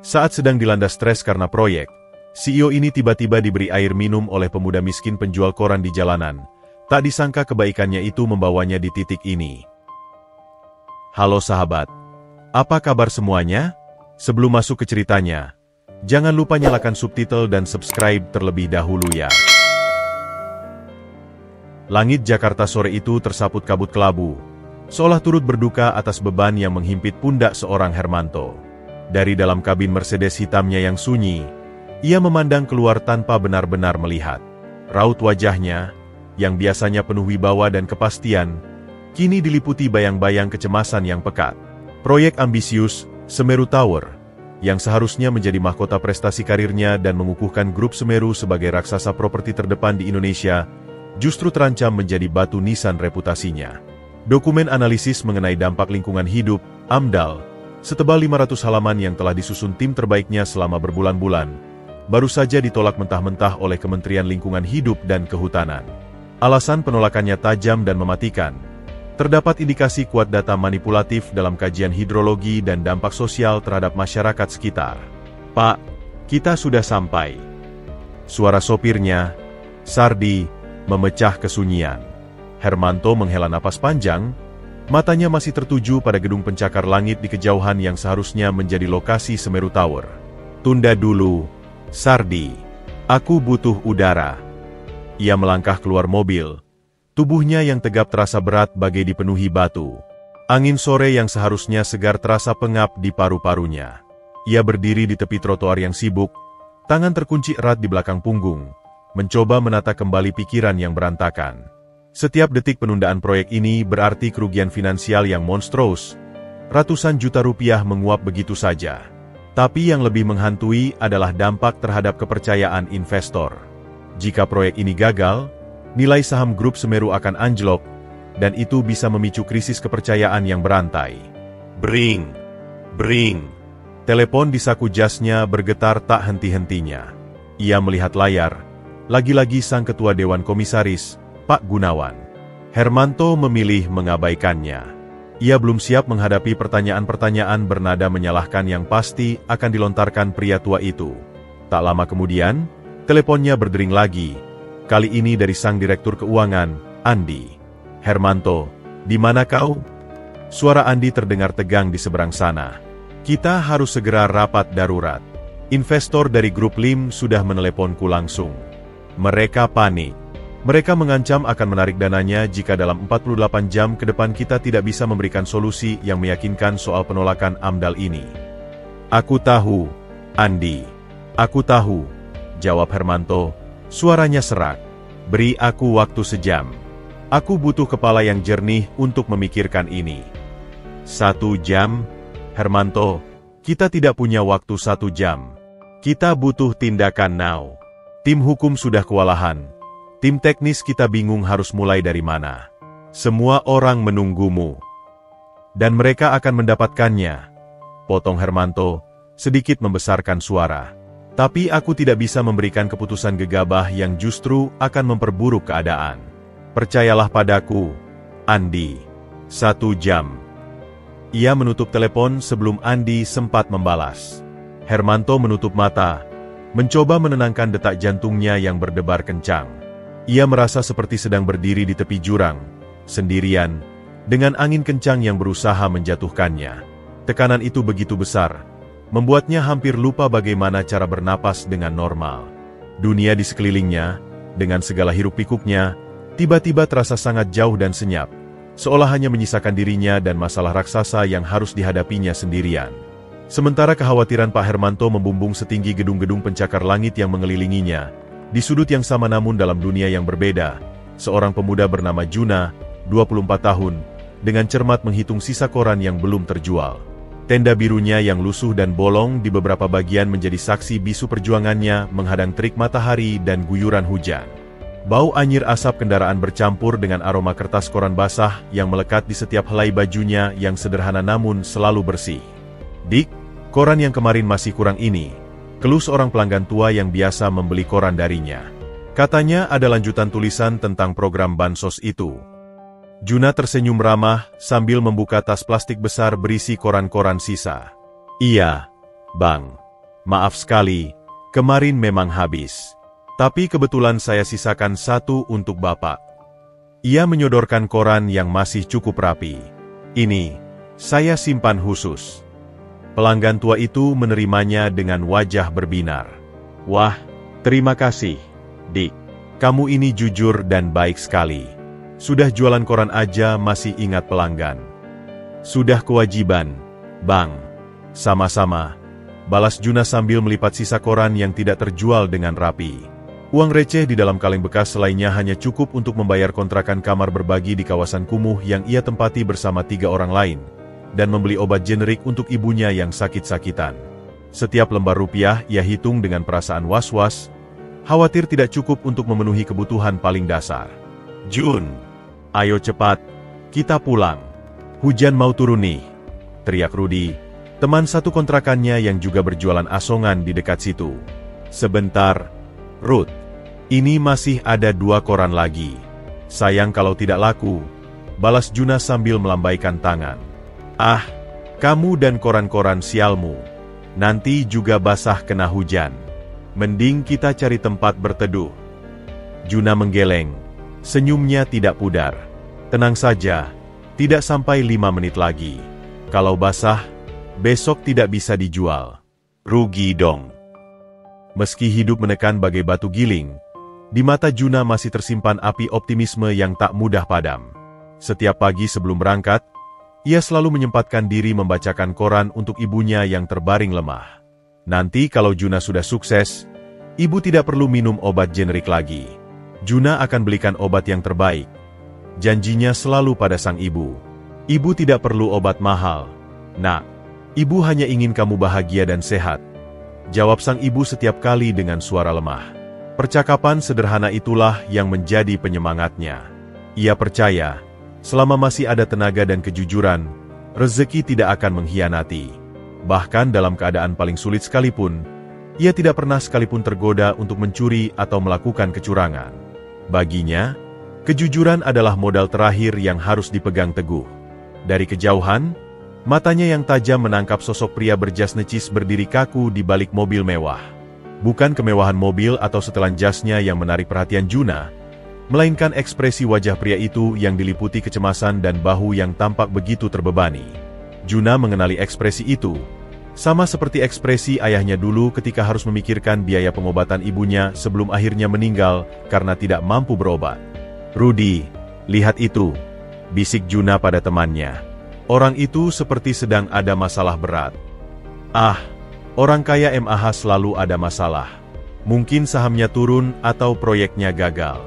Saat sedang dilanda stres karena proyek, CEO ini tiba-tiba diberi air minum oleh pemuda miskin penjual koran di jalanan. Tak disangka kebaikannya itu membawanya di titik ini. Halo sahabat, apa kabar semuanya? Sebelum masuk ke ceritanya, jangan lupa nyalakan subtitle dan subscribe terlebih dahulu ya. Langit Jakarta sore itu tersaput kabut kelabu, seolah turut berduka atas beban yang menghimpit pundak seorang Hermanto. Dari dalam kabin Mercedes hitamnya yang sunyi, ia memandang keluar tanpa benar-benar melihat. Raut wajahnya, yang biasanya penuh wibawa dan kepastian, kini diliputi bayang-bayang kecemasan yang pekat. Proyek ambisius, Semeru Tower, yang seharusnya menjadi mahkota prestasi karirnya dan mengukuhkan grup Semeru sebagai raksasa properti terdepan di Indonesia, justru terancam menjadi batu nisan reputasinya. Dokumen analisis mengenai dampak lingkungan hidup, AMDAL, setebal 500 halaman yang telah disusun tim terbaiknya selama berbulan-bulan, baru saja ditolak mentah-mentah oleh Kementerian Lingkungan Hidup dan Kehutanan. Alasan penolakannya tajam dan mematikan. Terdapat indikasi kuat data manipulatif dalam kajian hidrologi dan dampak sosial terhadap masyarakat sekitar. Pak, kita sudah sampai. Suara sopirnya, Sardi, memecah kesunyian. Hermanto menghela napas panjang, matanya masih tertuju pada gedung pencakar langit di kejauhan yang seharusnya menjadi lokasi Semeru Tower. Tunda dulu, Sardi. Aku butuh udara. Ia melangkah keluar mobil. Tubuhnya yang tegap terasa berat bagai dipenuhi batu. Angin sore yang seharusnya segar terasa pengap di paru-parunya. Ia berdiri di tepi trotoar yang sibuk, tangan terkunci erat di belakang punggung, mencoba menata kembali pikiran yang berantakan. Setiap detik penundaan proyek ini berarti kerugian finansial yang monstrous. Ratusan juta rupiah menguap begitu saja. Tapi yang lebih menghantui adalah dampak terhadap kepercayaan investor. Jika proyek ini gagal, nilai saham grup Semeru akan anjlok, dan itu bisa memicu krisis kepercayaan yang berantai. Bring! Bring! Telepon di saku jasnya bergetar tak henti-hentinya. Ia melihat layar, lagi-lagi sang ketua Dewan Komisaris, Pak Gunawan. Hermanto memilih mengabaikannya. Ia belum siap menghadapi pertanyaan-pertanyaan bernada menyalahkan yang pasti akan dilontarkan pria tua itu. Tak lama kemudian, teleponnya berdering lagi. Kali ini dari sang direktur keuangan, Andi. Hermanto, di mana kau? Suara Andi terdengar tegang di seberang sana. Kita harus segera rapat darurat. Investor dari grup LIM sudah meneleponku langsung. Mereka panik. Mereka mengancam akan menarik dananya jika dalam 48 jam ke depan kita tidak bisa memberikan solusi yang meyakinkan soal penolakan AMDAL ini. Aku tahu, Andi. Aku tahu, jawab Hermanto, suaranya serak. Beri aku waktu sejam. Aku butuh kepala yang jernih untuk memikirkan ini. 1 jam? Hermanto, kita tidak punya waktu 1 jam. Kita butuh tindakan now. Tim hukum sudah kewalahan. Tim teknis kita bingung harus mulai dari mana. Semua orang menunggumu. Dan mereka akan mendapatkannya. Potong Hermanto, sedikit membesarkan suara. Tapi aku tidak bisa memberikan keputusan gegabah yang justru akan memperburuk keadaan. Percayalah padaku, Andi. 1 jam. Ia menutup telepon sebelum Andi sempat membalas. Hermanto menutup mata, mencoba menenangkan detak jantungnya yang berdebar kencang. Ia merasa seperti sedang berdiri di tepi jurang, sendirian, dengan angin kencang yang berusaha menjatuhkannya. Tekanan itu begitu besar, membuatnya hampir lupa bagaimana cara bernapas dengan normal. Dunia di sekelilingnya, dengan segala hiruk-pikuknya, tiba-tiba terasa sangat jauh dan senyap, seolah hanya menyisakan dirinya dan masalah raksasa yang harus dihadapinya sendirian. Sementara kekhawatiran Pak Hermanto membumbung setinggi gedung-gedung pencakar langit yang mengelilinginya, di sudut yang sama namun dalam dunia yang berbeda, seorang pemuda bernama Juna, 24 tahun, dengan cermat menghitung sisa koran yang belum terjual. Tenda birunya yang lusuh dan bolong di beberapa bagian menjadi saksi bisu perjuangannya menghadang terik matahari dan guyuran hujan. Bau anyir asap kendaraan bercampur dengan aroma kertas koran basah yang melekat di setiap helai bajunya yang sederhana namun selalu bersih. Dik, koran yang kemarin masih kurang ini. Keluh seorang pelanggan tua yang biasa membeli koran darinya. Katanya ada lanjutan tulisan tentang program bansos itu. Juna tersenyum ramah sambil membuka tas plastik besar berisi koran-koran sisa. Iya, Bang. Maaf sekali, kemarin memang habis. Tapi kebetulan saya sisakan satu untuk Bapak. Ia menyodorkan koran yang masih cukup rapi. Ini, saya simpan khusus. Pelanggan tua itu menerimanya dengan wajah berbinar. Wah, terima kasih, Dik. Kamu ini jujur dan baik sekali. Sudah jualan koran aja masih ingat pelanggan. Sudah kewajiban, Bang. Sama-sama, balas Juna sambil melipat sisa koran yang tidak terjual dengan rapi. Uang receh di dalam kaleng bekas lainnya hanya cukup untuk membayar kontrakan kamar berbagi di kawasan kumuh yang ia tempati bersama 3 orang lain, dan membeli obat generik untuk ibunya yang sakit-sakitan. Setiap lembar rupiah ia hitung dengan perasaan was-was, khawatir tidak cukup untuk memenuhi kebutuhan paling dasar. Jun, ayo cepat, kita pulang. Hujan mau turun nih, teriak Rudi, teman satu kontrakannya yang juga berjualan asongan di dekat situ. Sebentar, Ruth. Ini masih ada 2 koran lagi. Sayang kalau tidak laku, balas Juna sambil melambaikan tangan. Ah, kamu dan koran-koran sialmu. Nanti juga basah kena hujan. Mending kita cari tempat berteduh. Juna menggeleng. Senyumnya tidak pudar. Tenang saja, tidak sampai 5 menit lagi. Kalau basah, besok tidak bisa dijual. Rugi dong. Meski hidup menekan bagai batu giling, di mata Juna masih tersimpan api optimisme yang tak mudah padam. Setiap pagi sebelum berangkat, ia selalu menyempatkan diri membacakan koran untuk ibunya yang terbaring lemah. Nanti kalau Juna sudah sukses, ibu tidak perlu minum obat generik lagi. Juna akan belikan obat yang terbaik. Janjinya selalu pada sang ibu. Ibu tidak perlu obat mahal. Nak, ibu hanya ingin kamu bahagia dan sehat. Jawab sang ibu setiap kali dengan suara lemah. Percakapan sederhana itulah yang menjadi penyemangatnya. Ia percaya, selama masih ada tenaga dan kejujuran, rezeki tidak akan mengkhianati. Bahkan dalam keadaan paling sulit sekalipun, ia tidak pernah sekalipun tergoda untuk mencuri atau melakukan kecurangan. Baginya, kejujuran adalah modal terakhir yang harus dipegang teguh. Dari kejauhan, matanya yang tajam menangkap sosok pria berjas necis berdiri kaku di balik mobil mewah. Bukan kemewahan mobil atau setelan jasnya yang menarik perhatian Juna, melainkan ekspresi wajah pria itu yang diliputi kecemasan dan bahu yang tampak begitu terbebani. Juna mengenali ekspresi itu, sama seperti ekspresi ayahnya dulu ketika harus memikirkan biaya pengobatan ibunya sebelum akhirnya meninggal karena tidak mampu berobat. Rudi, lihat itu, bisik Juna pada temannya. Orang itu seperti sedang ada masalah berat. Ah, orang kaya MAH selalu ada masalah. Mungkin sahamnya turun atau proyeknya gagal.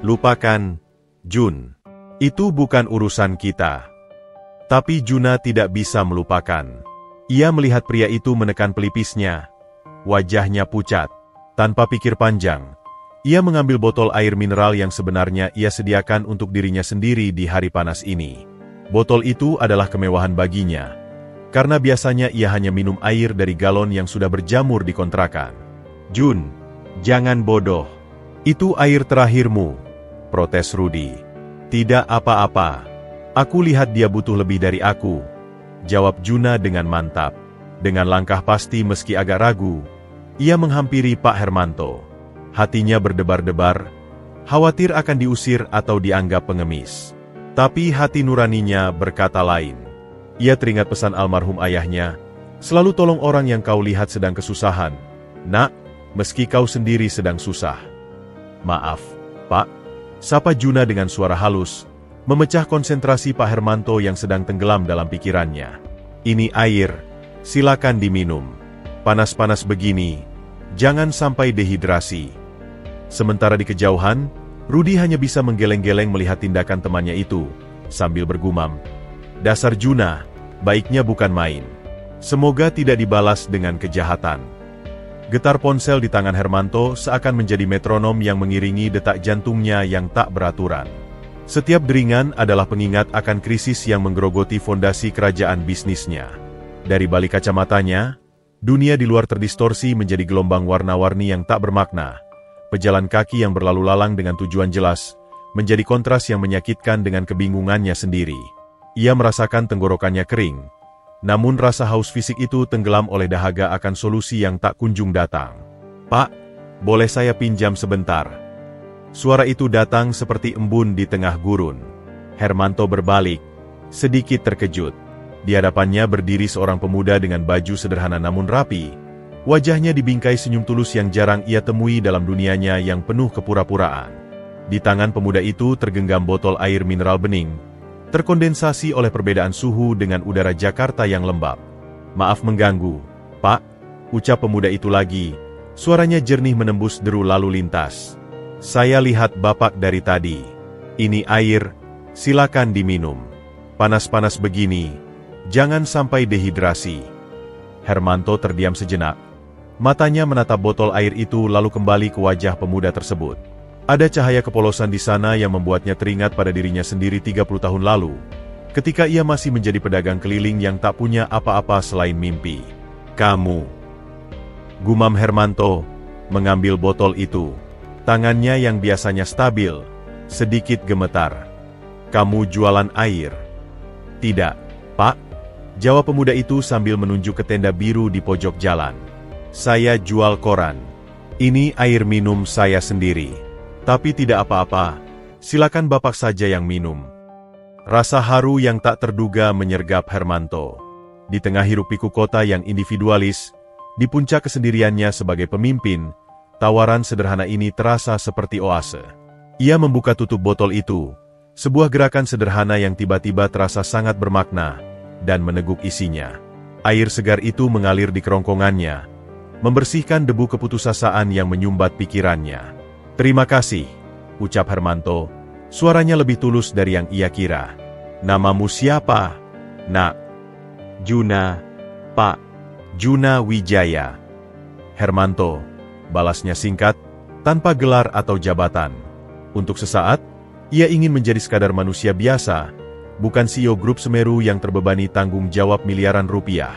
Lupakan, Jun. Itu bukan urusan kita. Tapi Juna tidak bisa melupakan. Ia melihat pria itu menekan pelipisnya. Wajahnya pucat. Tanpa pikir panjang, ia mengambil botol air mineral yang sebenarnya ia sediakan untuk dirinya sendiri di hari panas ini. Botol itu adalah kemewahan baginya, karena biasanya ia hanya minum air dari galon yang sudah berjamur di kontrakan. Jun, jangan bodoh. Itu air terakhirmu, protes Rudi. Tidak apa-apa. Aku lihat dia butuh lebih dari aku, jawab Juna dengan mantap. Dengan langkah pasti meski agak ragu, ia menghampiri Pak Hermanto. Hatinya berdebar-debar, khawatir akan diusir atau dianggap pengemis. Tapi hati nuraninya berkata lain. Ia teringat pesan almarhum ayahnya, selalu tolong orang yang kau lihat sedang kesusahan. Nak, meski kau sendiri sedang susah. Maaf, Pak, sapa Juna dengan suara halus, memecah konsentrasi Pak Hermanto yang sedang tenggelam dalam pikirannya. Ini air, silakan diminum. Panas-panas begini, jangan sampai dehidrasi. Sementara di kejauhan, Rudi hanya bisa menggeleng-geleng melihat tindakan temannya itu, sambil bergumam. Dasar Juna, baiknya bukan main. Semoga tidak dibalas dengan kejahatan. Getar ponsel di tangan Hermanto seakan menjadi metronom yang mengiringi detak jantungnya yang tak beraturan. Setiap deringan adalah pengingat akan krisis yang menggerogoti fondasi kerajaan bisnisnya. Dari balik kacamatanya, dunia di luar terdistorsi menjadi gelombang warna-warni yang tak bermakna. Pejalan kaki yang berlalu lalang dengan tujuan jelas, menjadi kontras yang menyakitkan dengan kebingungannya sendiri. Ia merasakan tenggorokannya kering, Namun rasa haus fisik itu tenggelam oleh dahaga akan solusi yang tak kunjung datang. "Pak, boleh saya pinjam sebentar?" Suara itu datang seperti embun di tengah gurun. Hermanto berbalik, sedikit terkejut. Di hadapannya berdiri seorang pemuda dengan baju sederhana namun rapi. Wajahnya dibingkai senyum tulus yang jarang ia temui dalam dunianya yang penuh kepura-puraan. Di tangan pemuda itu tergenggam botol air mineral bening, terkondensasi oleh perbedaan suhu dengan udara Jakarta yang lembab. "Maaf mengganggu, Pak," ucap pemuda itu lagi. Suaranya jernih menembus deru lalu lintas. "Saya lihat Bapak dari tadi. Ini air, silakan diminum. Panas-panas begini, jangan sampai dehidrasi." Hermanto terdiam sejenak. Matanya menatap botol air itu lalu kembali ke wajah pemuda tersebut. Ada cahaya kepolosan di sana yang membuatnya teringat pada dirinya sendiri 30 tahun lalu, ketika ia masih menjadi pedagang keliling yang tak punya apa-apa selain mimpi. "Kamu," gumam Hermanto, mengambil botol itu. Tangannya yang biasanya stabil, sedikit gemetar. "Kamu jualan air?" "Tidak, Pak," jawab pemuda itu sambil menunjuk ke tenda biru di pojok jalan. "Saya jual koran. Ini air minum saya sendiri. Tapi tidak apa-apa, silakan Bapak saja yang minum." Rasa haru yang tak terduga menyergap Hermanto. Di tengah hiruk-pikuk kota yang individualis, di puncak kesendiriannya sebagai pemimpin, tawaran sederhana ini terasa seperti oase. Ia membuka tutup botol itu, sebuah gerakan sederhana yang tiba-tiba terasa sangat bermakna, dan meneguk isinya. Air segar itu mengalir di kerongkongannya, membersihkan debu keputusasaan yang menyumbat pikirannya. "Terima kasih," ucap Hermanto, suaranya lebih tulus dari yang ia kira. "Namamu siapa, Nak?" "Juna, Pak. Juna Wijaya." "Hermanto," balasnya singkat, tanpa gelar atau jabatan. Untuk sesaat, ia ingin menjadi sekadar manusia biasa, bukan CEO grup Semeru yang terbebani tanggung jawab miliaran rupiah.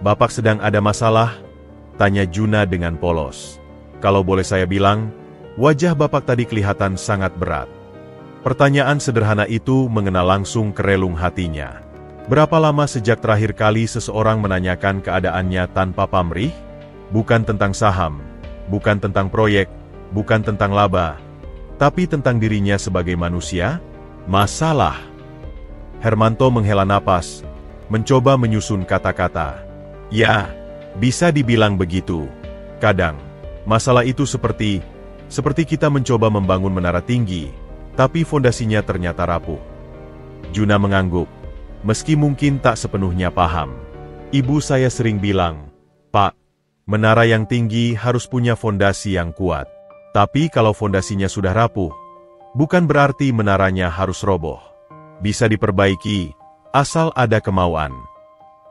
"Bapak sedang ada masalah?" tanya Juna dengan polos. "Kalau boleh saya bilang, wajah Bapak tadi kelihatan sangat berat." Pertanyaan sederhana itu mengena langsung ke relung hatinya. Berapa lama sejak terakhir kali seseorang menanyakan keadaannya tanpa pamrih? Bukan tentang saham, bukan tentang proyek, bukan tentang laba, tapi tentang dirinya sebagai manusia? Masalah. Hermanto menghela napas, mencoba menyusun kata-kata. "Ya, bisa dibilang begitu. Kadang, masalah itu seperti kita mencoba membangun menara tinggi, tapi fondasinya ternyata rapuh." Juna mengangguk, meski mungkin tak sepenuhnya paham. "Ibu saya sering bilang, Pak, menara yang tinggi harus punya fondasi yang kuat. Tapi kalau fondasinya sudah rapuh, bukan berarti menaranya harus roboh. Bisa diperbaiki, asal ada kemauan."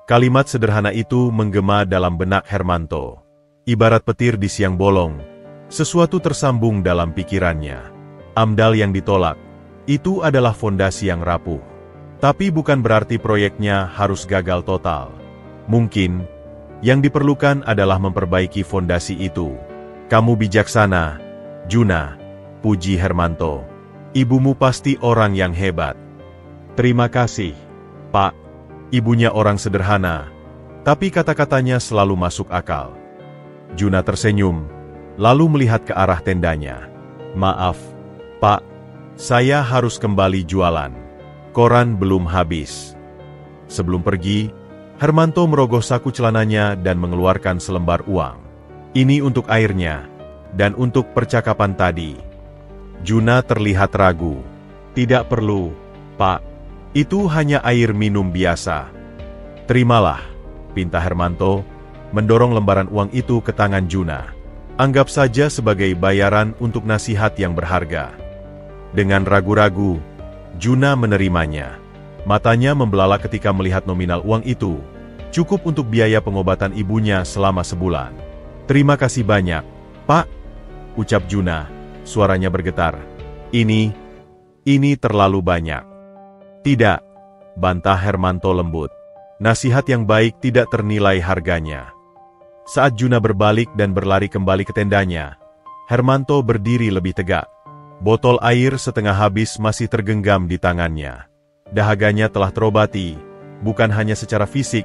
Kalimat sederhana itu menggema dalam benak Hermanto. Ibarat petir di siang bolong, sesuatu tersambung dalam pikirannya. Amdal yang ditolak, itu adalah fondasi yang rapuh. Tapi bukan berarti proyeknya harus gagal total. Mungkin, yang diperlukan adalah memperbaiki fondasi itu. "Kamu bijaksana, Juna," puji Hermanto. "Ibumu pasti orang yang hebat." "Terima kasih, Pak." Ibunya orang sederhana, tapi kata-katanya selalu masuk akal. Juna tersenyum, lalu melihat ke arah tendanya. "Maaf, Pak, saya harus kembali jualan. Koran belum habis." Sebelum pergi, Hermanto merogoh saku celananya dan mengeluarkan selembar uang. "Ini untuk airnya, dan untuk percakapan tadi." Juna terlihat ragu. "Tidak perlu, Pak. Itu hanya air minum biasa." "Terimalah," pinta Hermanto, mendorong lembaran uang itu ke tangan Juna. "Anggap saja sebagai bayaran untuk nasihat yang berharga." Dengan ragu-ragu, Juna menerimanya. Matanya membelalak ketika melihat nominal uang itu, cukup untuk biaya pengobatan ibunya selama sebulan. "Terima kasih banyak, Pak," ucap Juna, suaranya bergetar. Ini terlalu banyak." "Tidak," bantah Hermanto lembut. "Nasihat yang baik tidak ternilai harganya." Saat Juna berbalik dan berlari kembali ke tendanya, Hermanto berdiri lebih tegak. Botol air setengah habis masih tergenggam di tangannya. Dahaganya telah terobati, bukan hanya secara fisik,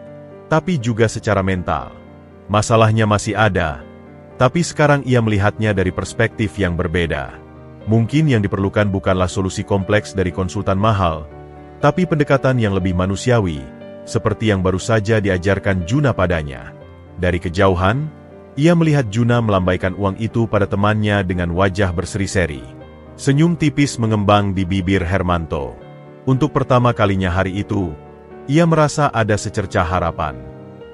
tapi juga secara mental. Masalahnya masih ada, tapi sekarang ia melihatnya dari perspektif yang berbeda. Mungkin yang diperlukan bukanlah solusi kompleks dari konsultan mahal, tapi pendekatan yang lebih manusiawi, seperti yang baru saja diajarkan Juna padanya. Dari kejauhan, ia melihat Juna melambaikan uang itu pada temannya dengan wajah berseri-seri. Senyum tipis mengembang di bibir Hermanto. Untuk pertama kalinya hari itu, ia merasa ada secercah harapan.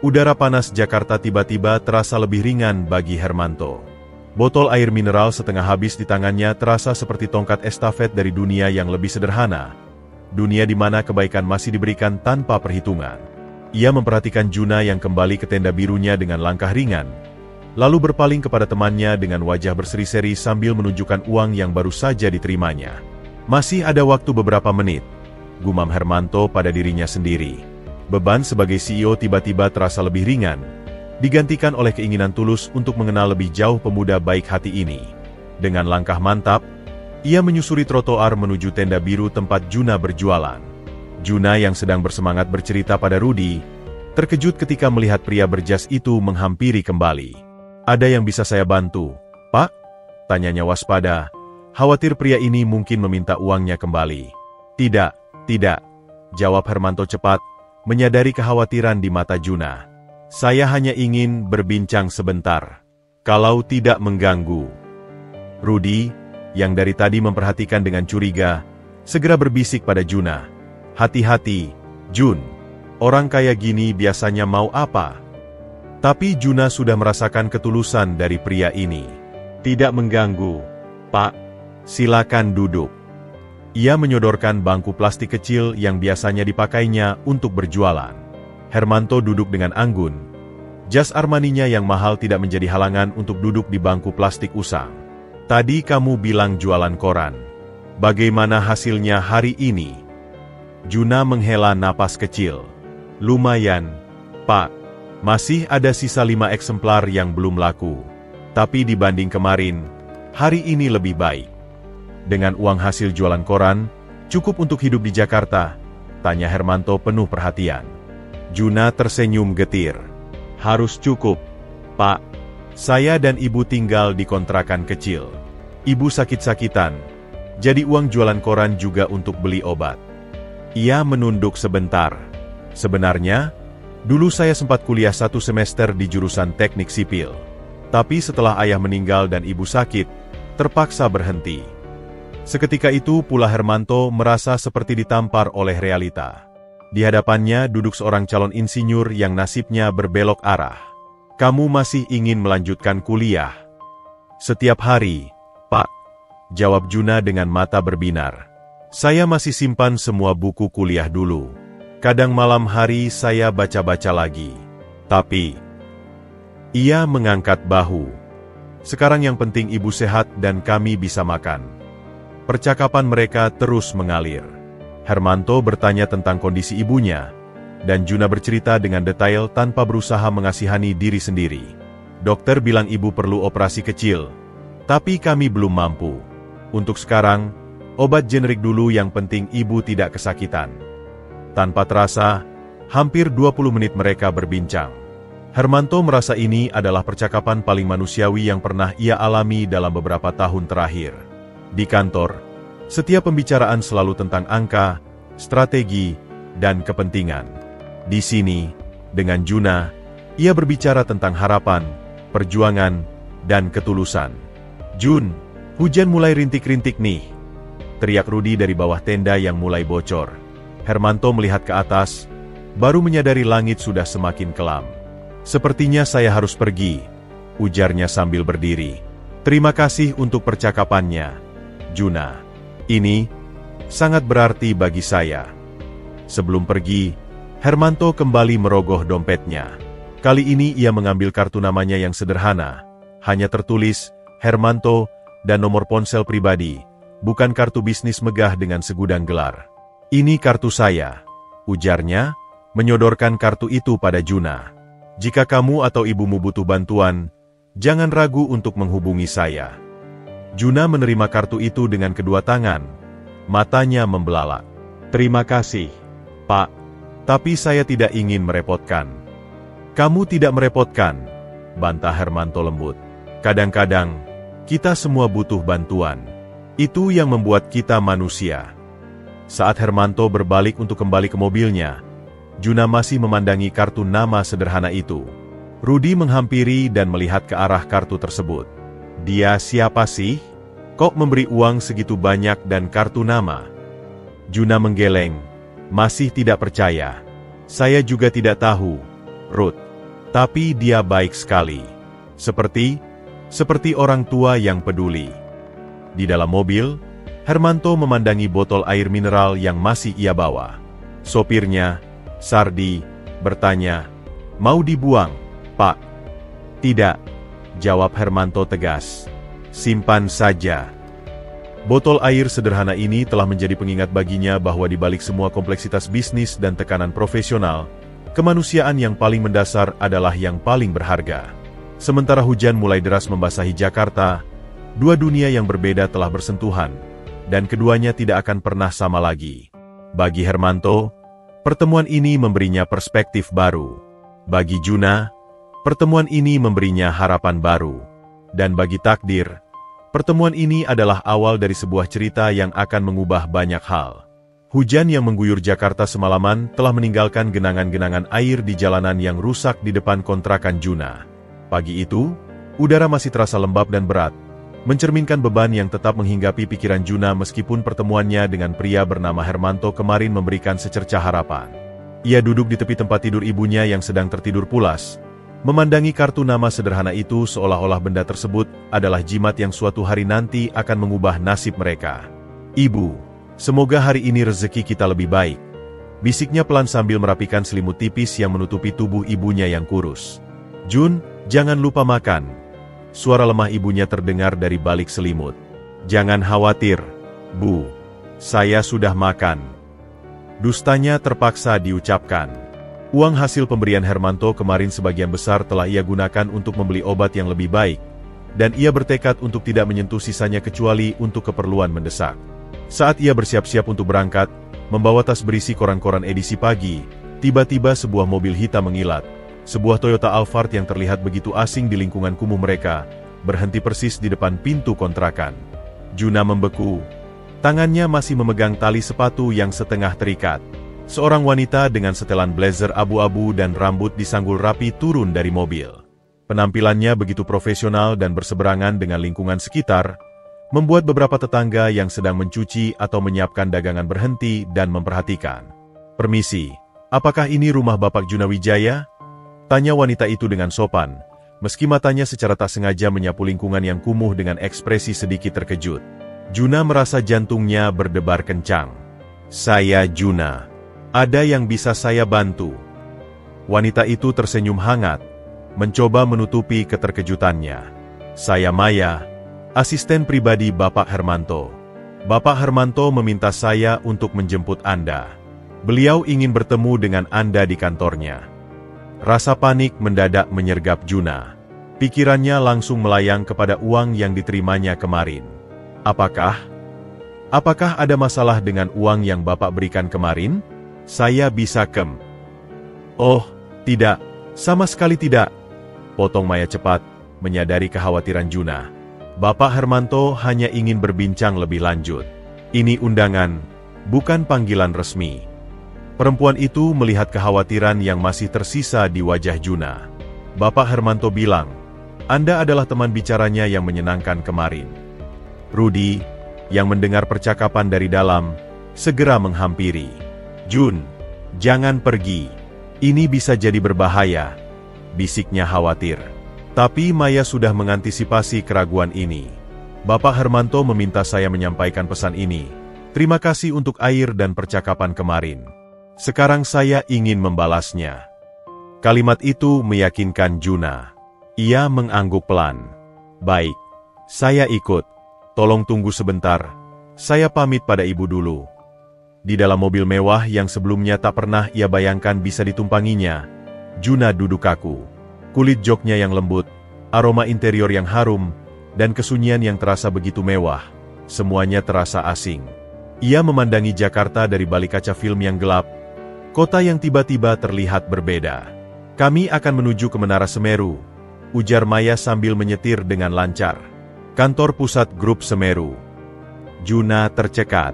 Udara panas Jakarta tiba-tiba terasa lebih ringan bagi Hermanto. Botol air mineral setengah habis di tangannya terasa seperti tongkat estafet dari dunia yang lebih sederhana. Dunia di mana kebaikan masih diberikan tanpa perhitungan. Ia memperhatikan Juna yang kembali ke tenda birunya dengan langkah ringan, lalu berpaling kepada temannya dengan wajah berseri-seri sambil menunjukkan uang yang baru saja diterimanya. Masih ada waktu beberapa menit, gumam Hermanto pada dirinya sendiri. Beban sebagai CEO tiba-tiba terasa lebih ringan, digantikan oleh keinginan tulus untuk mengenal lebih jauh pemuda baik hati ini. Dengan langkah mantap, ia menyusuri trotoar menuju tenda biru tempat Juna berjualan. Juna yang sedang bersemangat bercerita pada Rudy, terkejut ketika melihat pria berjas itu menghampiri kembali. "Ada yang bisa saya bantu, Pak?" tanyanya waspada, khawatir pria ini mungkin meminta uangnya kembali. Tidak, jawab Hermanto cepat, menyadari kekhawatiran di mata Juna. "Saya hanya ingin berbincang sebentar, kalau tidak mengganggu." Rudy, yang dari tadi memperhatikan dengan curiga, segera berbisik pada Juna. "Hati-hati, Jun. Orang kaya gini biasanya mau apa?" Tapi Juna sudah merasakan ketulusan dari pria ini. "Tidak mengganggu, Pak. Silakan duduk." Ia menyodorkan bangku plastik kecil yang biasanya dipakainya untuk berjualan. Hermanto duduk dengan anggun. Jas Armaninya yang mahal tidak menjadi halangan untuk duduk di bangku plastik usang. "Tadi kamu bilang jualan koran. Bagaimana hasilnya hari ini?" Juna menghela napas kecil. "Lumayan, Pak. Masih ada sisa 5 eksemplar yang belum laku. Tapi dibanding kemarin, hari ini lebih baik." "Dengan uang hasil jualan koran, cukup untuk hidup di Jakarta?" tanya Hermanto penuh perhatian. Juna tersenyum getir. "Harus cukup, Pak. Saya dan Ibu tinggal di kontrakan kecil. Ibu sakit-sakitan, jadi uang jualan koran juga untuk beli obat." Ia menunduk sebentar. "Sebenarnya, dulu saya sempat kuliah 1 semester di jurusan teknik sipil. Tapi setelah ayah meninggal dan ibu sakit, terpaksa berhenti." Seketika itu pula Hermanto merasa seperti ditampar oleh realita. Di hadapannya duduk seorang calon insinyur yang nasibnya berbelok arah. "Kamu masih ingin melanjutkan kuliah?" "Setiap hari, Pak," jawab Juna dengan mata berbinar. "Saya masih simpan semua buku kuliah dulu. Kadang malam hari saya baca-baca lagi. Tapi..." Ia mengangkat bahu. "Sekarang yang penting ibu sehat dan kami bisa makan." Percakapan mereka terus mengalir. Hermanto bertanya tentang kondisi ibunya, dan Juna bercerita dengan detail tanpa berusaha mengasihani diri sendiri. "Dokter bilang ibu perlu operasi kecil, tapi kami belum mampu. Untuk sekarang, obat generik dulu, yang penting ibu tidak kesakitan." Tanpa terasa, hampir 20 menit mereka berbincang. Hermanto merasa ini adalah percakapan paling manusiawi yang pernah ia alami dalam beberapa tahun terakhir. Di kantor, setiap pembicaraan selalu tentang angka, strategi, dan kepentingan. Di sini, dengan Juna, ia berbicara tentang harapan, perjuangan, dan ketulusan. "Jun, hujan mulai rintik-rintik nih," teriak Rudy dari bawah tenda yang mulai bocor. Hermanto melihat ke atas, baru menyadari langit sudah semakin kelam. "Sepertinya saya harus pergi," ujarnya sambil berdiri. "Terima kasih untuk percakapannya, Juna. Ini sangat berarti bagi saya." Sebelum pergi, Hermanto kembali merogoh dompetnya. Kali ini ia mengambil kartu namanya yang sederhana, hanya tertulis Hermanto dan nomor ponsel pribadi, bukan kartu bisnis megah dengan segudang gelar. "Ini kartu saya," ujarnya, menyodorkan kartu itu pada Juna. "Jika kamu atau ibumu butuh bantuan, jangan ragu untuk menghubungi saya." Juna menerima kartu itu dengan kedua tangan. Matanya membelalak. "Terima kasih, Pak. Tapi saya tidak ingin merepotkan." Kamu tidak merepotkan, bantah Hermanto lembut. Kadang-kadang, kita semua butuh bantuan. Itu yang membuat kita manusia. Saat Hermanto berbalik untuk kembali ke mobilnya, Juna masih memandangi kartu nama sederhana itu. Rudi menghampiri dan melihat ke arah kartu tersebut. Dia siapa sih? Kok memberi uang segitu banyak dan kartu nama? Juna menggeleng, masih tidak percaya. Saya juga tidak tahu, Ruth. Tapi dia baik sekali. Seperti orang tua yang peduli. Di dalam mobil, Hermanto memandangi botol air mineral yang masih ia bawa. Sopirnya, Sardi, bertanya, "Mau dibuang, Pak?" "Tidak," jawab Hermanto tegas. "Simpan saja." Botol air sederhana ini telah menjadi pengingat baginya bahwa di balik semua kompleksitas bisnis dan tekanan profesional, kemanusiaan yang paling mendasar adalah yang paling berharga. Sementara hujan mulai deras membasahi Jakarta, dua dunia yang berbeda telah bersentuhan, dan keduanya tidak akan pernah sama lagi. Bagi Hermanto, pertemuan ini memberinya perspektif baru. Bagi Juna, pertemuan ini memberinya harapan baru. Dan bagi takdir, pertemuan ini adalah awal dari sebuah cerita yang akan mengubah banyak hal. Hujan yang mengguyur Jakarta semalaman telah meninggalkan genangan-genangan air di jalanan yang rusak di depan kontrakan Juna. Pagi itu, udara masih terasa lembab dan berat, mencerminkan beban yang tetap menghinggapi pikiran Juna meskipun pertemuannya dengan pria bernama Hermanto kemarin memberikan secercah harapan. Ia duduk di tepi tempat tidur ibunya yang sedang tertidur pulas, memandangi kartu nama sederhana itu seolah-olah benda tersebut adalah jimat yang suatu hari nanti akan mengubah nasib mereka. "Ibu, semoga hari ini rezeki kita lebih baik," bisiknya pelan sambil merapikan selimut tipis yang menutupi tubuh ibunya yang kurus. "Jun, jangan lupa makan." Suara lemah ibunya terdengar dari balik selimut. "Jangan khawatir, Bu. Saya sudah makan." Dustanya terpaksa diucapkan. Uang hasil pemberian Hermanto kemarin sebagian besar telah ia gunakan untuk membeli obat yang lebih baik, dan ia bertekad untuk tidak menyentuh sisanya kecuali untuk keperluan mendesak. Saat ia bersiap-siap untuk berangkat, membawa tas berisi koran-koran edisi pagi, tiba-tiba sebuah mobil hitam mengilat. Sebuah Toyota Alphard yang terlihat begitu asing di lingkungan kumuh mereka, berhenti persis di depan pintu kontrakan. Juna membeku. Tangannya masih memegang tali sepatu yang setengah terikat. Seorang wanita dengan setelan blazer abu-abu dan rambut disanggul rapi turun dari mobil. Penampilannya begitu profesional dan berseberangan dengan lingkungan sekitar, membuat beberapa tetangga yang sedang mencuci atau menyiapkan dagangan berhenti dan memperhatikan. "Permisi, apakah ini rumah Bapak Juna Wijaya?" tanya wanita itu dengan sopan, meski matanya secara tak sengaja menyapu lingkungan yang kumuh dengan ekspresi sedikit terkejut. Juna merasa jantungnya berdebar kencang. "Saya Juna. Ada yang bisa saya bantu?" Wanita itu tersenyum hangat, mencoba menutupi keterkejutannya. "Saya Maya, asisten pribadi Bapak Hermanto. Bapak Hermanto meminta saya untuk menjemput Anda. Beliau ingin bertemu dengan Anda di kantornya." Rasa panik mendadak menyergap Juna. Pikirannya langsung melayang kepada uang yang diterimanya kemarin. Apakah ada masalah dengan uang yang Bapak berikan kemarin? Saya bisa "Oh, tidak, sama sekali tidak," potong Maya cepat, menyadari kekhawatiran Juna. "Bapak Hermanto hanya ingin berbincang lebih lanjut. Ini undangan, bukan panggilan resmi." Perempuan itu melihat kekhawatiran yang masih tersisa di wajah Juna. "Bapak Hermanto bilang, Anda adalah teman bicaranya yang menyenangkan kemarin." Rudi, yang mendengar percakapan dari dalam, segera menghampiri. "Jun, jangan pergi. Ini bisa jadi berbahaya," bisiknya khawatir. Tapi Maya sudah mengantisipasi keraguan ini. "Bapak Hermanto meminta saya menyampaikan pesan ini. Terima kasih untuk air dan percakapan kemarin. Sekarang saya ingin membalasnya." Kalimat itu meyakinkan Juna. Ia mengangguk pelan. "Baik, saya ikut. Tolong tunggu sebentar. Saya pamit pada ibu dulu." Di dalam mobil mewah yang sebelumnya tak pernah ia bayangkan bisa ditumpanginya, Juna duduk kaku. Kulit joknya yang lembut, aroma interior yang harum, dan kesunyian yang terasa begitu mewah, semuanya terasa asing. Ia memandangi Jakarta dari balik kaca film yang gelap, kota yang tiba-tiba terlihat berbeda. Kami akan menuju ke Menara Semeru, ujar Maya sambil menyetir dengan lancar. Kantor pusat Grup Semeru. Juna tercekat.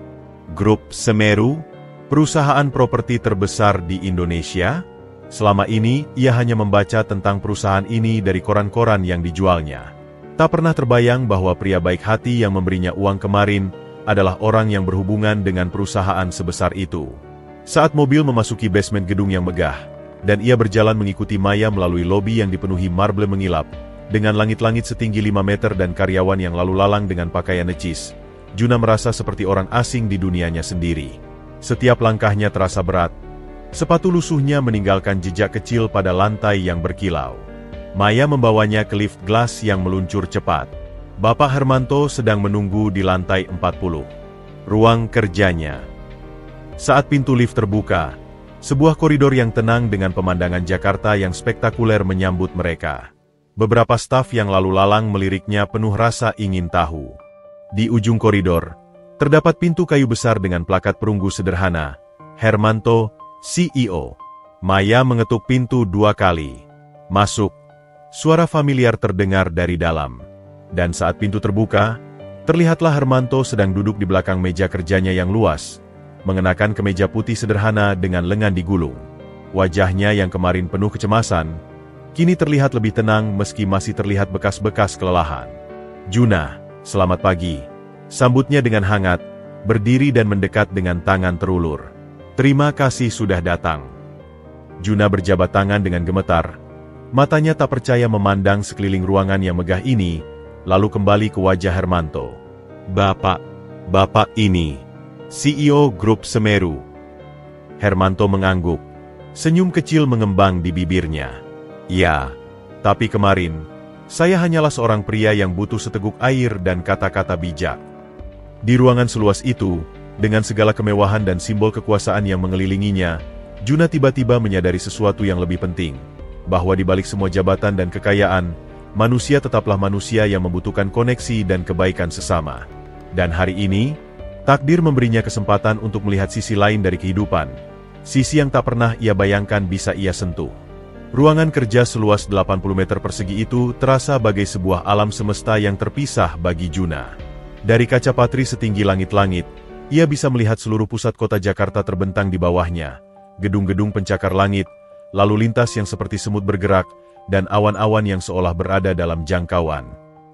Grup Semeru? Perusahaan properti terbesar di Indonesia? Selama ini, ia hanya membaca tentang perusahaan ini dari koran-koran yang dijualnya. Tak pernah terbayang bahwa pria baik hati yang memberinya uang kemarin adalah orang yang berhubungan dengan perusahaan sebesar itu. Saat mobil memasuki basement gedung yang megah, dan ia berjalan mengikuti Maya melalui lobi yang dipenuhi marble mengilap, dengan langit-langit setinggi 5 meter dan karyawan yang lalu lalang dengan pakaian necis, Juna merasa seperti orang asing di dunianya sendiri. Setiap langkahnya terasa berat. Sepatu lusuhnya meninggalkan jejak kecil pada lantai yang berkilau. Maya membawanya ke lift glass yang meluncur cepat. Bapak Hermanto sedang menunggu di lantai 40. Ruang kerjanya. Saat pintu lift terbuka, sebuah koridor yang tenang dengan pemandangan Jakarta yang spektakuler menyambut mereka. Beberapa staf yang lalu lalang meliriknya penuh rasa ingin tahu. Di ujung koridor, terdapat pintu kayu besar dengan plakat perunggu sederhana, Hermanto, CEO. Maya mengetuk pintu 2 kali. Masuk. Suara familiar terdengar dari dalam. Dan saat pintu terbuka, terlihatlah Hermanto sedang duduk di belakang meja kerjanya yang luas, mengenakan kemeja putih sederhana dengan lengan digulung. Wajahnya yang kemarin penuh kecemasan, kini terlihat lebih tenang meski masih terlihat bekas-bekas kelelahan. Juna, selamat pagi. Sambutnya dengan hangat, berdiri dan mendekat dengan tangan terulur. Terima kasih sudah datang. Juna berjabat tangan dengan gemetar. Matanya tak percaya memandang sekeliling ruangan yang megah ini, lalu kembali ke wajah Hermanto. Bapak ini, CEO Grup Semeru. Hermanto mengangguk. Senyum kecil mengembang di bibirnya. Ya, tapi kemarin, saya hanyalah seorang pria yang butuh seteguk air dan kata-kata bijak. Di ruangan seluas itu, dengan segala kemewahan dan simbol kekuasaan yang mengelilinginya, Juna tiba-tiba menyadari sesuatu yang lebih penting, bahwa di balik semua jabatan dan kekayaan, manusia tetaplah manusia yang membutuhkan koneksi dan kebaikan sesama. Dan hari ini, takdir memberinya kesempatan untuk melihat sisi lain dari kehidupan, sisi yang tak pernah ia bayangkan bisa ia sentuh. Ruangan kerja seluas 80 meter persegi itu terasa bagai sebuah alam semesta yang terpisah bagi Juna. Dari kaca patri setinggi langit-langit, ia bisa melihat seluruh pusat kota Jakarta terbentang di bawahnya, gedung-gedung pencakar langit, lalu lintas yang seperti semut bergerak, dan awan-awan yang seolah berada dalam jangkauan.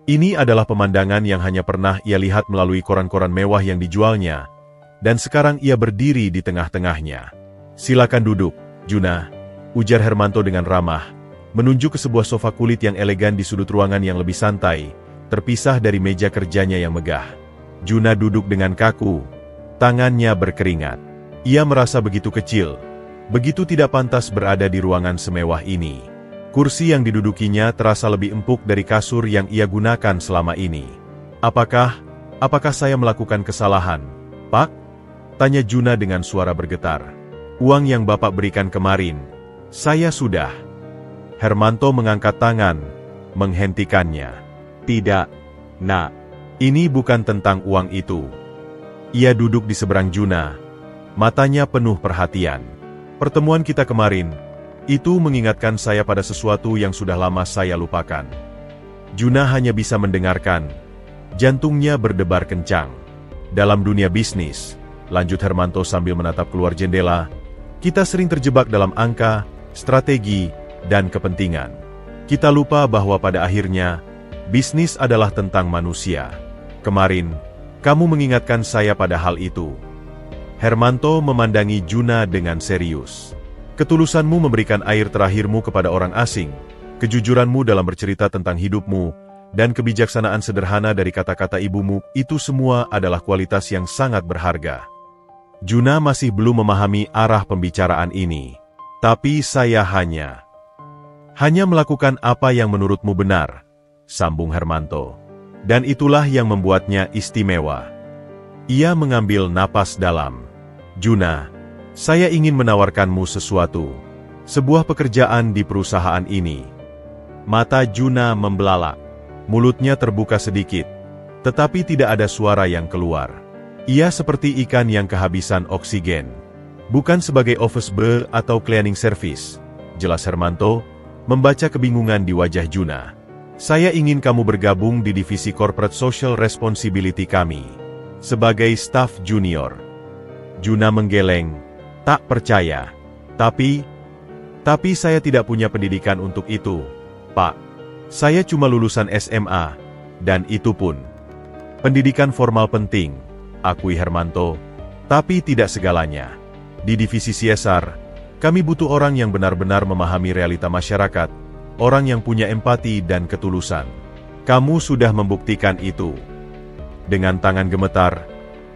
Ini adalah pemandangan yang hanya pernah ia lihat melalui koran-koran mewah yang dijualnya, dan sekarang ia berdiri di tengah-tengahnya. Silakan duduk, Juna, ujar Hermanto dengan ramah, menunjuk ke sebuah sofa kulit yang elegan di sudut ruangan yang lebih santai, terpisah dari meja kerjanya yang megah. Juna duduk dengan kaku, tangannya berkeringat. Ia merasa begitu kecil, begitu tidak pantas berada di ruangan semewah ini. Kursi yang didudukinya terasa lebih empuk dari kasur yang ia gunakan selama ini. Apakah saya melakukan kesalahan, Pak? Tanya Juna dengan suara bergetar. Uang yang Bapak berikan kemarin, saya sudah. Hermanto mengangkat tangan, menghentikannya. Tidak, Nak. Ini bukan tentang uang itu. Ia duduk di seberang Juna, matanya penuh perhatian. Pertemuan kita kemarin, itu mengingatkan saya pada sesuatu yang sudah lama saya lupakan. Juna hanya bisa mendengarkan. Jantungnya berdebar kencang. Dalam dunia bisnis, lanjut Hermanto sambil menatap keluar jendela, kita sering terjebak dalam angka, strategi, dan kepentingan. Kita lupa bahwa pada akhirnya, bisnis adalah tentang manusia. Kemarin, kamu mengingatkan saya pada hal itu. Hermanto memandangi Juna dengan serius. Ketulusanmu memberikan air terakhirmu kepada orang asing, kejujuranmu dalam bercerita tentang hidupmu, dan kebijaksanaan sederhana dari kata-kata ibumu, itu semua adalah kualitas yang sangat berharga. Juna masih belum memahami arah pembicaraan ini. Tapi saya hanya melakukan apa yang menurutmu benar, sambung Hermanto. Dan itulah yang membuatnya istimewa. Ia mengambil napas dalam. Juna, saya ingin menawarkanmu sesuatu. Sebuah pekerjaan di perusahaan ini. Mata Juna membelalak. Mulutnya terbuka sedikit. Tetapi tidak ada suara yang keluar. Ia seperti ikan yang kehabisan oksigen. Bukan sebagai office boy atau cleaning service. jelas Hermanto, membaca kebingungan di wajah Juna. Saya ingin kamu bergabung di divisi Corporate Social Responsibility kami, sebagai staf junior. Juna menggeleng, tak percaya. Tapi saya tidak punya pendidikan untuk itu, Pak. Saya cuma lulusan SMA, dan itu pun. Pendidikan formal penting, akui Hermanto, tapi tidak segalanya. Di divisi CSR, kami butuh orang yang benar-benar memahami realita masyarakat, orang yang punya empati dan ketulusan. Kamu sudah membuktikan itu. Dengan tangan gemetar,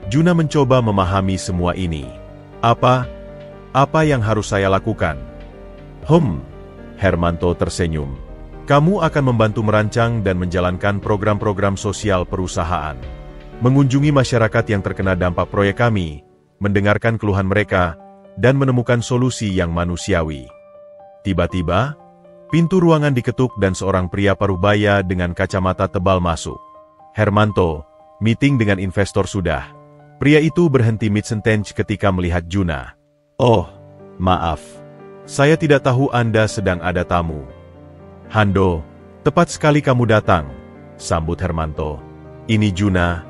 Juna mencoba memahami semua ini. Apa yang harus saya lakukan? Hermanto tersenyum. Kamu akan membantu merancang dan menjalankan program-program sosial perusahaan. Mengunjungi masyarakat yang terkena dampak proyek kami, mendengarkan keluhan mereka, dan menemukan solusi yang manusiawi. Tiba-tiba, pintu ruangan diketuk dan seorang pria parubaya dengan kacamata tebal masuk. Hermanto, meeting dengan investor sudah. Pria itu berhenti mid-sentence ketika melihat Juna. Oh, maaf. Saya tidak tahu Anda sedang ada tamu. Hando, tepat sekali kamu datang, sambut Hermanto. Ini Juna,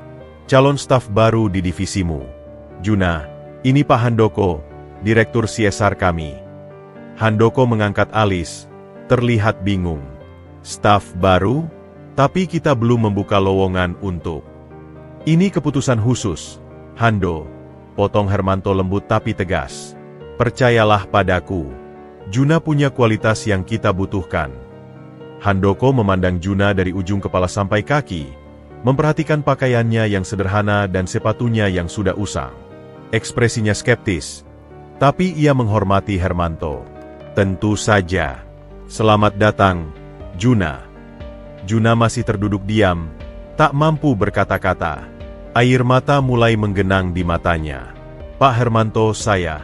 calon staf baru di divisimu. Juna, ini Pak Handoko, Direktur CSR kami. Handoko mengangkat alis, terlihat bingung. Staf baru? Tapi kita belum membuka lowongan untuk. Ini keputusan khusus, Hando, potong Hermanto lembut tapi tegas. Percayalah padaku, Juna punya kualitas yang kita butuhkan. Handoko memandang Juna dari ujung kepala sampai kaki, memperhatikan pakaiannya yang sederhana dan sepatunya yang sudah usang. Ekspresinya skeptis, tapi ia menghormati Hermanto. Tentu saja. Selamat datang, Juna. Juna masih terduduk diam, tak mampu berkata-kata. Air mata mulai menggenang di matanya. Pak Hermanto, saya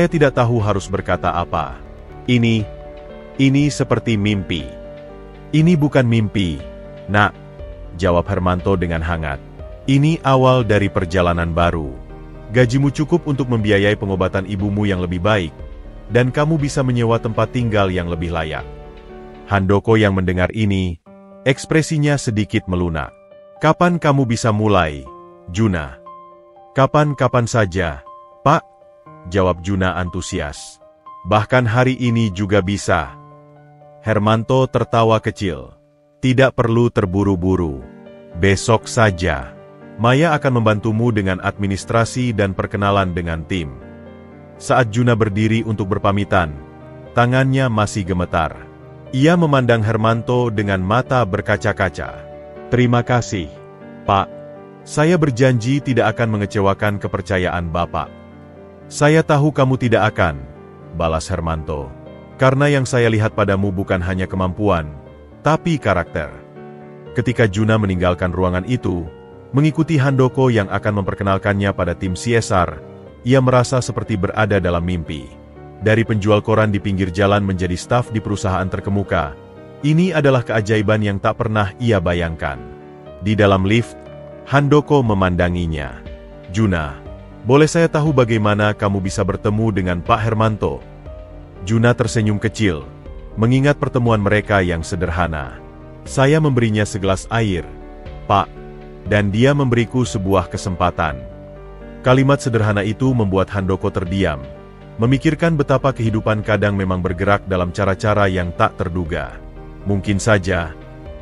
tidak tahu harus berkata apa. Ini seperti mimpi. Ini bukan mimpi, Nak, jawab Hermanto dengan hangat. Ini awal dari perjalanan baru. Gajimu cukup untuk membiayai pengobatan ibumu yang lebih baik, dan kamu bisa menyewa tempat tinggal yang lebih layak. Handoko yang mendengar ini, ekspresinya sedikit melunak. Kapan kamu bisa mulai, Juna? Kapan-kapan saja, Pak, jawab Juna antusias. Bahkan hari ini juga bisa. Hermanto tertawa kecil. Tidak perlu terburu-buru. Besok saja. Maya akan membantumu dengan administrasi dan perkenalan dengan tim. Saat Juna berdiri untuk berpamitan, tangannya masih gemetar. Ia memandang Hermanto dengan mata berkaca-kaca. Terima kasih, Pak. Saya berjanji tidak akan mengecewakan kepercayaan Bapak. Saya tahu kamu tidak akan, balas Hermanto. Karena yang saya lihat padamu bukan hanya kemampuan, tapi karakter. Ketika Juna meninggalkan ruangan itu, mengikuti Handoko yang akan memperkenalkannya pada tim CSR, ia merasa seperti berada dalam mimpi. Dari penjual koran di pinggir jalan menjadi staf di perusahaan terkemuka, ini adalah keajaiban yang tak pernah ia bayangkan. Di dalam lift, Handoko memandanginya. Juna, boleh saya tahu bagaimana kamu bisa bertemu dengan Pak Hermanto? Juna tersenyum kecil, mengingat pertemuan mereka yang sederhana. Saya memberinya segelas air, Pak, dan dia memberiku sebuah kesempatan. Kalimat sederhana itu membuat Handoko terdiam, memikirkan betapa kehidupan kadang memang bergerak dalam cara-cara yang tak terduga. Mungkin saja,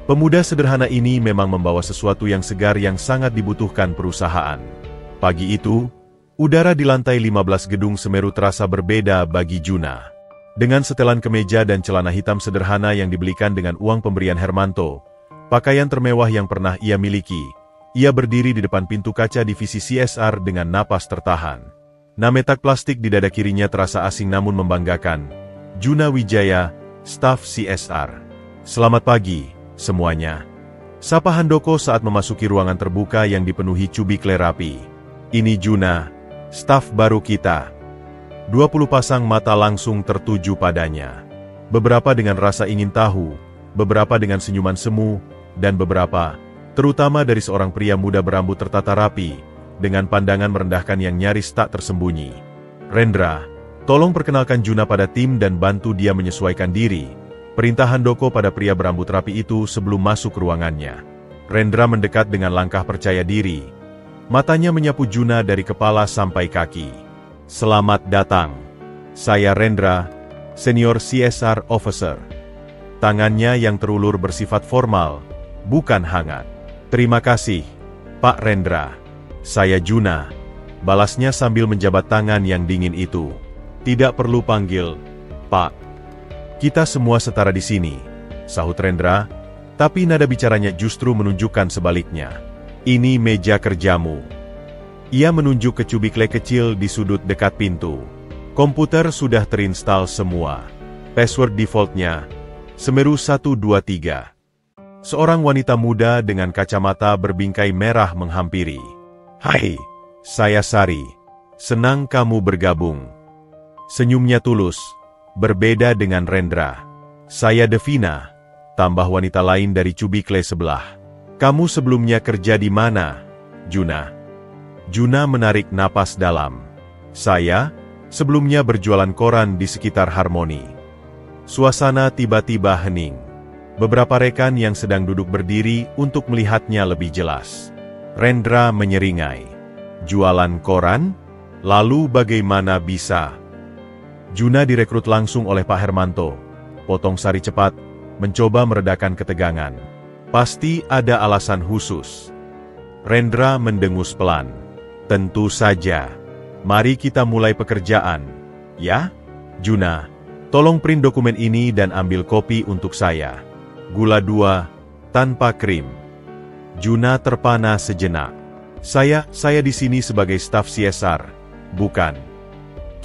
pemuda sederhana ini memang membawa sesuatu yang segar yang sangat dibutuhkan perusahaan. Pagi itu, udara di lantai 15 gedung Semeru terasa berbeda bagi Juna. Dengan setelan kemeja dan celana hitam sederhana yang dibelikan dengan uang pemberian Hermanto, pakaian termewah yang pernah ia miliki, ia berdiri di depan pintu kaca divisi CSR dengan napas tertahan. Nametak plastik di dada kirinya terasa asing namun membanggakan. Juna Wijaya, staf CSR. Selamat pagi, semuanya. Sapa Handoko saat memasuki ruangan terbuka yang dipenuhi cubikle rapi. Ini Juna, staf baru kita. 20 pasang mata langsung tertuju padanya. Beberapa dengan rasa ingin tahu, beberapa dengan senyuman semu, dan beberapa, terutama dari seorang pria muda berambut tertata rapi, dengan pandangan merendahkan yang nyaris tak tersembunyi. Rendra, Tolong perkenalkan Juna pada tim dan bantu dia menyesuaikan diri, perintah Handoko pada pria berambut rapi itu sebelum masuk ruangannya. Rendra mendekat dengan langkah percaya diri. Matanya menyapu Juna dari kepala sampai kaki. Selamat datang. Saya Rendra, Senior CSR Officer. Tangannya yang terulur bersifat formal, bukan hangat. Terima kasih, Pak Rendra. Saya Juna, balasnya sambil menjabat tangan yang dingin itu. Tidak perlu panggil, Pak. Kita semua setara di sini, sahut Rendra, tapi nada bicaranya justru menunjukkan sebaliknya. Ini meja kerjamu. Ia menunjuk ke cubikle kecil di sudut dekat pintu. Komputer sudah terinstal semua. Password defaultnya, Semeru 123. Seorang wanita muda dengan kacamata berbingkai merah menghampiri. Hai, saya Sari. Senang kamu bergabung. Senyumnya tulus, berbeda dengan Rendra. Saya Devina, tambah wanita lain dari cubikle sebelah. Kamu sebelumnya kerja di mana, Juna? Juna menarik napas dalam. Saya sebelumnya berjualan koran di sekitar Harmoni. Suasana tiba-tiba hening. Beberapa rekan yang sedang duduk berdiri untuk melihatnya lebih jelas. Rendra menyeringai. Jualan koran? Lalu bagaimana bisa? Juna direkrut langsung oleh Pak Hermanto. Potong Sari cepat, mencoba meredakan ketegangan. Pasti ada alasan khusus. Rendra mendengus pelan. Tentu saja. Mari kita mulai pekerjaan, ya? Juna, tolong print dokumen ini dan ambil kopi untuk saya. Gula 2, tanpa krim. Juna terpana sejenak. Saya di sini sebagai staf CSR, bukan.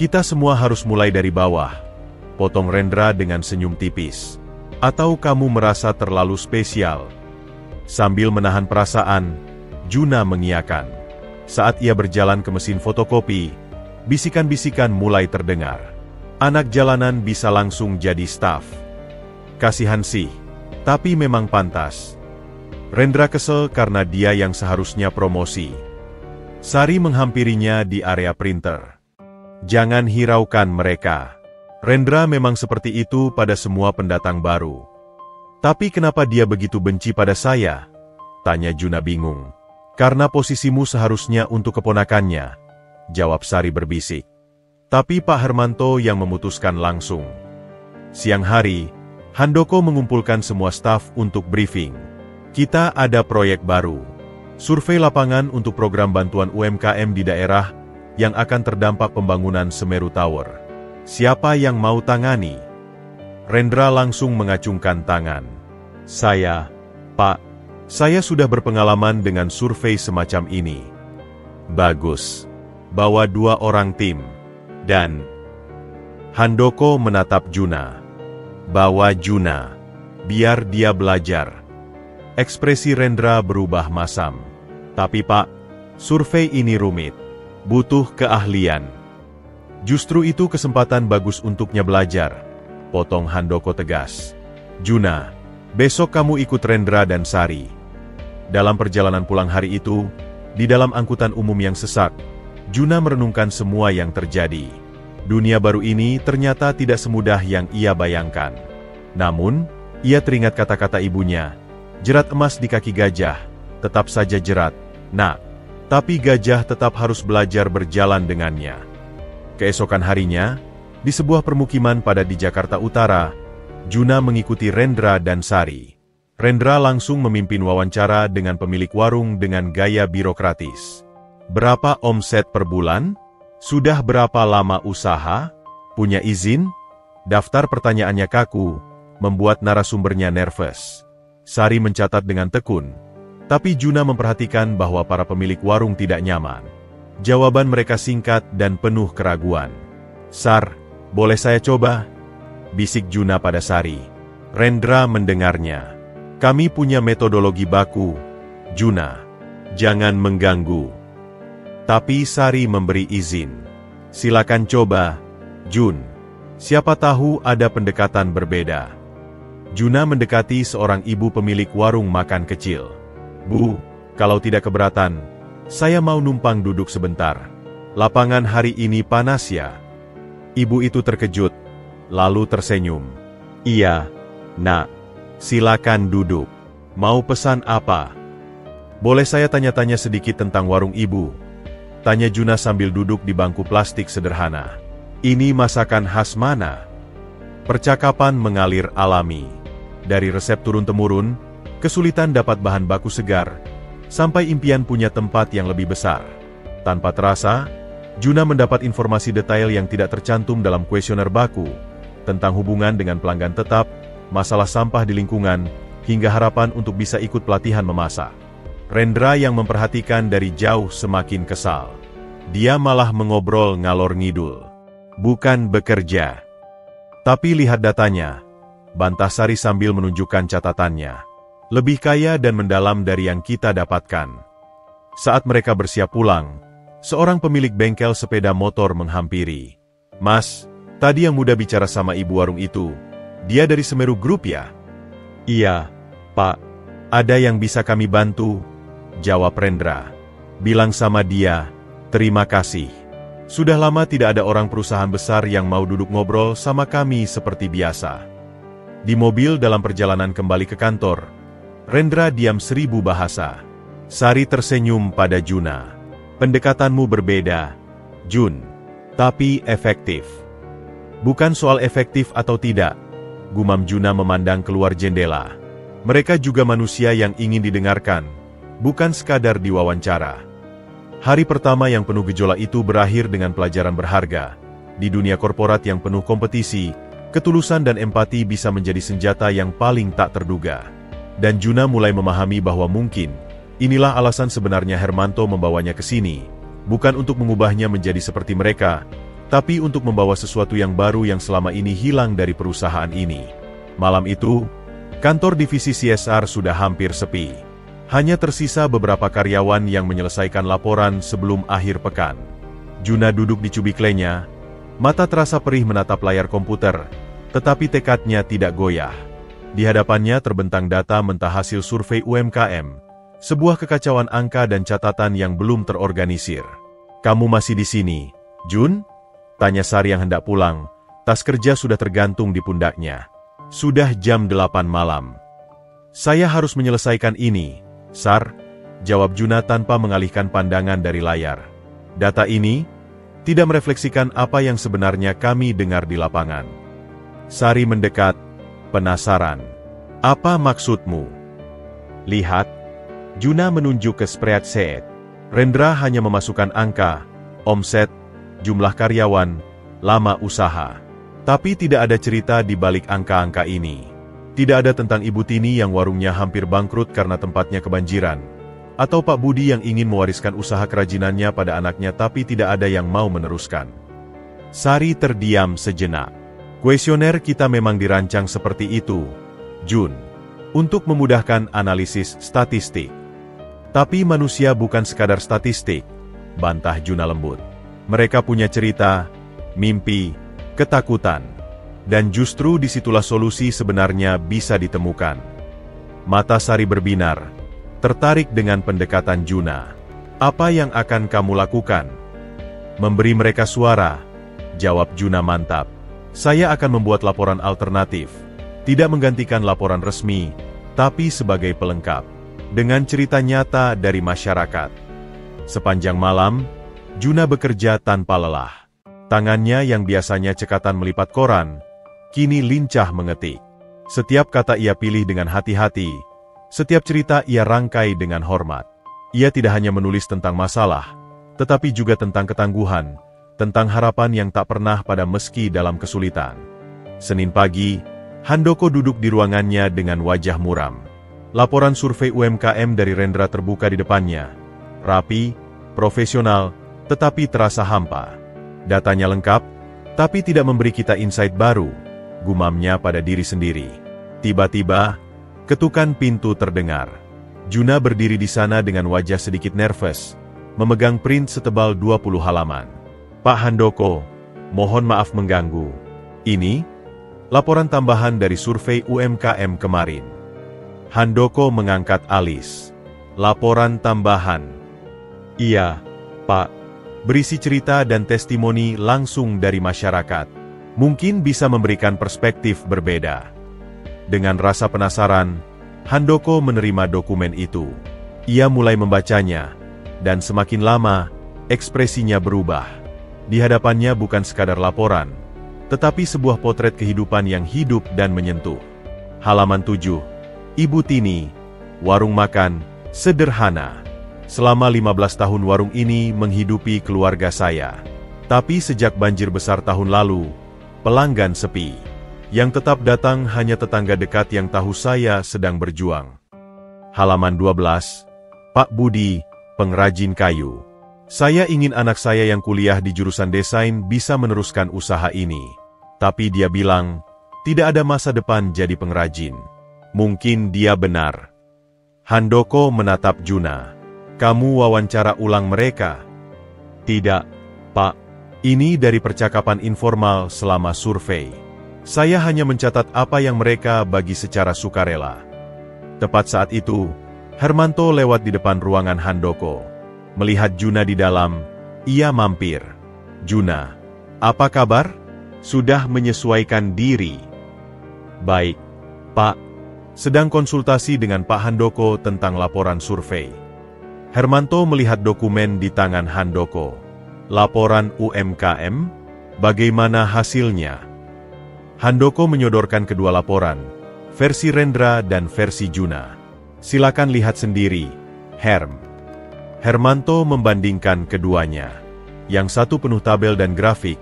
Kita semua harus mulai dari bawah. Potong Rendra dengan senyum tipis. Atau kamu merasa terlalu spesial? Sambil menahan perasaan, Juna mengiyakan. Saat ia berjalan ke mesin fotokopi, bisikan-bisikan mulai terdengar. Anak jalanan bisa langsung jadi staf. Kasihan sih, tapi memang pantas. Rendra kesel karena dia yang seharusnya promosi. Sari menghampirinya di area printer. Jangan hiraukan mereka. Rendra memang seperti itu pada semua pendatang baru. Tapi kenapa dia begitu benci pada saya? Tanya Juna bingung. Karena posisimu seharusnya untuk keponakannya, jawab Sari berbisik. Tapi Pak Hermanto yang memutuskan langsung. Siang hari, Handoko mengumpulkan semua staf untuk briefing. Kita ada proyek baru. Survei lapangan untuk program bantuan UMKM di daerah yang akan terdampak pembangunan Semeru Tower. Siapa yang mau tangani? Rendra langsung mengacungkan tangan. Saya, Pak. Saya sudah berpengalaman dengan survei semacam ini. Bagus. Bawa 2 orang tim. Dan Handoko menatap Juna. Bawa Juna. Biar dia belajar. Ekspresi Rendra berubah masam. Tapi Pak, survei ini rumit. Butuh keahlian. Justru itu kesempatan bagus untuknya belajar. Potong Handoko tegas. Juna, besok kamu ikut Rendra dan Sari. Dalam perjalanan pulang hari itu, di dalam angkutan umum yang sesak, Juna merenungkan semua yang terjadi. Dunia baru ini ternyata tidak semudah yang ia bayangkan. Namun, ia teringat kata-kata ibunya, jerat emas di kaki gajah, tetap saja jerat, nak. Tapi gajah tetap harus belajar berjalan dengannya. Keesokan harinya, di sebuah permukiman padat di Jakarta Utara, Juna mengikuti Rendra dan Sari. Rendra langsung memimpin wawancara dengan pemilik warung dengan gaya birokratis. Berapa omset per bulan? Sudah berapa lama usaha? Punya izin? Daftar pertanyaannya kaku, membuat narasumbernya nervous. Sari mencatat dengan tekun, tapi Juna memperhatikan bahwa para pemilik warung tidak nyaman. Jawaban mereka singkat dan penuh keraguan. Sar, boleh saya coba? Bisik Juna pada Sari. Rendra mendengarnya. Kami punya metodologi baku, Juna. Jangan mengganggu. Tapi Sari memberi izin. Silakan coba, Jun. Siapa tahu ada pendekatan berbeda. Juna mendekati seorang ibu pemilik warung makan kecil. Bu, kalau tidak keberatan, saya mau numpang duduk sebentar. Lapangan hari ini panas ya. Ibu itu terkejut, lalu tersenyum. Iya, Nak. Silakan duduk. Mau pesan apa? Boleh saya tanya-tanya sedikit tentang warung ibu? Tanya Juna sambil duduk di bangku plastik sederhana. Ini masakan khas mana? Percakapan mengalir alami. Dari resep turun-temurun, kesulitan dapat bahan baku segar, sampai impian punya tempat yang lebih besar. Tanpa terasa, Juna mendapat informasi detail yang tidak tercantum dalam kuesioner baku, tentang hubungan dengan pelanggan tetap, masalah sampah di lingkungan, hingga harapan untuk bisa ikut pelatihan memasak. Rendra yang memperhatikan dari jauh semakin kesal. Dia malah mengobrol ngalor ngidul. Bukan bekerja. Tapi lihat datanya, bantah Sari sambil menunjukkan catatannya. Lebih kaya dan mendalam dari yang kita dapatkan. Saat mereka bersiap pulang, seorang pemilik bengkel sepeda motor menghampiri. Mas, tadi yang muda bicara sama ibu warung itu, dia dari Semeru Group ya? Iya, Pak. Ada yang bisa kami bantu? Jawab Rendra. Bilang sama dia, terima kasih. Sudah lama tidak ada orang perusahaan besar yang mau duduk ngobrol sama kami seperti biasa. Di mobil dalam perjalanan kembali ke kantor, Rendra diam 1000 bahasa. Sari tersenyum pada Juna. Pendekatanmu berbeda, Jun. Tapi efektif. Bukan soal efektif atau tidak, gumam Juna memandang keluar jendela. Mereka juga manusia yang ingin didengarkan, bukan sekadar diwawancara. Hari pertama yang penuh gejolak itu berakhir dengan pelajaran berharga. Di dunia korporat yang penuh kompetisi, ketulusan dan empati bisa menjadi senjata yang paling tak terduga. Dan Juna mulai memahami bahwa mungkin, inilah alasan sebenarnya Hermanto membawanya ke sini, bukan untuk mengubahnya menjadi seperti mereka, tapi untuk membawa sesuatu yang baru yang selama ini hilang dari perusahaan ini. Malam itu, kantor divisi CSR sudah hampir sepi. Hanya tersisa beberapa karyawan yang menyelesaikan laporan sebelum akhir pekan. Juna duduk di cubiklenya, mata terasa perih menatap layar komputer, tetapi tekadnya tidak goyah. Di hadapannya terbentang data mentah hasil survei UMKM, sebuah kekacauan angka dan catatan yang belum terorganisir. Kamu masih di sini, Jun? Tanya Sari yang hendak pulang, tas kerja sudah tergantung di pundaknya. Sudah jam 8 malam. Saya harus menyelesaikan ini, Sar, jawab Juna tanpa mengalihkan pandangan dari layar. Data ini tidak merefleksikan apa yang sebenarnya kami dengar di lapangan. Sari mendekat, penasaran. Apa maksudmu? Lihat, Juna menunjuk ke spreadsheet. Rendra hanya memasukkan angka, omset, jumlah karyawan, lama usaha. Tapi tidak ada cerita di balik angka-angka ini. Tidak ada tentang Ibu Tini yang warungnya hampir bangkrut karena tempatnya kebanjiran. Atau Pak Budi yang ingin mewariskan usaha kerajinannya pada anaknya tapi tidak ada yang mau meneruskan. Sari terdiam sejenak. Kuesioner kita memang dirancang seperti itu, Jun. Untuk memudahkan analisis statistik. Tapi manusia bukan sekadar statistik, bantah Juna lembut. Mereka punya cerita, mimpi, ketakutan. Dan justru disitulah solusi sebenarnya bisa ditemukan. Mata Sari berbinar, tertarik dengan pendekatan Juna. Apa yang akan kamu lakukan? Memberi mereka suara, jawab Juna mantap. Saya akan membuat laporan alternatif, tidak menggantikan laporan resmi, tapi sebagai pelengkap, dengan cerita nyata dari masyarakat. Sepanjang malam, Juna bekerja tanpa lelah. Tangannya yang biasanya cekatan melipat koran, kini lincah mengetik. Setiap kata ia pilih dengan hati-hati, setiap cerita ia rangkai dengan hormat. Ia tidak hanya menulis tentang masalah, tetapi juga tentang ketangguhan, tentang harapan yang tak pernah padam meski dalam kesulitan. Senin pagi, Handoko duduk di ruangannya dengan wajah muram. Laporan survei UMKM dari Rendra terbuka di depannya. Rapi, profesional, tetapi terasa hampa. Datanya lengkap, tapi tidak memberi kita insight baru, gumamnya pada diri sendiri. Tiba-tiba, ketukan pintu terdengar. Juna berdiri di sana dengan wajah sedikit nervous, memegang print setebal 20 halaman. Pak Handoko, mohon maaf mengganggu. Ini, laporan tambahan dari survei UMKM kemarin. Handoko mengangkat alis. Laporan tambahan. Iya, Pak. berisi cerita dan testimoni langsung dari masyarakat. Mungkin bisa memberikan perspektif berbeda. Dengan rasa penasaran, Handoko menerima dokumen itu. Ia mulai membacanya, dan semakin lama, ekspresinya berubah. Di hadapannya bukan sekadar laporan, tetapi sebuah potret kehidupan yang hidup dan menyentuh. Halaman 7. Ibu Tini, warung makan, sederhana. Selama 15 tahun warung ini menghidupi keluarga saya. Tapi sejak banjir besar tahun lalu, pelanggan sepi. Yang tetap datang hanya tetangga dekat yang tahu saya sedang berjuang. Halaman 12. Pak Budi, pengrajin kayu. Saya ingin anak saya yang kuliah di jurusan desain bisa meneruskan usaha ini. Tapi dia bilang, tidak ada masa depan jadi pengrajin. Mungkin dia benar. Handoko menatap Juna. Kamu wawancara ulang mereka? Tidak, Pak. Ini dari percakapan informal selama survei. Saya hanya mencatat apa yang mereka bagi secara sukarela. Tepat saat itu, Hermanto lewat di depan ruangan Handoko. Melihat Juna di dalam, ia mampir. Juna, apa kabar? Sudah menyesuaikan diri. Baik, Pak. Sedang konsultasi dengan Pak Handoko tentang laporan survei. Hermanto melihat dokumen di tangan Handoko. Laporan UMKM? Bagaimana hasilnya? Handoko menyodorkan kedua laporan, versi Rendra dan versi Juna. Silakan lihat sendiri, Herm. Hermanto membandingkan keduanya. Yang satu penuh tabel dan grafik,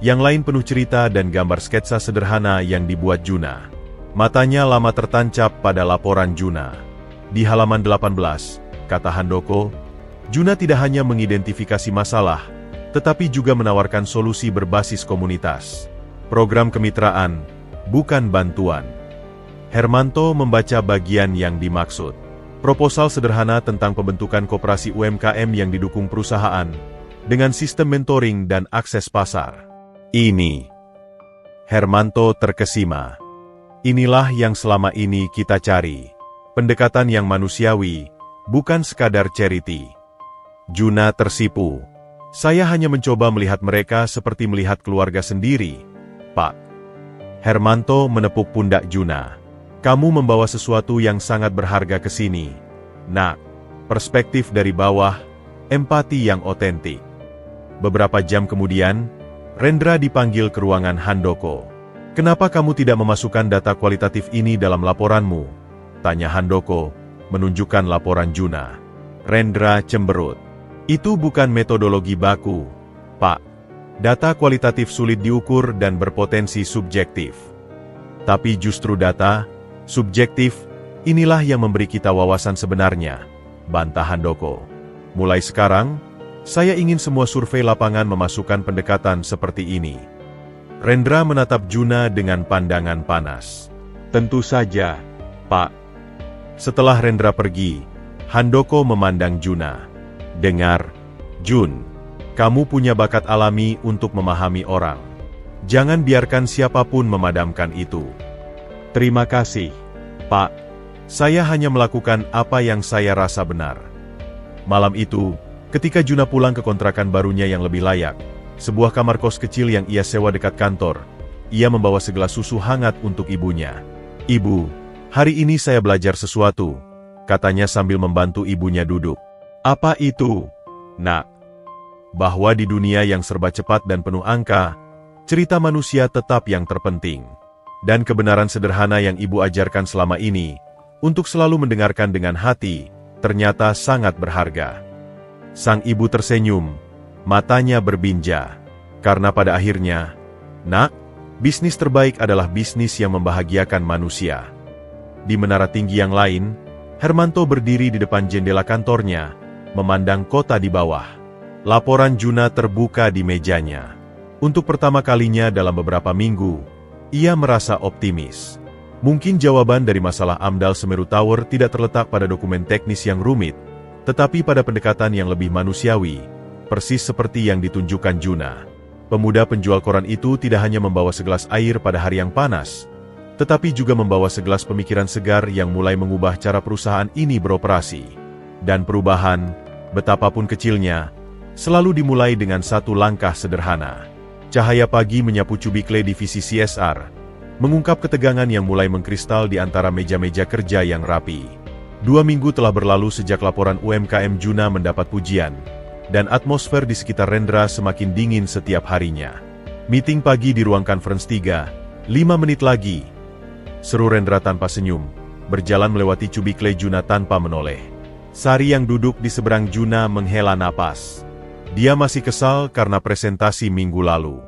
yang lain penuh cerita dan gambar sketsa sederhana yang dibuat Juna. Matanya lama tertancap pada laporan Juna. Di halaman 18, kata Handoko, Juna tidak hanya mengidentifikasi masalah, tetapi juga menawarkan solusi berbasis komunitas. Program kemitraan, bukan bantuan. Hermanto membaca bagian yang dimaksud. Proposal sederhana tentang pembentukan koperasi UMKM yang didukung perusahaan, dengan sistem mentoring dan akses pasar. Ini. Hermanto terkesima. Inilah yang selama ini kita cari. Pendekatan yang manusiawi, bukan sekadar charity. Juna tersipu. Saya hanya mencoba melihat mereka seperti melihat keluarga sendiri, Pak. Hermanto menepuk pundak Juna. Kamu membawa sesuatu yang sangat berharga ke sini. Nak, perspektif dari bawah, empati yang otentik. Beberapa jam kemudian, Rendra dipanggil ke ruangan Handoko. Kenapa kamu tidak memasukkan data kualitatif ini dalam laporanmu? Tanya Handoko, menunjukkan laporan Juna. Rendra cemberut. Itu bukan metodologi baku, Pak. Data kualitatif sulit diukur dan berpotensi subjektif. Tapi justru data subjektif, inilah yang memberi kita wawasan sebenarnya, bantah Handoko. Mulai sekarang, saya ingin semua survei lapangan memasukkan pendekatan seperti ini. Rendra menatap Juna dengan pandangan panas. Tentu saja, Pak. Setelah Rendra pergi, Handoko memandang Juna. Dengar, Jun, kamu punya bakat alami untuk memahami orang. Jangan biarkan siapapun memadamkan itu. Terima kasih, Pak. Saya hanya melakukan apa yang saya rasa benar. Malam itu, ketika Juna pulang ke kontrakan barunya yang lebih layak, sebuah kamar kos kecil yang ia sewa dekat kantor, ia membawa segelas susu hangat untuk ibunya. Ibu, hari ini saya belajar sesuatu, katanya sambil membantu ibunya duduk. Apa itu, Nak? Bahwa di dunia yang serba cepat dan penuh angka, cerita manusia tetap yang terpenting. Dan kebenaran sederhana yang ibu ajarkan selama ini, untuk selalu mendengarkan dengan hati, ternyata sangat berharga. Sang ibu tersenyum, matanya berbinja. Karena pada akhirnya, Nak, bisnis terbaik adalah bisnis yang membahagiakan manusia. Di menara tinggi yang lain, Hermanto berdiri di depan jendela kantornya, memandang kota di bawah. Laporan Juna terbuka di mejanya. Untuk pertama kalinya dalam beberapa minggu, ia merasa optimis. Mungkin jawaban dari masalah AMDAL Semeru Tower tidak terletak pada dokumen teknis yang rumit, tetapi pada pendekatan yang lebih manusiawi, persis seperti yang ditunjukkan Juna. Pemuda penjual koran itu tidak hanya membawa segelas air pada hari yang panas, tetapi juga membawa segelas pemikiran segar yang mulai mengubah cara perusahaan ini beroperasi. Dan perubahan, betapapun kecilnya, Selalu dimulai dengan satu langkah sederhana. Cahaya pagi menyapu cubikle divisi CSR, mengungkap ketegangan yang mulai mengkristal di antara meja-meja kerja yang rapi. 2 minggu telah berlalu sejak laporan UMKM Juna mendapat pujian, dan atmosfer di sekitar Rendra semakin dingin setiap harinya. Meeting pagi di ruang conference 3, 5 menit lagi. Seru Rendra tanpa senyum, berjalan melewati cubikle Juna tanpa menoleh. Sari yang duduk di seberang Juna menghela napas. Dia masih kesal karena presentasi minggu lalu.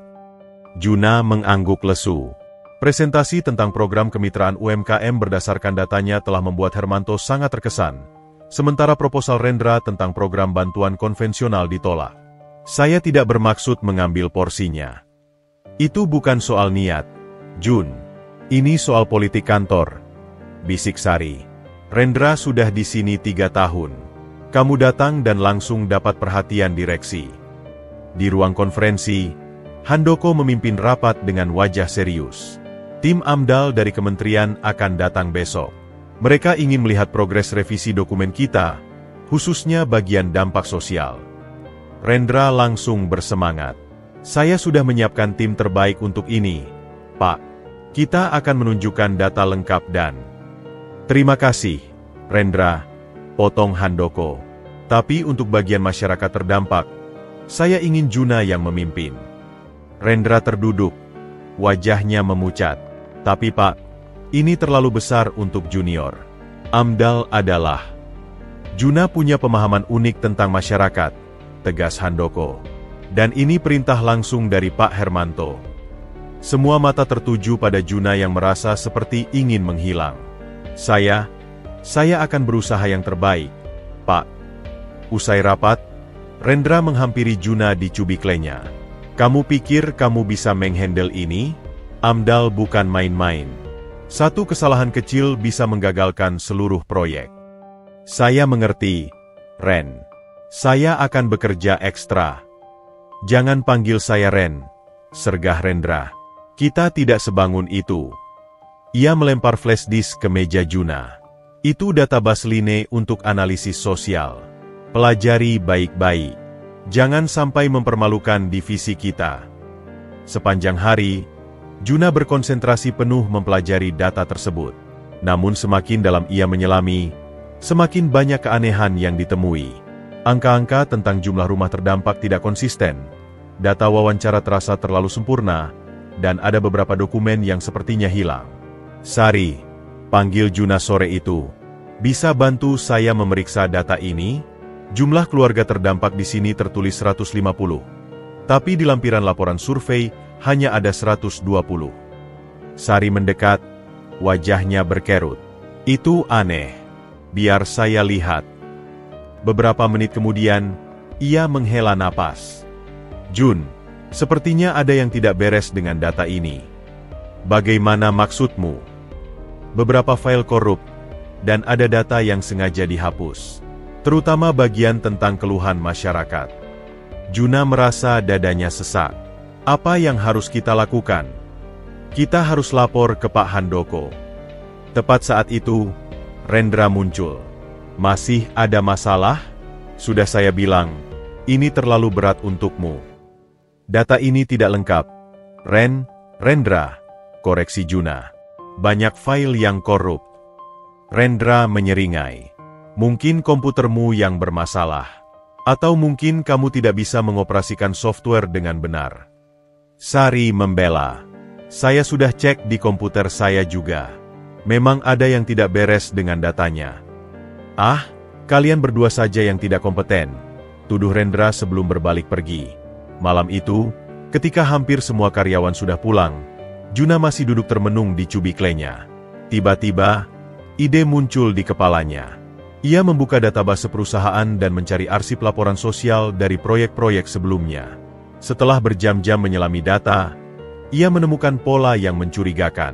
Juna mengangguk lesu. Presentasi tentang program kemitraan UMKM berdasarkan datanya telah membuat Hermanto sangat terkesan, sementara proposal Rendra tentang program bantuan konvensional ditolak. Saya tidak bermaksud mengambil porsinya. Itu bukan soal niat, Jun. Ini soal politik kantor, bisik Sari. Rendra sudah di sini 3 tahun. Kamu datang dan langsung dapat perhatian direksi. Di ruang konferensi, Handoko memimpin rapat dengan wajah serius. Tim AMDAL dari kementerian akan datang besok. Mereka ingin melihat progres revisi dokumen kita, khususnya bagian dampak sosial. Rendra langsung bersemangat. Saya sudah menyiapkan tim terbaik untuk ini, Pak. Kita akan menunjukkan data lengkap dan... Terima kasih, Rendra, potong Handoko. Tapi untuk bagian masyarakat terdampak, saya ingin Juna yang memimpin. Rendra terduduk, wajahnya memucat. Tapi Pak, ini terlalu besar untuk junior. AMDAL adalah... Juna punya pemahaman unik tentang masyarakat, tegas Handoko. Dan ini perintah langsung dari Pak Hermanto. Semua mata tertuju pada Juna yang merasa seperti ingin menghilang. Saya akan berusaha yang terbaik, Pak. Usai rapat, Rendra menghampiri Juna di cubiklenya. Kamu pikir kamu bisa menghandle ini? AMDAL bukan main-main. Satu kesalahan kecil bisa menggagalkan seluruh proyek. Saya mengerti, Ren. Saya akan bekerja ekstra. Jangan panggil saya Ren, sergah Rendra. Kita tidak sebangun itu. Ia melempar flash disk ke meja Juna. Itu data Basline untuk analisis sosial. Pelajari baik-baik. Jangan sampai mempermalukan divisi kita. Sepanjang hari, Juna berkonsentrasi penuh mempelajari data tersebut. Namun semakin dalam ia menyelami, semakin banyak keanehan yang ditemui. Angka-angka tentang jumlah rumah terdampak tidak konsisten. Data wawancara terasa terlalu sempurna, dan ada beberapa dokumen yang sepertinya hilang. Sari, panggil Juna sore itu. Bisa bantu saya memeriksa data ini? Jumlah keluarga terdampak di sini tertulis 150. Tapi di lampiran laporan survei, hanya ada 120. Sari mendekat, wajahnya berkerut. Itu aneh. Biar saya lihat. Beberapa menit kemudian, ia menghela napas. Jun, sepertinya ada yang tidak beres dengan data ini. Bagaimana maksudmu? Beberapa file korup, dan ada data yang sengaja dihapus. Terutama bagian tentang keluhan masyarakat. Juna merasa dadanya sesak. Apa yang harus kita lakukan? Kita harus lapor ke Pak Handoko. Tepat saat itu, Rendra muncul. Masih ada masalah? Sudah saya bilang, ini terlalu berat untukmu. Data ini tidak lengkap. Rendra, koreksi Juna. Banyak file yang korup. Rendra menyeringai. Mungkin komputermu yang bermasalah. Atau mungkin kamu tidak bisa mengoperasikan software dengan benar. Sari membela. Saya sudah cek di komputer saya juga. Memang ada yang tidak beres dengan datanya. Ah, kalian berdua saja yang tidak kompeten, tuduh Rendra sebelum berbalik pergi. Malam itu, ketika hampir semua karyawan sudah pulang, Juna masih duduk termenung di cubiklenya. Tiba-tiba, ide muncul di kepalanya. Ia membuka database perusahaan dan mencari arsip laporan sosial dari proyek-proyek sebelumnya. Setelah berjam-jam menyelami data, ia menemukan pola yang mencurigakan.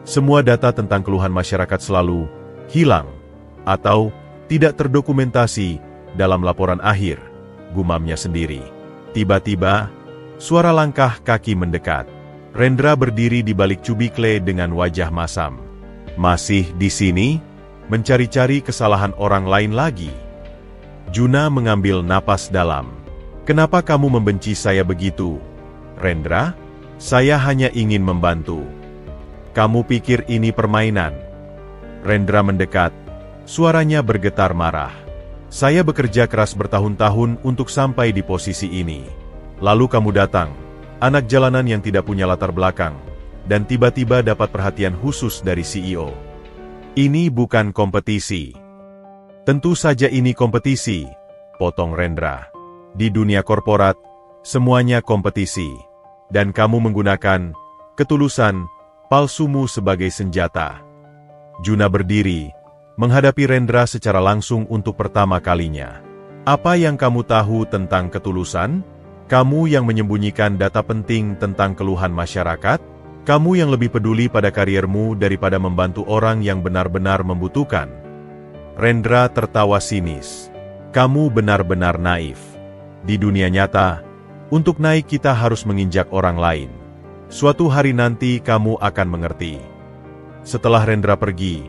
Semua data tentang keluhan masyarakat selalu hilang atau tidak terdokumentasi dalam laporan akhir, gumamnya sendiri. Tiba-tiba, suara langkah kaki mendekat. Rendra berdiri di balik cubikle dengan wajah masam. Masih di sini? Mencari-cari kesalahan orang lain lagi? Juna mengambil napas dalam. Kenapa kamu membenci saya begitu, Rendra? Saya hanya ingin membantu. Kamu pikir ini permainan? Rendra mendekat. Suaranya bergetar marah. Saya bekerja keras bertahun-tahun untuk sampai di posisi ini. Lalu kamu datang, anak jalanan yang tidak punya latar belakang, dan tiba-tiba dapat perhatian khusus dari CEO. Ini bukan kompetisi. Tentu saja ini kompetisi, potong Rendra. Di dunia korporat, semuanya kompetisi. Dan kamu menggunakan ketulusan palsumu sebagai senjata. Juna berdiri, menghadapi Rendra secara langsung untuk pertama kalinya. Apa yang kamu tahu tentang ketulusan? Kamu yang menyembunyikan data penting tentang keluhan masyarakat? Kamu yang lebih peduli pada kariermu daripada membantu orang yang benar-benar membutuhkan? Rendra tertawa sinis. Kamu benar-benar naif. Di dunia nyata, untuk naik kita harus menginjak orang lain. Suatu hari nanti kamu akan mengerti. Setelah Rendra pergi,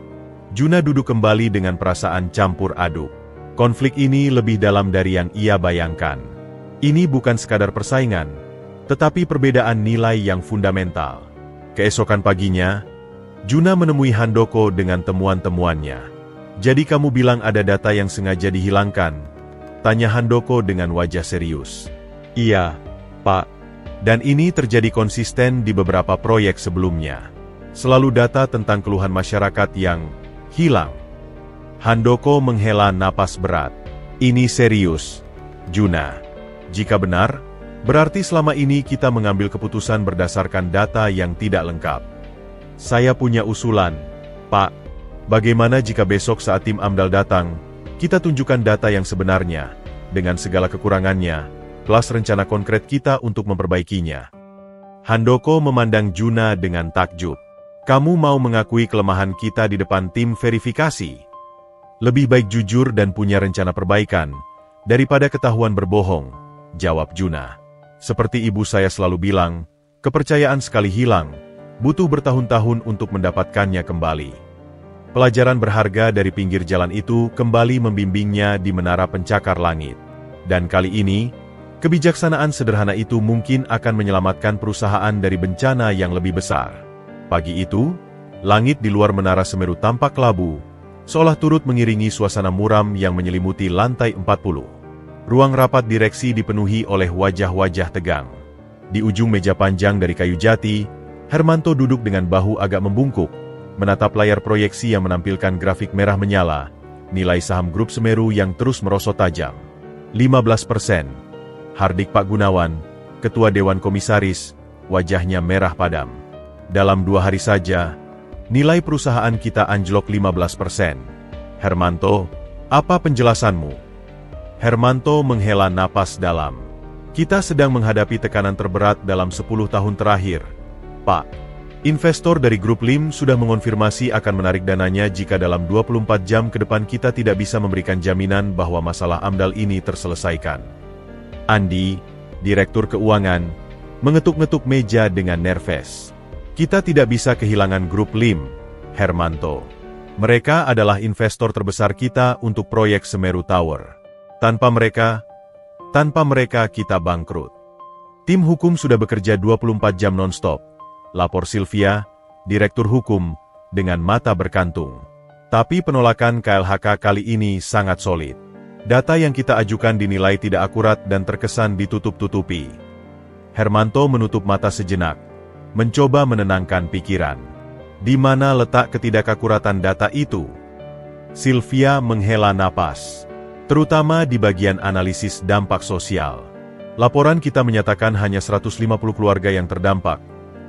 Juna duduk kembali dengan perasaan campur aduk. Konflik ini lebih dalam dari yang ia bayangkan. Ini bukan sekadar persaingan, tetapi perbedaan nilai yang fundamental. Keesokan paginya, Juna menemui Handoko dengan temuan-temuannya. Jadi kamu bilang ada data yang sengaja dihilangkan? Tanya Handoko dengan wajah serius. Iya, Pak. Dan ini terjadi konsisten di beberapa proyek sebelumnya. Selalu data tentang keluhan masyarakat yang hilang. Handoko menghela napas berat. Ini serius, Juna. Jika benar, berarti selama ini kita mengambil keputusan berdasarkan data yang tidak lengkap. Saya punya usulan, Pak. Bagaimana jika besok saat tim AMDAL datang, kita tunjukkan data yang sebenarnya, dengan segala kekurangannya, plus rencana konkret kita untuk memperbaikinya. Handoko memandang Juna dengan takjub. Kamu mau mengakui kelemahan kita di depan tim verifikasi? Lebih baik jujur dan punya rencana perbaikan, daripada ketahuan berbohong, jawab Juna. Seperti ibu saya selalu bilang, kepercayaan sekali hilang, butuh bertahun-tahun untuk mendapatkannya kembali. Pelajaran berharga dari pinggir jalan itu kembali membimbingnya di menara pencakar langit. Dan kali ini, kebijaksanaan sederhana itu mungkin akan menyelamatkan perusahaan dari bencana yang lebih besar. Pagi itu, langit di luar menara Semeru tampak kelabu, seolah turut mengiringi suasana muram yang menyelimuti lantai 40. Ruang rapat direksi dipenuhi oleh wajah-wajah tegang. Di ujung meja panjang dari kayu jati, Hermanto duduk dengan bahu agak membungkuk, menatap layar proyeksi yang menampilkan grafik merah menyala, nilai saham grup Semeru yang terus merosot tajam. 15%. Hardik Pak Gunawan, Ketua Dewan Komisaris, wajahnya merah padam. Dalam 2 hari saja, nilai perusahaan kita anjlok 15%. Hermanto, apa penjelasanmu? Hermanto menghela napas dalam. Kita sedang menghadapi tekanan terberat dalam 10 tahun terakhir, Pak. Investor dari grup LIM sudah mengonfirmasi akan menarik dananya jika dalam 24 jam ke depan kita tidak bisa memberikan jaminan bahwa masalah AMDAL ini terselesaikan. Andi, Direktur Keuangan, mengetuk-ngetuk meja dengan nervous. Kita tidak bisa kehilangan grup LIM, Hermanto. Mereka adalah investor terbesar kita untuk proyek Semeru Tower. Tanpa mereka kita bangkrut. Tim hukum sudah bekerja 24 jam non-stop. Lapor Sylvia, Direktur Hukum, dengan mata berkantung. Tapi penolakan KLHK kali ini sangat solid. Data yang kita ajukan dinilai tidak akurat dan terkesan ditutup-tutupi. Hermanto menutup mata sejenak, mencoba menenangkan pikiran. Di mana letak ketidakakuratan data itu? Sylvia menghela napas, terutama di bagian analisis dampak sosial. Laporan kita menyatakan hanya 150 keluarga yang terdampak,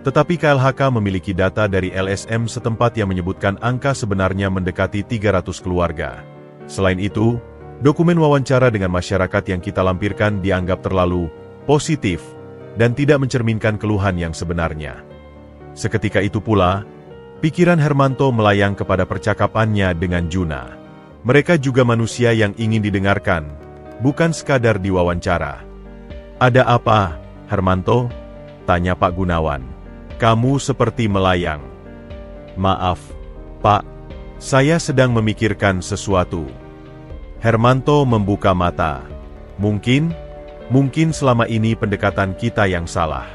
tetapi KLHK memiliki data dari LSM setempat yang menyebutkan angka sebenarnya mendekati 300 keluarga. Selain itu, dokumen wawancara dengan masyarakat yang kita lampirkan dianggap terlalu positif dan tidak mencerminkan keluhan yang sebenarnya. Seketika itu pula, pikiran Hermanto melayang kepada percakapannya dengan Juna. Mereka juga manusia yang ingin didengarkan, bukan sekadar diwawancara. Ada apa, Hermanto? Tanya Pak Gunawan. Kamu seperti melayang. Maaf, Pak. Saya sedang memikirkan sesuatu. Hermanto membuka mata. Mungkin, Mungkin selama ini pendekatan kita yang salah.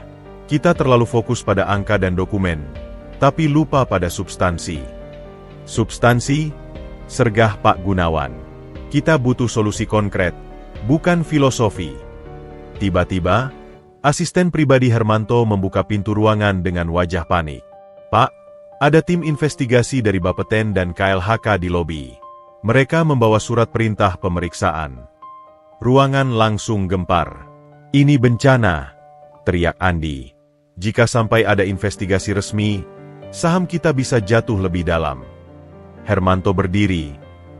Kita terlalu fokus pada angka dan dokumen, tapi lupa pada substansi. Substansi? Sergah Pak Gunawan. Kita butuh solusi konkret, bukan filosofi. Tiba-tiba, asisten pribadi Hermanto membuka pintu ruangan dengan wajah panik. Pak, ada tim investigasi dari Bapeten dan KLHK di lobi. Mereka membawa surat perintah pemeriksaan. Ruangan langsung gempar. Ini bencana, teriak Andi. Jika sampai ada investigasi resmi, saham kita bisa jatuh lebih dalam. Hermanto berdiri,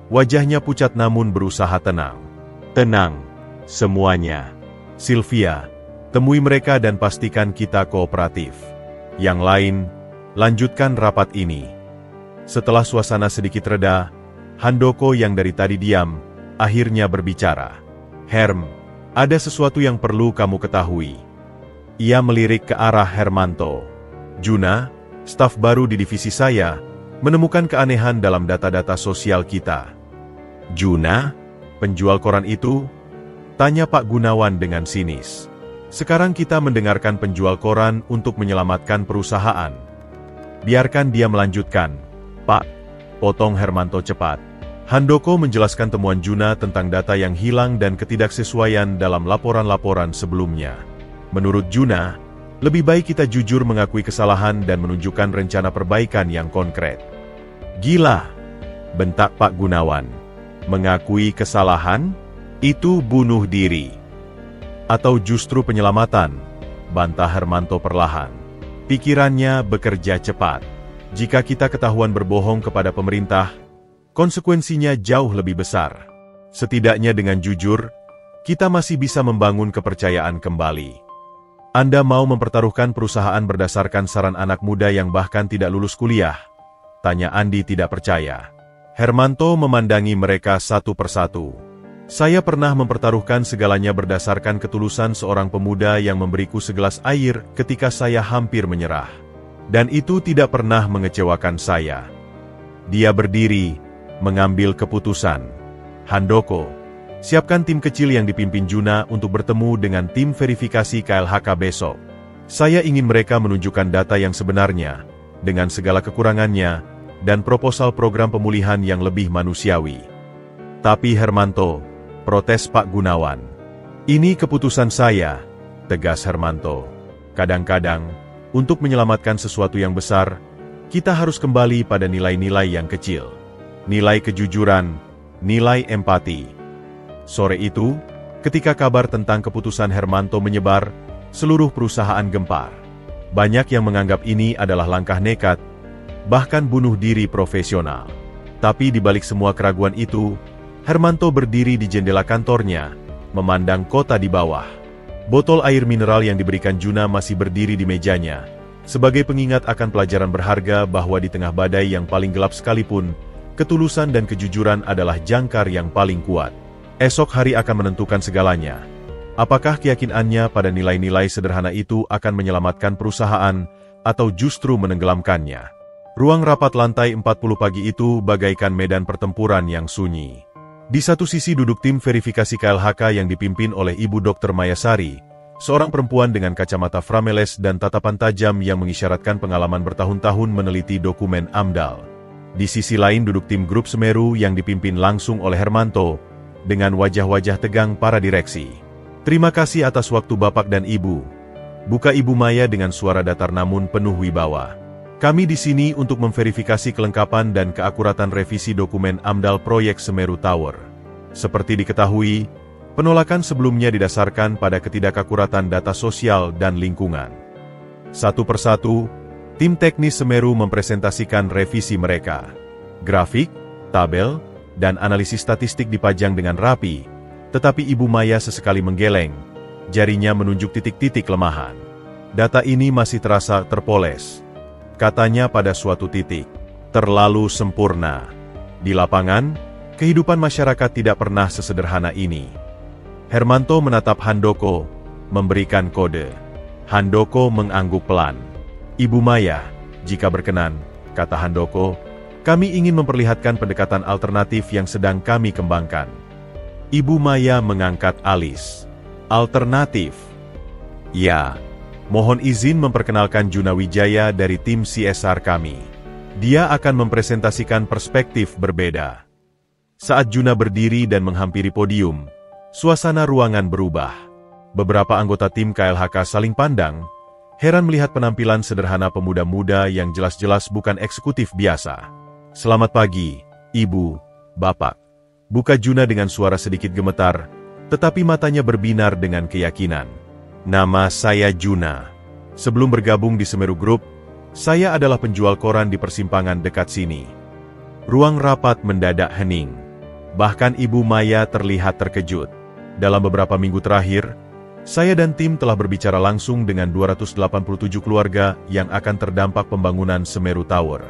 wajahnya pucat namun berusaha tenang. Tenang, semuanya. Sylvia, temui mereka dan pastikan kita kooperatif. Yang lain, lanjutkan rapat ini. Setelah suasana sedikit reda, Handoko yang dari tadi diam, akhirnya berbicara. Herm, ada sesuatu yang perlu kamu ketahui. Ia melirik ke arah Hermanto. Juna, staf baru di divisi saya, menemukan keanehan dalam data-data sosial kita. Juna, penjual koran itu? Tanya Pak Gunawan dengan sinis. Sekarang kita mendengarkan penjual koran untuk menyelamatkan perusahaan. Biarkan dia melanjutkan. Pak, potong Hermanto cepat. Handoko menjelaskan temuan Juna tentang data yang hilang dan ketidaksesuaian dalam laporan-laporan sebelumnya. Menurut Juna, lebih baik kita jujur mengakui kesalahan dan menunjukkan rencana perbaikan yang konkret. Gila, bentak Pak Gunawan. Mengakui kesalahan? Itu bunuh diri. Atau justru penyelamatan? Bantah Hermanto perlahan. Pikirannya bekerja cepat. Jika kita ketahuan berbohong kepada pemerintah, konsekuensinya jauh lebih besar. Setidaknya dengan jujur, kita masih bisa membangun kepercayaan kembali. Anda mau mempertaruhkan perusahaan berdasarkan saran anak muda yang bahkan tidak lulus kuliah? Tanya Andi tidak percaya. Hermanto memandangi mereka satu persatu. Saya pernah mempertaruhkan segalanya berdasarkan ketulusan seorang pemuda yang memberiku segelas air ketika saya hampir menyerah. Dan itu tidak pernah mengecewakan saya. Dia berdiri, mengambil keputusan. Handoko, siapkan tim kecil yang dipimpin Juna untuk bertemu dengan tim verifikasi KLHK besok. Saya ingin mereka menunjukkan data yang sebenarnya, dengan segala kekurangannya, dan proposal program pemulihan yang lebih manusiawi. Tapi Hermanto, protes Pak Gunawan. Ini keputusan saya, tegas Hermanto. Kadang-kadang, untuk menyelamatkan sesuatu yang besar, kita harus kembali pada nilai-nilai yang kecil. Nilai kejujuran, nilai empati. Sore itu, ketika kabar tentang keputusan Hermanto menyebar, seluruh perusahaan gempar. Banyak yang menganggap ini adalah langkah nekat, bahkan bunuh diri profesional. Tapi di balik semua keraguan itu, Hermanto berdiri di jendela kantornya, memandang kota di bawah. Botol air mineral yang diberikan Juna masih berdiri di mejanya, sebagai pengingat akan pelajaran berharga bahwa di tengah badai yang paling gelap sekalipun, ketulusan dan kejujuran adalah jangkar yang paling kuat. Esok hari akan menentukan segalanya. Apakah keyakinannya pada nilai-nilai sederhana itu akan menyelamatkan perusahaan, atau justru menenggelamkannya? Ruang rapat lantai 40 pagi itu bagaikan medan pertempuran yang sunyi. Di satu sisi duduk tim verifikasi KLHK yang dipimpin oleh Ibu Dr. Mayasari, seorang perempuan dengan kacamata frameles dan tatapan tajam yang mengisyaratkan pengalaman bertahun-tahun meneliti dokumen AMDAL. Di sisi lain duduk tim grup Semeru yang dipimpin langsung oleh Hermanto, dengan wajah-wajah tegang para direksi. Terima kasih atas waktu Bapak dan Ibu. Buka Ibu Maya dengan suara datar namun penuh wibawa. Kami di sini untuk memverifikasi kelengkapan dan keakuratan revisi dokumen AMDAL proyek Semeru Tower. Seperti diketahui, penolakan sebelumnya didasarkan pada ketidakakuratan data sosial dan lingkungan. Satu persatu, tim teknis Semeru mempresentasikan revisi mereka. Grafik, tabel, dan analisis statistik dipajang dengan rapi, tetapi Ibu Maya sesekali menggeleng, jarinya menunjuk titik-titik kelemahan. Data ini masih terasa terpoles. Katanya pada suatu titik, terlalu sempurna. Di lapangan, kehidupan masyarakat tidak pernah sesederhana ini. Hermanto menatap Handoko, memberikan kode. Handoko mengangguk pelan. Ibu Maya, jika berkenan, kata Handoko, kami ingin memperlihatkan pendekatan alternatif yang sedang kami kembangkan. Ibu Maya mengangkat alis. Alternatif. Ya, mohon izin memperkenalkan Juna Wijaya dari tim CSR kami. Dia akan mempresentasikan perspektif berbeda. Saat Juna berdiri dan menghampiri podium, suasana ruangan berubah. Beberapa anggota tim KLHK saling pandang, heran melihat penampilan sederhana pemuda muda yang jelas-jelas bukan eksekutif biasa. "Selamat pagi, Ibu, Bapak," buka Juna dengan suara sedikit gemetar, tetapi matanya berbinar dengan keyakinan. "Nama saya Juna. Sebelum bergabung di Semeru Group, saya adalah penjual koran di persimpangan dekat sini." Ruang rapat mendadak hening. Bahkan Ibu Maya terlihat terkejut. "Dalam beberapa minggu terakhir, saya dan tim telah berbicara langsung dengan 287 keluarga yang akan terdampak pembangunan Semeru Tower.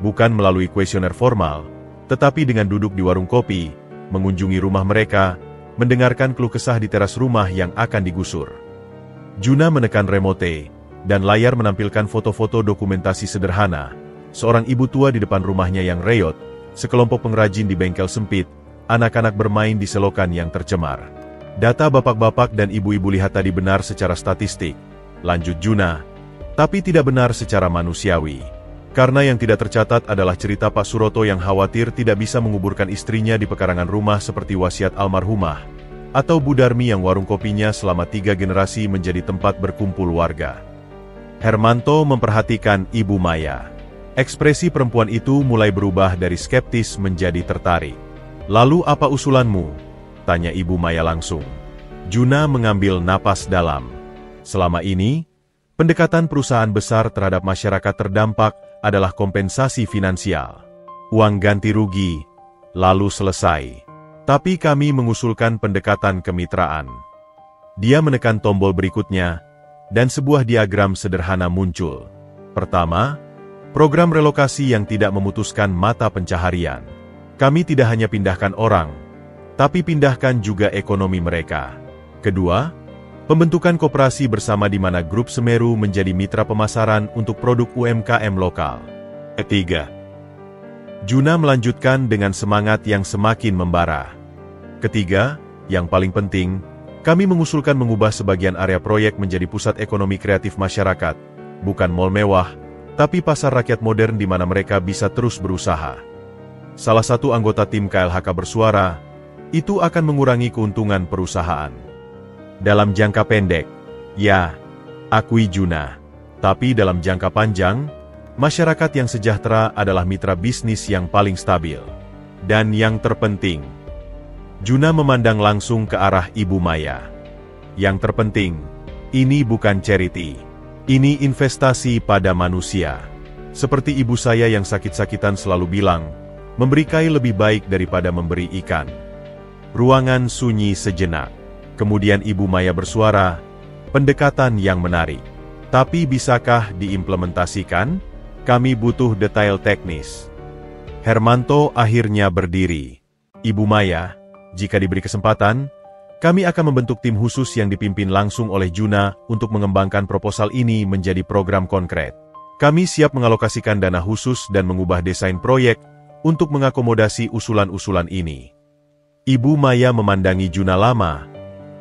Bukan melalui kuesioner formal, tetapi dengan duduk di warung kopi, mengunjungi rumah mereka, mendengarkan keluh kesah di teras rumah yang akan digusur." Juna menekan remote, dan layar menampilkan foto-foto dokumentasi sederhana. Seorang ibu tua di depan rumahnya yang reot, sekelompok pengrajin di bengkel sempit, anak-anak bermain di selokan yang tercemar. "Data bapak-bapak dan ibu-ibu lihat tadi benar secara statistik," lanjut Juna, "tapi tidak benar secara manusiawi. Karena yang tidak tercatat adalah cerita Pak Suroto yang khawatir tidak bisa menguburkan istrinya di pekarangan rumah seperti wasiat almarhumah, atau Bu Darmi yang warung kopinya selama 3 generasi menjadi tempat berkumpul warga." Hermanto memperhatikan Ibu Maya. Ekspresi perempuan itu mulai berubah dari skeptis menjadi tertarik. "Lalu apa usulanmu?" tanya Ibu Maya langsung. Juna mengambil napas dalam. "Selama ini, pendekatan perusahaan besar terhadap masyarakat terdampak adalah kompensasi finansial. Uang ganti rugi, lalu selesai. Tapi kami mengusulkan pendekatan kemitraan." Dia menekan tombol berikutnya, dan sebuah diagram sederhana muncul. Pertama, program relokasi yang tidak memutuskan mata pencaharian. Kami tidak hanya pindahkan orang, tapi pindahkan juga ekonomi mereka. Kedua, pembentukan koperasi bersama di mana Grup Semeru menjadi mitra pemasaran untuk produk UMKM lokal. Ketiga, Juna melanjutkan dengan semangat yang semakin membara. Ketiga, yang paling penting, kami mengusulkan mengubah sebagian area proyek menjadi pusat ekonomi kreatif masyarakat, bukan mal mewah, tapi pasar rakyat modern di mana mereka bisa terus berusaha. Salah satu anggota tim KLHK bersuara, "Itu akan mengurangi keuntungan perusahaan." Dalam jangka pendek, ya, akui Juna. Tapi dalam jangka panjang, masyarakat yang sejahtera adalah mitra bisnis yang paling stabil. Dan yang terpenting, Juna memandang langsung ke arah Ibu Maya. "Yang terpenting, ini bukan charity. Ini investasi pada manusia. Seperti ibu saya yang sakit-sakitan selalu bilang, memberi kai lebih baik daripada memberi ikan." Ruangan sunyi sejenak. Kemudian Ibu Maya bersuara, "Pendekatan yang menarik. Tapi bisakah diimplementasikan? Kami butuh detail teknis." Hermanto akhirnya berdiri. "Ibu Maya, jika diberi kesempatan, kami akan membentuk tim khusus yang dipimpin langsung oleh Juna untuk mengembangkan proposal ini menjadi program konkret. Kami siap mengalokasikan dana khusus dan mengubah desain proyek untuk mengakomodasi usulan-usulan ini." Ibu Maya memandangi Juna lama,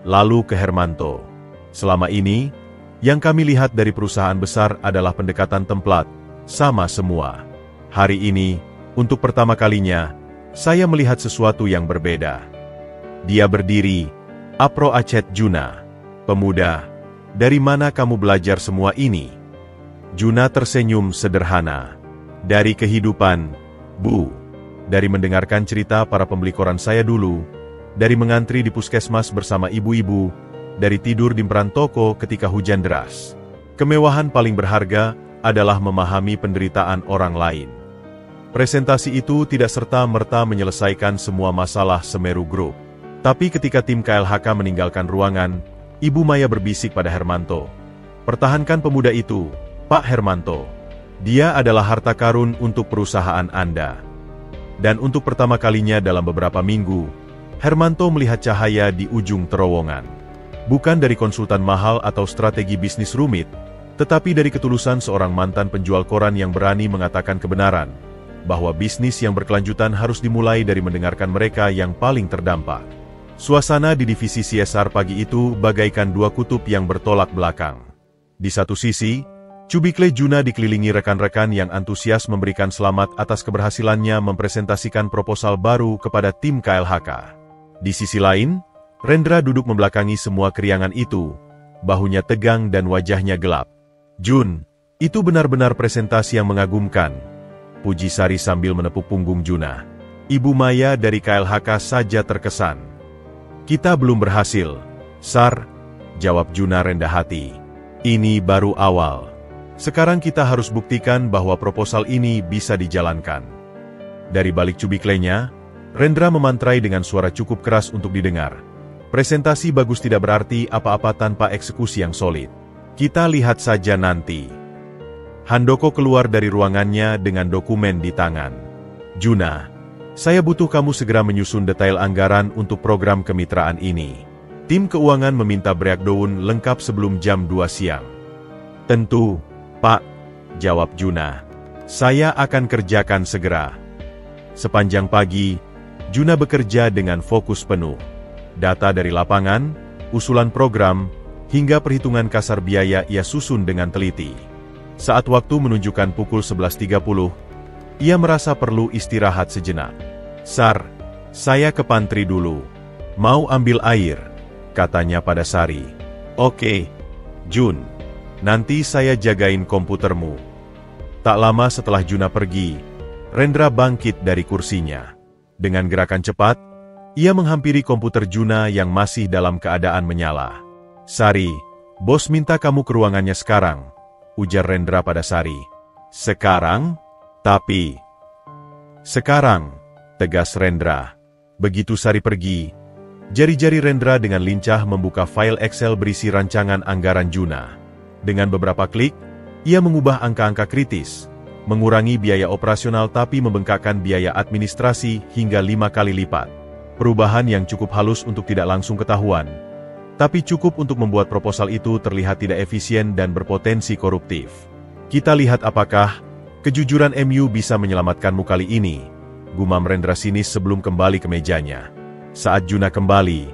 lalu ke Hermanto. "Selama ini, yang kami lihat dari perusahaan besar adalah pendekatan templat, sama semua. Hari ini, untuk pertama kalinya, saya melihat sesuatu yang berbeda." Dia berdiri, "Apro Acet Juna, pemuda, dari mana kamu belajar semua ini?" Juna tersenyum sederhana. "Dari kehidupan, Bu. Dari mendengarkan cerita para pembeli koran saya dulu, dari mengantri di puskesmas bersama ibu-ibu, dari tidur di peran toko ketika hujan deras. Kemewahan paling berharga adalah memahami penderitaan orang lain." Presentasi itu tidak serta-merta menyelesaikan semua masalah Semeru Group. Tapi ketika tim KLHK meninggalkan ruangan, Ibu Maya berbisik pada Hermanto, "Pertahankan pemuda itu, Pak Hermanto. Dia adalah harta karun untuk perusahaan Anda." Dan untuk pertama kalinya dalam beberapa minggu, Hermanto melihat cahaya di ujung terowongan. Bukan dari konsultan mahal atau strategi bisnis rumit, tetapi dari ketulusan seorang mantan penjual koran yang berani mengatakan kebenaran, bahwa bisnis yang berkelanjutan harus dimulai dari mendengarkan mereka yang paling terdampak. Suasana di divisi CSR pagi itu bagaikan dua kutub yang bertolak belakang. Di satu sisi, Cubikle Juna dikelilingi rekan-rekan yang antusias memberikan selamat atas keberhasilannya mempresentasikan proposal baru kepada tim KLHK. Di sisi lain, Rendra duduk membelakangi semua keriangan itu, bahunya tegang dan wajahnya gelap. "Jun, itu benar-benar presentasi yang mengagumkan," puji Sari sambil menepuk punggung Juna. Ibu Maya dari KLHK saja terkesan. "Kita belum berhasil, Sar," jawab Juna rendah hati. "Ini baru awal. Sekarang kita harus buktikan bahwa proposal ini bisa dijalankan." Dari balik cubiklenya, Rendra memantrai dengan suara cukup keras untuk didengar. "Presentasi bagus tidak berarti apa-apa tanpa eksekusi yang solid. Kita lihat saja nanti." Handoko keluar dari ruangannya dengan dokumen di tangan. "Juna, saya butuh kamu segera menyusun detail anggaran untuk program kemitraan ini. Tim keuangan meminta breakdown lengkap sebelum jam 2 siang. "Tentu, Pak," jawab Juna. "Saya akan kerjakan segera." Sepanjang pagi, Juna bekerja dengan fokus penuh. Data dari lapangan, usulan program, hingga perhitungan kasar biaya ia susun dengan teliti. Saat waktu menunjukkan pukul 11.30, ia merasa perlu istirahat sejenak. "Sar, saya ke pantry dulu. Mau ambil air," katanya pada Sari. "Oke, Jun. Nanti saya jagain komputermu." Tak lama setelah Juna pergi, Rendra bangkit dari kursinya. Dengan gerakan cepat, ia menghampiri komputer Juna yang masih dalam keadaan menyala. "Sari, bos minta kamu ke ruangannya sekarang," ujar Rendra pada Sari. "Sekarang? Tapi..." "Sekarang," tegas Rendra. Begitu Sari pergi, jari-jari Rendra dengan lincah membuka file Excel berisi rancangan anggaran Juna. Dengan beberapa klik, ia mengubah angka-angka kritis, mengurangi biaya operasional tapi membengkakkan biaya administrasi hingga 5 kali lipat. Perubahan yang cukup halus untuk tidak langsung ketahuan, tapi cukup untuk membuat proposal itu terlihat tidak efisien dan berpotensi koruptif. "Kita lihat apakah kejujuran MU bisa menyelamatkanmu kali ini," gumam Rendra sinis sebelum kembali ke mejanya. Saat Juna kembali,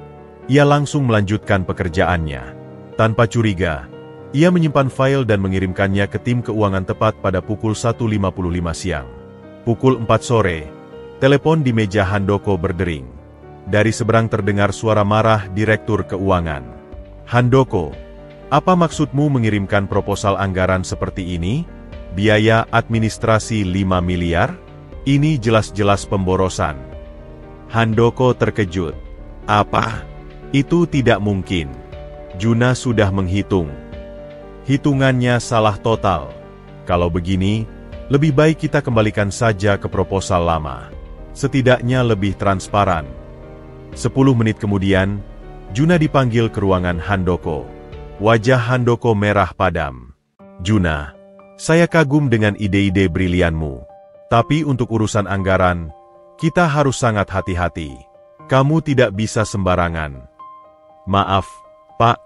ia langsung melanjutkan pekerjaannya. Tanpa curiga, ia menyimpan file dan mengirimkannya ke tim keuangan tepat pada pukul 1.55 siang. Pukul 4 sore, telepon di meja Handoko berdering. Dari seberang terdengar suara marah Direktur Keuangan. "Handoko, apa maksudmu mengirimkan proposal anggaran seperti ini? Biaya administrasi 5 miliar? Ini jelas-jelas pemborosan." Handoko terkejut. "Apa? Itu tidak mungkin. Juna sudah menghitung. Hitungannya salah total. Kalau begini, lebih baik kita kembalikan saja ke proposal lama. Setidaknya lebih transparan." 10 menit kemudian, Juna dipanggil ke ruangan Handoko. Wajah Handoko merah padam. "Juna, saya kagum dengan ide-ide brilianmu. Tapi untuk urusan anggaran, kita harus sangat hati-hati. Kamu tidak bisa sembarangan." "Maaf, Pak,"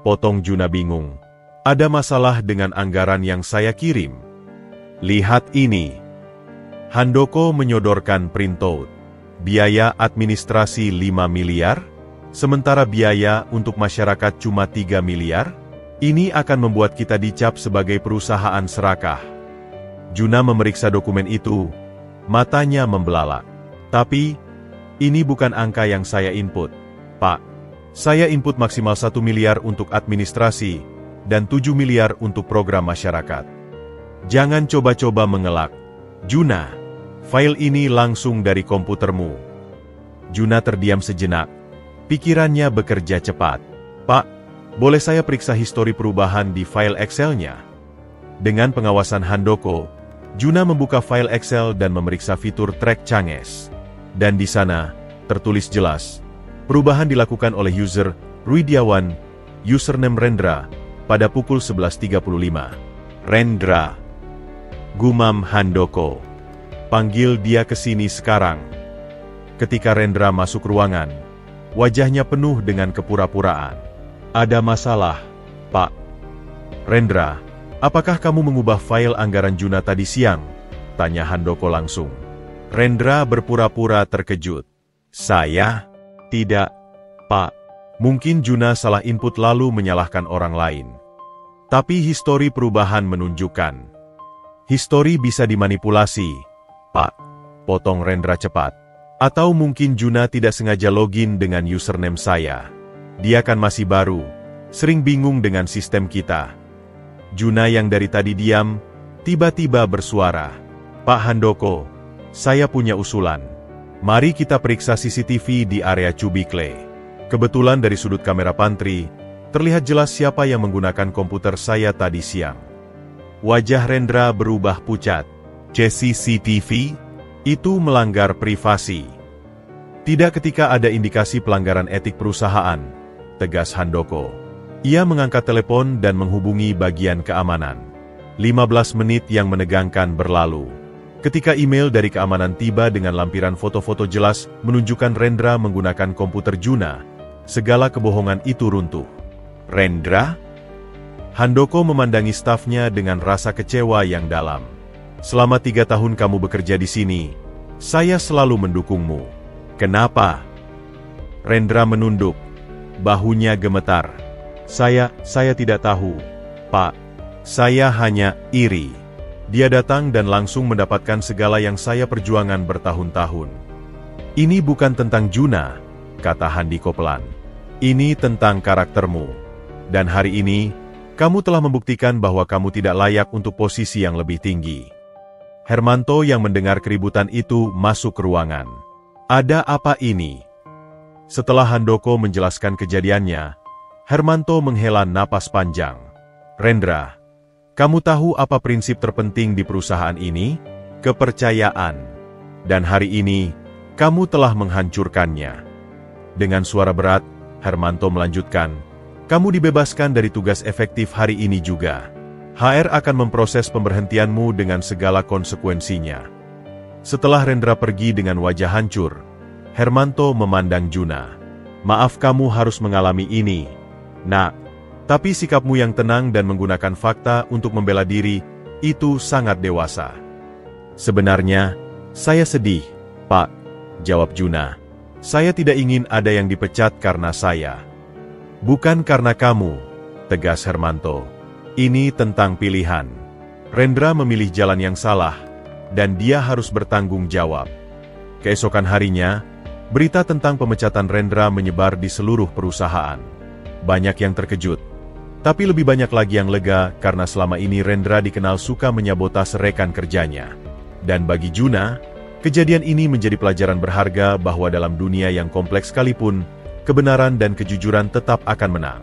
potong Juna bingung. "Ada masalah dengan anggaran yang saya kirim." "Lihat ini." Handoko menyodorkan printout. Biaya administrasi 5 miliar, sementara biaya untuk masyarakat cuma 3 miliar? Ini akan membuat kita dicap sebagai perusahaan serakah. Juna memeriksa dokumen itu, matanya membelalak. "Tapi, ini bukan angka yang saya input, Pak. Saya input maksimal 1 miliar untuk administrasi, dan 7 miliar untuk program masyarakat. Jangan coba-coba mengelak. Juna, file ini langsung dari komputermu." Juna terdiam sejenak. Pikirannya bekerja cepat. "Pak, boleh saya periksa histori perubahan di file Excel-nya?" Dengan pengawasan Handoko, Juna membuka file Excel dan memeriksa fitur track Changes. Dan di sana, tertulis jelas, perubahan dilakukan oleh user Ruidiawan, username Rendra, pada pukul 11.35. "Rendra," gumam Handoko. "Panggil dia ke sini sekarang." Ketika Rendra masuk ruangan, wajahnya penuh dengan kepura-puraan. "Ada masalah, Pak." "Rendra, apakah kamu mengubah file anggaran Juna tadi siang?" tanya Handoko langsung. Rendra berpura-pura terkejut. "Saya? Tidak. Pak, mungkin Juna salah input lalu menyalahkan orang lain. Tapi histori perubahan menunjukkan. Histori bisa dimanipulasi, Pak. Potong Rendra cepat. Atau mungkin Juna tidak sengaja login dengan username saya. Dia kan masih baru, sering bingung dengan sistem kita. Juna yang dari tadi diam, tiba-tiba bersuara. Pak Handoko, saya punya usulan. Mari kita periksa CCTV di area Cubikle. Kebetulan dari sudut kamera pantry, terlihat jelas siapa yang menggunakan komputer saya tadi siang. Wajah Rendra berubah pucat. CCTV? Itu melanggar privasi. Tidak ketika ada indikasi pelanggaran etik perusahaan, tegas Handoko. Ia mengangkat telepon dan menghubungi bagian keamanan. 15 menit yang menegangkan berlalu. Ketika email dari keamanan tiba dengan lampiran foto-foto jelas menunjukkan Rendra menggunakan komputer Juna, segala kebohongan itu runtuh. Rendra? Handoko memandangi stafnya dengan rasa kecewa yang dalam. Selama 3 tahun kamu bekerja di sini, saya selalu mendukungmu. Kenapa? Rendra menunduk. Bahunya gemetar. Saya tidak tahu, Pak. Saya hanya iri. Dia datang dan langsung mendapatkan segala yang saya perjuangan bertahun-tahun. Ini bukan tentang Juna, kata Handoko pelan. Ini tentang karaktermu. Dan hari ini, kamu telah membuktikan bahwa kamu tidak layak untuk posisi yang lebih tinggi. Hermanto yang mendengar keributan itu masuk ke ruangan. Ada apa ini? Setelah Handoko menjelaskan kejadiannya, Hermanto menghela napas panjang. Rendra, kamu tahu apa prinsip terpenting di perusahaan ini? Kepercayaan. Dan hari ini, kamu telah menghancurkannya. Dengan suara berat, Hermanto melanjutkan, kamu dibebaskan dari tugas efektif hari ini juga. HR akan memproses pemberhentianmu dengan segala konsekuensinya. Setelah Rendra pergi dengan wajah hancur, Hermanto memandang Juna. Maaf kamu harus mengalami ini, Nak. Tapi sikapmu yang tenang dan menggunakan fakta untuk membela diri, itu sangat dewasa. Sebenarnya, saya sedih, Pak, jawab Juna. Saya tidak ingin ada yang dipecat karena saya. Bukan karena kamu, tegas Hermanto. Ini tentang pilihan. Rendra memilih jalan yang salah, dan dia harus bertanggung jawab. Keesokan harinya, berita tentang pemecatan Rendra menyebar di seluruh perusahaan. Banyak yang terkejut. Tapi lebih banyak lagi yang lega karena selama ini Rendra dikenal suka menyabotase rekan kerjanya. Dan bagi Juna, kejadian ini menjadi pelajaran berharga bahwa dalam dunia yang kompleks sekalipun, kebenaran dan kejujuran tetap akan menang.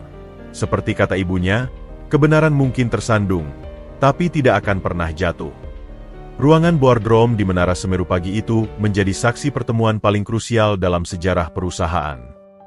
Seperti kata ibunya, kebenaran mungkin tersandung, tapi tidak akan pernah jatuh. Ruangan boardroom di Menara Semeru pagi itu menjadi saksi pertemuan paling krusial dalam sejarah perusahaan.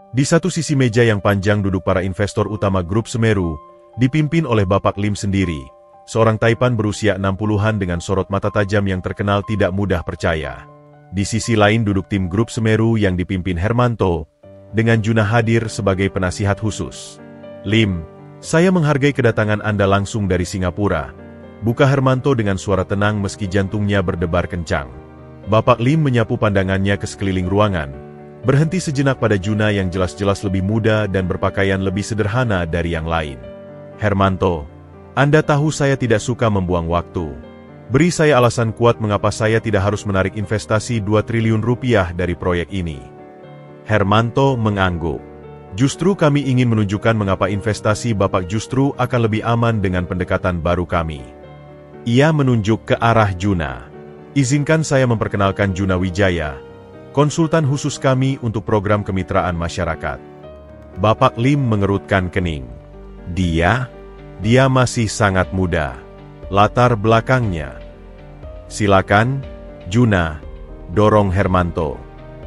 Di satu sisi meja yang panjang duduk para investor utama grup Semeru, dipimpin oleh Bapak Lim sendiri, seorang Taipan berusia 60-an dengan sorot mata tajam yang terkenal tidak mudah percaya. Di sisi lain duduk tim grup Semeru yang dipimpin Hermanto, dengan Juna hadir sebagai penasihat khusus. Lim, saya menghargai kedatangan Anda langsung dari Singapura, buka Hermanto dengan suara tenang meski jantungnya berdebar kencang. Bapak Lim menyapu pandangannya ke sekeliling ruangan, berhenti sejenak pada Juna yang jelas-jelas lebih muda dan berpakaian lebih sederhana dari yang lain. Hermanto, Anda tahu saya tidak suka membuang waktu. Beri saya alasan kuat mengapa saya tidak harus menarik investasi 2 triliun rupiah dari proyek ini. Hermanto mengangguk. Justru kami ingin menunjukkan mengapa investasi Bapak justru akan lebih aman dengan pendekatan baru kami. Ia menunjuk ke arah Juna. Izinkan saya memperkenalkan Juna Wijaya, konsultan khusus kami untuk program kemitraan masyarakat. Bapak Lim mengerutkan kening. Dia masih sangat muda. Latar belakangnya. Silakan, Juna, dorong Hermanto.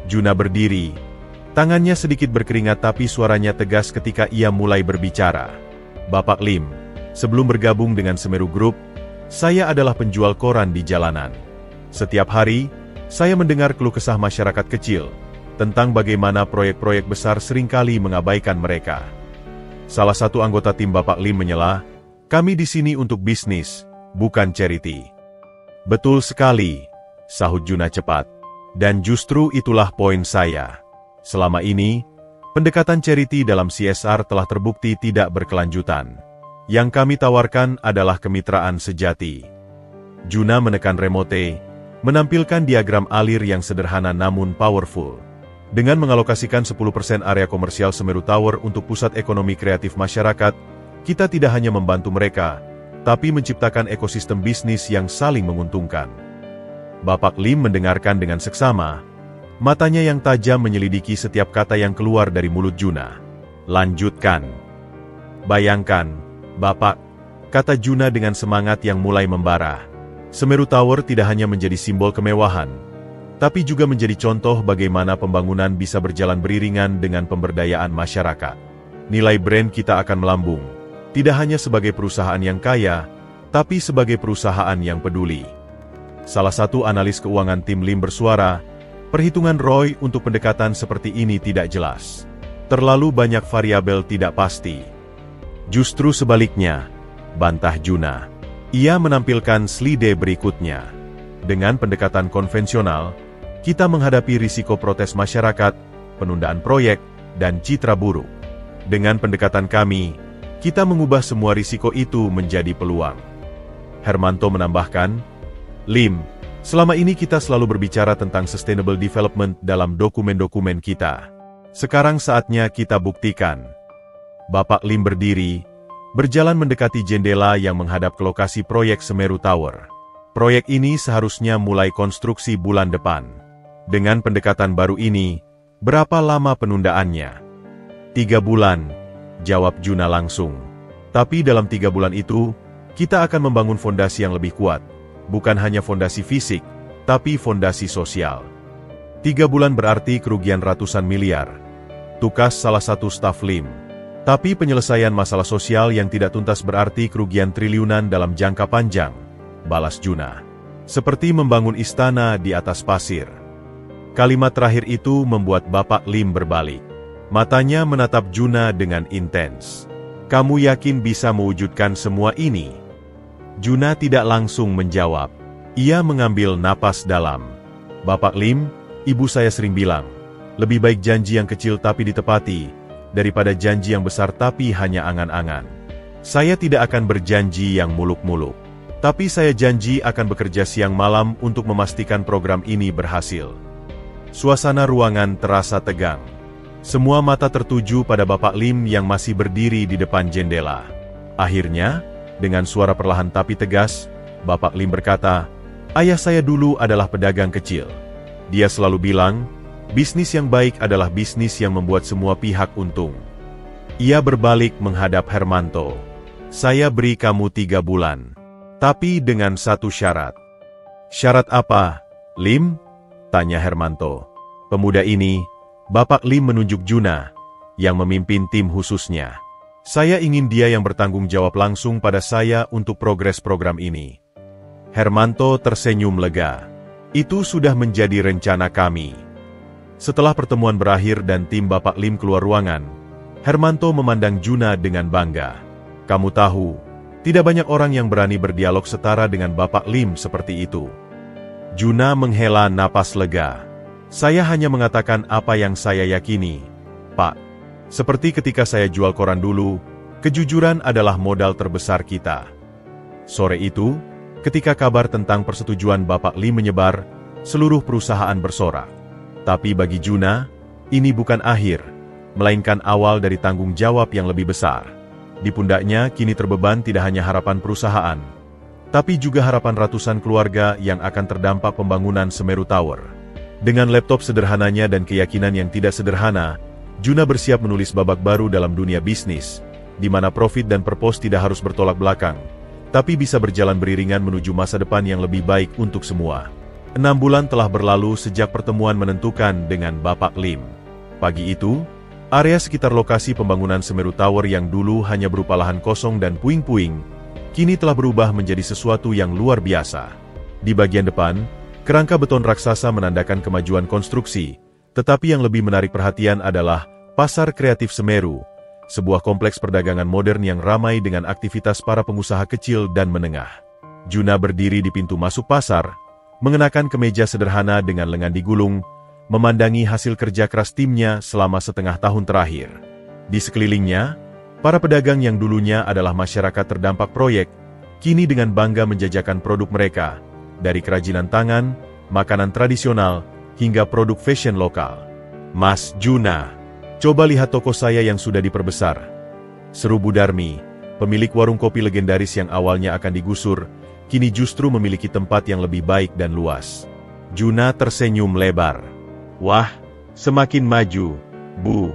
Juna berdiri. Tangannya sedikit berkeringat tapi suaranya tegas ketika ia mulai berbicara. Bapak Lim, sebelum bergabung dengan Semeru Group, saya adalah penjual koran di jalanan. Setiap hari, saya mendengar keluh kesah masyarakat kecil tentang bagaimana proyek-proyek besar seringkali mengabaikan mereka. Salah satu anggota tim Bapak Lim menyela, kami di sini untuk bisnis, bukan charity. Betul sekali, sahut Juna cepat. Dan justru itulah poin saya. Selama ini, Pendekatan charity dalam CSR telah terbukti tidak berkelanjutan. Yang kami tawarkan adalah kemitraan sejati. Juna menekan remote, menampilkan diagram alir yang sederhana namun powerful. Dengan mengalokasikan 10% area komersial Semeru Tower untuk pusat ekonomi kreatif masyarakat, kita tidak hanya membantu mereka, tapi menciptakan ekosistem bisnis yang saling menguntungkan. Bapak Lim mendengarkan dengan seksama, matanya yang tajam menyelidiki setiap kata yang keluar dari mulut Juna. Lanjutkan. Bayangkan, Bapak, kata Juna dengan semangat yang mulai membara. Semeru Tower tidak hanya menjadi simbol kemewahan, tapi juga menjadi contoh bagaimana pembangunan bisa berjalan beriringan dengan pemberdayaan masyarakat. Nilai brand kita akan melambung, tidak hanya sebagai perusahaan yang kaya, tapi sebagai perusahaan yang peduli. Salah satu analis keuangan tim Lim bersuara, perhitungan ROI untuk pendekatan seperti ini tidak jelas. Terlalu banyak variabel tidak pasti. Justru sebaliknya, bantah Juna. Ia menampilkan slide berikutnya. Dengan pendekatan konvensional, kita menghadapi risiko protes masyarakat, penundaan proyek, dan citra buruk. Dengan pendekatan kami, kita mengubah semua risiko itu menjadi peluang. Hermanto menambahkan, Lim, selama ini kita selalu berbicara tentang sustainable development dalam dokumen-dokumen kita. Sekarang saatnya kita buktikan. Bapak Lim berdiri, berjalan mendekati jendela yang menghadap ke lokasi proyek Semeru Tower. Proyek ini seharusnya mulai konstruksi bulan depan. Dengan pendekatan baru ini, berapa lama penundaannya? 3 bulan, jawab Juna langsung. Tapi dalam 3 bulan itu, kita akan membangun fondasi yang lebih kuat. Bukan hanya fondasi fisik, tapi fondasi sosial. 3 bulan berarti kerugian ratusan miliar. Tukas salah satu staf Lim. Tapi penyelesaian masalah sosial yang tidak tuntas berarti kerugian triliunan dalam jangka panjang, balas Juna. Seperti membangun istana di atas pasir. Kalimat terakhir itu membuat Bapak Lim berbalik. Matanya menatap Juna dengan intens. Kamu yakin bisa mewujudkan semua ini? Juna tidak langsung menjawab. Ia mengambil napas dalam. Bapak Lim, ibu saya sering bilang, lebih baik janji yang kecil tapi ditepati, daripada janji yang besar tapi hanya angan-angan. Saya tidak akan berjanji yang muluk-muluk. Tapi saya janji akan bekerja siang malam untuk memastikan program ini berhasil. Suasana ruangan terasa tegang. Semua mata tertuju pada Bapak Lim yang masih berdiri di depan jendela. Akhirnya, dengan suara perlahan tapi tegas, Bapak Lim berkata, ayah saya dulu adalah pedagang kecil. Dia selalu bilang, bisnis yang baik adalah bisnis yang membuat semua pihak untung. Ia berbalik menghadap Hermanto. Saya beri kamu 3 bulan. Tapi dengan satu syarat. Syarat apa, Lim? Tanya Hermanto. Pemuda ini, Bapak Lim menunjuk Juna, yang memimpin tim khususnya. Saya ingin dia yang bertanggung jawab langsung pada saya untuk progres program ini. Hermanto tersenyum lega. Itu sudah menjadi rencana kami. Setelah pertemuan berakhir dan tim Bapak Lim keluar ruangan, Hermanto memandang Juna dengan bangga. Kamu tahu, tidak banyak orang yang berani berdialog setara dengan Bapak Lim seperti itu. Juna menghela napas lega. Saya hanya mengatakan apa yang saya yakini, Pak. Seperti ketika saya jual koran dulu, kejujuran adalah modal terbesar kita. Sore itu, ketika kabar tentang persetujuan Bapak Lim menyebar, seluruh perusahaan bersorak. Tapi bagi Juna, ini bukan akhir, melainkan awal dari tanggung jawab yang lebih besar. Di pundaknya kini terbeban tidak hanya harapan perusahaan, tapi juga harapan ratusan keluarga yang akan terdampak pembangunan Semeru Tower. Dengan laptop sederhananya dan keyakinan yang tidak sederhana, Juna bersiap menulis babak baru dalam dunia bisnis, di mana profit dan purpose tidak harus bertolak belakang, tapi bisa berjalan beriringan menuju masa depan yang lebih baik untuk semua. 6 bulan telah berlalu sejak pertemuan menentukan dengan Bapak Lim. Pagi itu, area sekitar lokasi pembangunan Semeru Tower yang dulu hanya berupa lahan kosong dan puing-puing, kini telah berubah menjadi sesuatu yang luar biasa. Di bagian depan, kerangka beton raksasa menandakan kemajuan konstruksi, tetapi yang lebih menarik perhatian adalah Pasar Kreatif Semeru, sebuah kompleks perdagangan modern yang ramai dengan aktivitas para pengusaha kecil dan menengah. Juna berdiri di pintu masuk pasar, mengenakan kemeja sederhana dengan lengan digulung, memandangi hasil kerja keras timnya selama setengah tahun terakhir. Di sekelilingnya, para pedagang yang dulunya adalah masyarakat terdampak proyek, kini dengan bangga menjajakan produk mereka, dari kerajinan tangan, makanan tradisional, hingga produk fashion lokal. "Mas Juna, coba lihat toko saya yang sudah diperbesar," seru Bu Darmi, pemilik warung kopi legendaris yang awalnya akan digusur, kini justru memiliki tempat yang lebih baik dan luas. Juna tersenyum lebar. "Wah, semakin maju, Bu.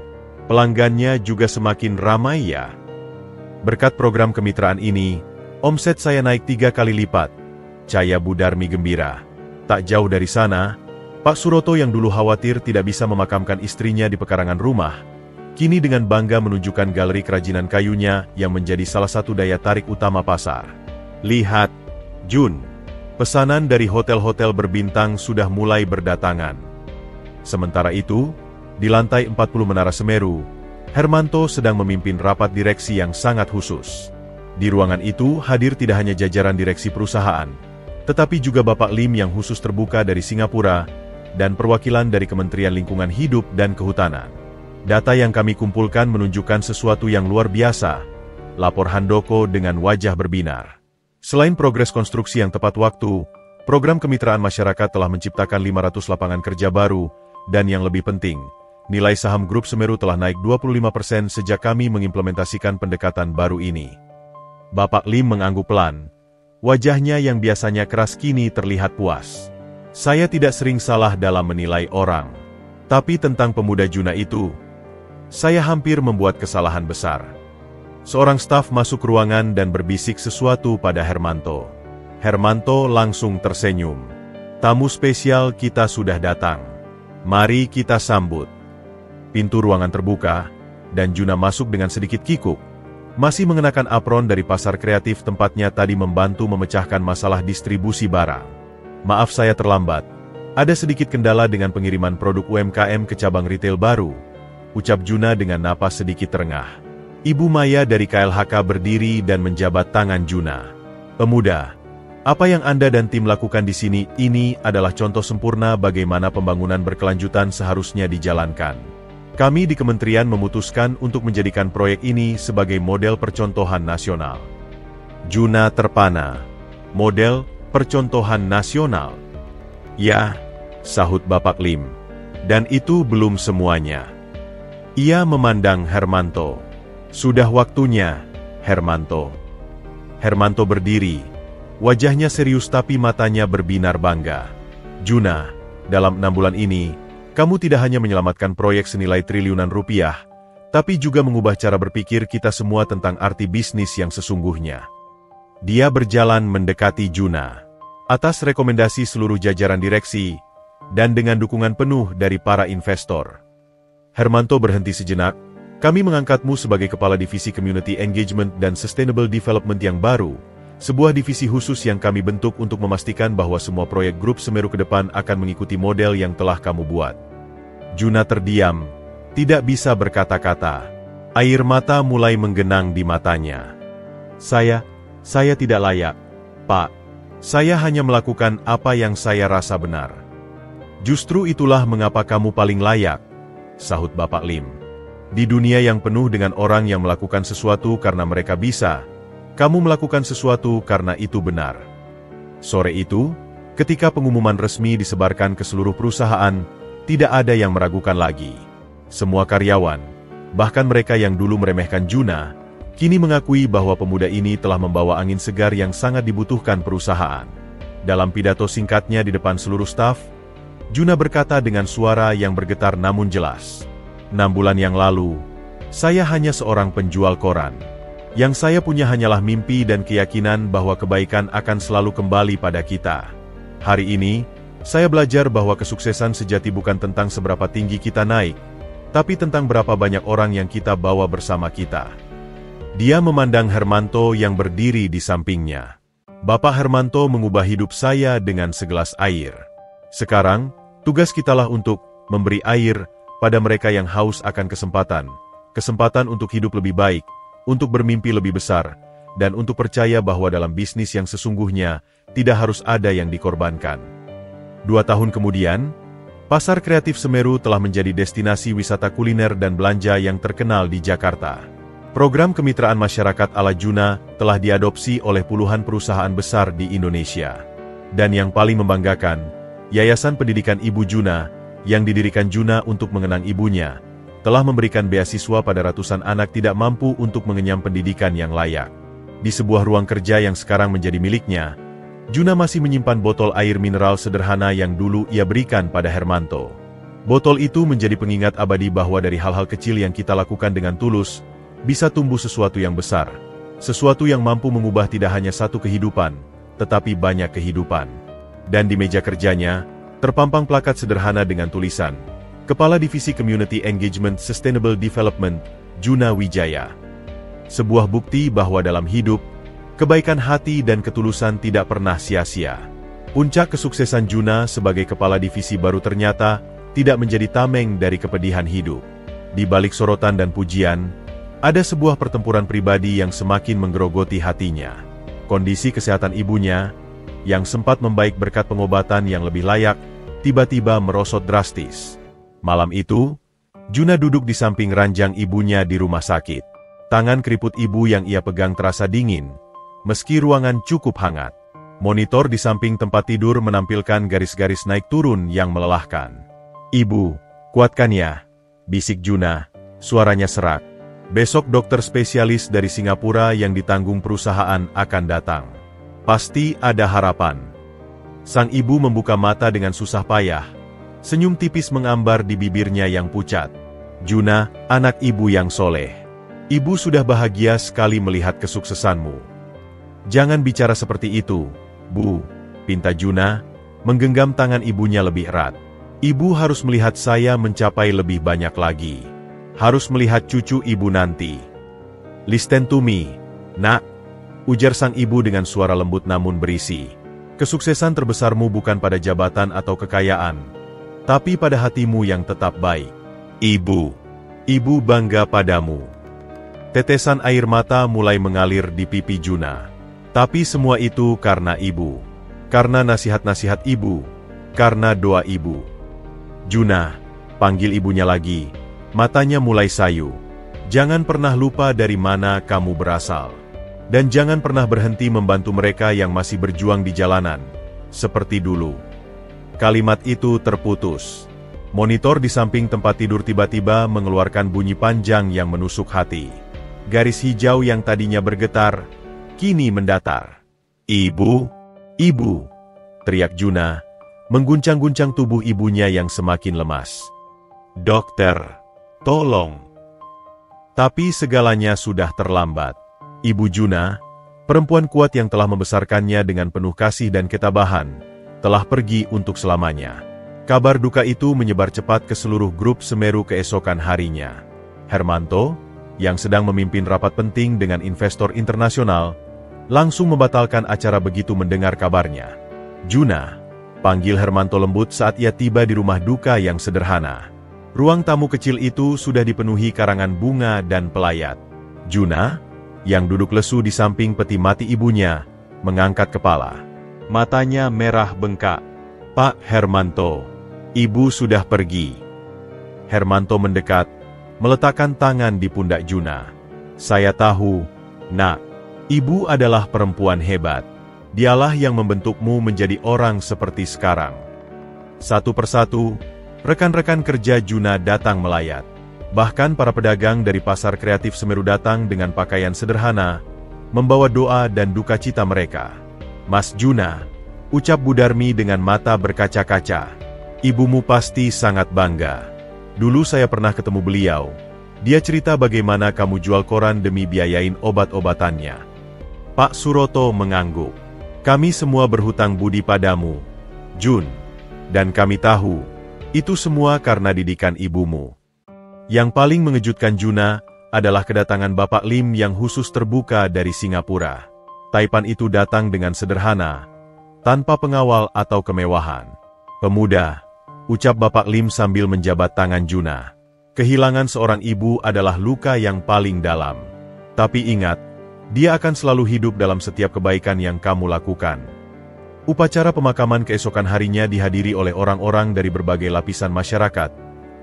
Pelanggannya juga semakin ramai ya. Berkat program kemitraan ini, omset saya naik 3 kali lipat," caya Bu Darmi gembira. Tak jauh dari sana, Pak Suroto yang dulu khawatir tidak bisa memakamkan istrinya di pekarangan rumah, kini dengan bangga menunjukkan galeri kerajinan kayunya yang menjadi salah satu daya tarik utama pasar. "Lihat, Jun, pesanan dari hotel-hotel berbintang sudah mulai berdatangan." Sementara itu, di lantai 40 Menara Semeru, Hermanto sedang memimpin rapat direksi yang sangat khusus. Di ruangan itu hadir tidak hanya jajaran direksi perusahaan, tetapi juga Bapak Lim yang khusus terbuka dari Singapura, dan perwakilan dari Kementerian Lingkungan Hidup dan Kehutanan. "Data yang kami kumpulkan menunjukkan sesuatu yang luar biasa," lapor Handoko dengan wajah berbinar. Selain progres konstruksi yang tepat waktu, program kemitraan masyarakat telah menciptakan 500 lapangan kerja baru, dan yang lebih penting, nilai saham grup Semeru telah naik 25% sejak kami mengimplementasikan pendekatan baru ini. Bapak Lim mengangguk pelan. Wajahnya yang biasanya keras kini terlihat puas. "Saya tidak sering salah dalam menilai orang. Tapi tentang pemuda Juna itu, saya hampir membuat kesalahan besar." Seorang staf masuk ruangan dan berbisik sesuatu pada Hermanto. Hermanto langsung tersenyum. "Tamu spesial kita sudah datang. Mari kita sambut." Pintu ruangan terbuka, dan Juna masuk dengan sedikit kikuk. Masih mengenakan apron dari pasar kreatif tempatnya tadi membantu memecahkan masalah distribusi barang. "Maaf saya terlambat. Ada sedikit kendala dengan pengiriman produk UMKM ke cabang retail baru," ucap Juna dengan napas sedikit terengah. Ibu Maya dari KLHK berdiri dan menjabat tangan Juna. "Pemuda, apa yang Anda dan tim lakukan di sini ini adalah contoh sempurna bagaimana pembangunan berkelanjutan seharusnya dijalankan. Kami di kementerian memutuskan untuk menjadikan proyek ini sebagai model percontohan nasional." Juna terpana. "Model percontohan nasional?" "Ya," sahut Bapak Lim. "Dan itu belum semuanya." Ia memandang Hermanto. "Sudah waktunya, Hermanto." Hermanto berdiri. Wajahnya serius tapi matanya berbinar bangga. "Juna, dalam 6 bulan ini, kamu tidak hanya menyelamatkan proyek senilai triliunan rupiah, tapi juga mengubah cara berpikir kita semua tentang arti bisnis yang sesungguhnya." Dia berjalan mendekati Juna. Atas rekomendasi seluruh jajaran direksi, dan dengan dukungan penuh dari para investor. Hermanto berhenti sejenak. "Kami mengangkatmu sebagai Kepala Divisi Community Engagement dan Sustainable Development yang baru, sebuah divisi khusus yang kami bentuk untuk memastikan bahwa semua proyek grup Semeru ke depan akan mengikuti model yang telah kamu buat." Juna terdiam, tidak bisa berkata-kata. Air mata mulai menggenang di matanya. Saya tidak layak, Pak. Saya hanya melakukan apa yang saya rasa benar." "Justru itulah mengapa kamu paling layak," sahut Bapak Lim. "Di dunia yang penuh dengan orang yang melakukan sesuatu karena mereka bisa, kamu melakukan sesuatu karena itu benar." Sore itu, ketika pengumuman resmi disebarkan ke seluruh perusahaan, tidak ada yang meragukan lagi. Semua karyawan, bahkan mereka yang dulu meremehkan Juna, kini mengakui bahwa pemuda ini telah membawa angin segar yang sangat dibutuhkan perusahaan. Dalam pidato singkatnya di depan seluruh staf, Juna berkata dengan suara yang bergetar namun jelas, 6 bulan yang lalu, saya hanya seorang penjual koran. Yang saya punya hanyalah mimpi dan keyakinan bahwa kebaikan akan selalu kembali pada kita. Hari ini, saya belajar bahwa kesuksesan sejati bukan tentang seberapa tinggi kita naik, tapi tentang berapa banyak orang yang kita bawa bersama kita." Dia memandang Hermanto yang berdiri di sampingnya. "Bapak Hermanto mengubah hidup saya dengan segelas air. Sekarang, tugas kitalah untuk memberi air pada mereka yang haus akan kesempatan untuk hidup lebih baik, untuk bermimpi lebih besar, dan untuk percaya bahwa dalam bisnis yang sesungguhnya, tidak harus ada yang dikorbankan." 2 tahun kemudian, Pasar Kreatif Semeru telah menjadi destinasi wisata kuliner dan belanja yang terkenal di Jakarta. Program kemitraan masyarakat ala Juna telah diadopsi oleh puluhan perusahaan besar di Indonesia. Dan yang paling membanggakan, Yayasan Pendidikan Ibu Juna, yang didirikan Juna untuk mengenang ibunya, telah memberikan beasiswa pada ratusan anak tidak mampu untuk mengenyam pendidikan yang layak. Di sebuah ruang kerja yang sekarang menjadi miliknya, Juna masih menyimpan botol air mineral sederhana yang dulu ia berikan pada Hermanto. Botol itu menjadi pengingat abadi bahwa dari hal-hal kecil yang kita lakukan dengan tulus, bisa tumbuh sesuatu yang besar. Sesuatu yang mampu mengubah tidak hanya satu kehidupan, tetapi banyak kehidupan. Dan di meja kerjanya, terpampang plakat sederhana dengan tulisan, Kepala Divisi Community Engagement Sustainable Development, Juna Wijaya. Sebuah bukti bahwa dalam hidup, kebaikan hati dan ketulusan tidak pernah sia-sia. Puncak kesuksesan Juna sebagai kepala divisi baru ternyata tidak menjadi tameng dari kepedihan hidup. Di balik sorotan dan pujian, ada sebuah pertempuran pribadi yang semakin menggerogoti hatinya. Kondisi kesehatan ibunya, yang sempat membaik berkat pengobatan yang lebih layak, tiba-tiba merosot drastis. Malam itu, Juna duduk di samping ranjang ibunya di rumah sakit. Tangan keriput ibu yang ia pegang terasa dingin, meski ruangan cukup hangat. Monitor di samping tempat tidur menampilkan garis-garis naik turun yang melelahkan. "Ibu, kuatkan ya," bisik Juna, suaranya serak. "Besok dokter spesialis dari Singapura yang ditanggung perusahaan akan datang. Pasti ada harapan." Sang ibu membuka mata dengan susah payah. Senyum tipis mengambar di bibirnya yang pucat. "Juna, anak ibu yang soleh. Ibu sudah bahagia sekali melihat kesuksesanmu." "Jangan bicara seperti itu, Bu," pinta Juna, menggenggam tangan ibunya lebih erat. "Ibu harus melihat saya mencapai lebih banyak lagi. Harus melihat cucu ibu nanti." "Listen to me, nak," ujar sang ibu dengan suara lembut namun berisi. "Kesuksesan terbesarmu bukan pada jabatan atau kekayaan, tapi pada hatimu yang tetap baik. Ibu bangga padamu." Tetesan air mata mulai mengalir di pipi Juna. Tapi semua itu karena ibu. Karena nasihat-nasihat ibu. Karena doa ibu. "Juna," panggil ibunya lagi. Matanya mulai sayu. "Jangan pernah lupa dari mana kamu berasal. Dan jangan pernah berhenti membantu mereka yang masih berjuang di jalanan. Seperti dulu." Kalimat itu terputus. Monitor di samping tempat tidur tiba-tiba mengeluarkan bunyi panjang yang menusuk hati. Garis hijau yang tadinya bergetar, kini mendatar. Ibu, teriak Juna, mengguncang-guncang tubuh ibunya yang semakin lemas. "Dokter, tolong." Tapi segalanya sudah terlambat. Ibu Juna, perempuan kuat yang telah membesarkannya dengan penuh kasih dan ketabahan, telah pergi untuk selamanya. Kabar duka itu menyebar cepat ke seluruh grup Semeru keesokan harinya. Hermanto, yang sedang memimpin rapat penting dengan investor internasional, langsung membatalkan acara begitu mendengar kabarnya. "Juna," panggil Hermanto lembut saat ia tiba di rumah duka yang sederhana. Ruang tamu kecil itu sudah dipenuhi karangan bunga dan pelayat. Juna, yang duduk lesu di samping peti mati ibunya, mengangkat kepala. Matanya merah bengkak. "Pak Hermanto, ibu sudah pergi." Hermanto mendekat, meletakkan tangan di pundak Juna. "Saya tahu, nak. Ibu adalah perempuan hebat. Dialah yang membentukmu menjadi orang seperti sekarang." Satu persatu, rekan-rekan kerja Juna datang melayat. Bahkan para pedagang dari Pasar Kreatif Semeru datang dengan pakaian sederhana, membawa doa dan duka cita mereka. "Mas Juna," ucap Budarmi dengan mata berkaca-kaca, "ibumu pasti sangat bangga. Dulu saya pernah ketemu beliau. Dia cerita bagaimana kamu jual koran demi biayain obat-obatannya." Pak Suroto mengangguk. "Kami semua berhutang budi padamu, Jun. Dan kami tahu, itu semua karena didikan ibumu." Yang paling mengejutkan Juna adalah kedatangan Bapak Lim yang khusus terbuka dari Singapura. Taipan itu datang dengan sederhana, tanpa pengawal atau kemewahan. "Pemuda," ucap Bapak Lim sambil menjabat tangan Juna. "Kehilangan seorang ibu adalah luka yang paling dalam. Tapi ingat, dia akan selalu hidup dalam setiap kebaikan yang kamu lakukan." Upacara pemakaman keesokan harinya dihadiri oleh orang-orang dari berbagai lapisan masyarakat,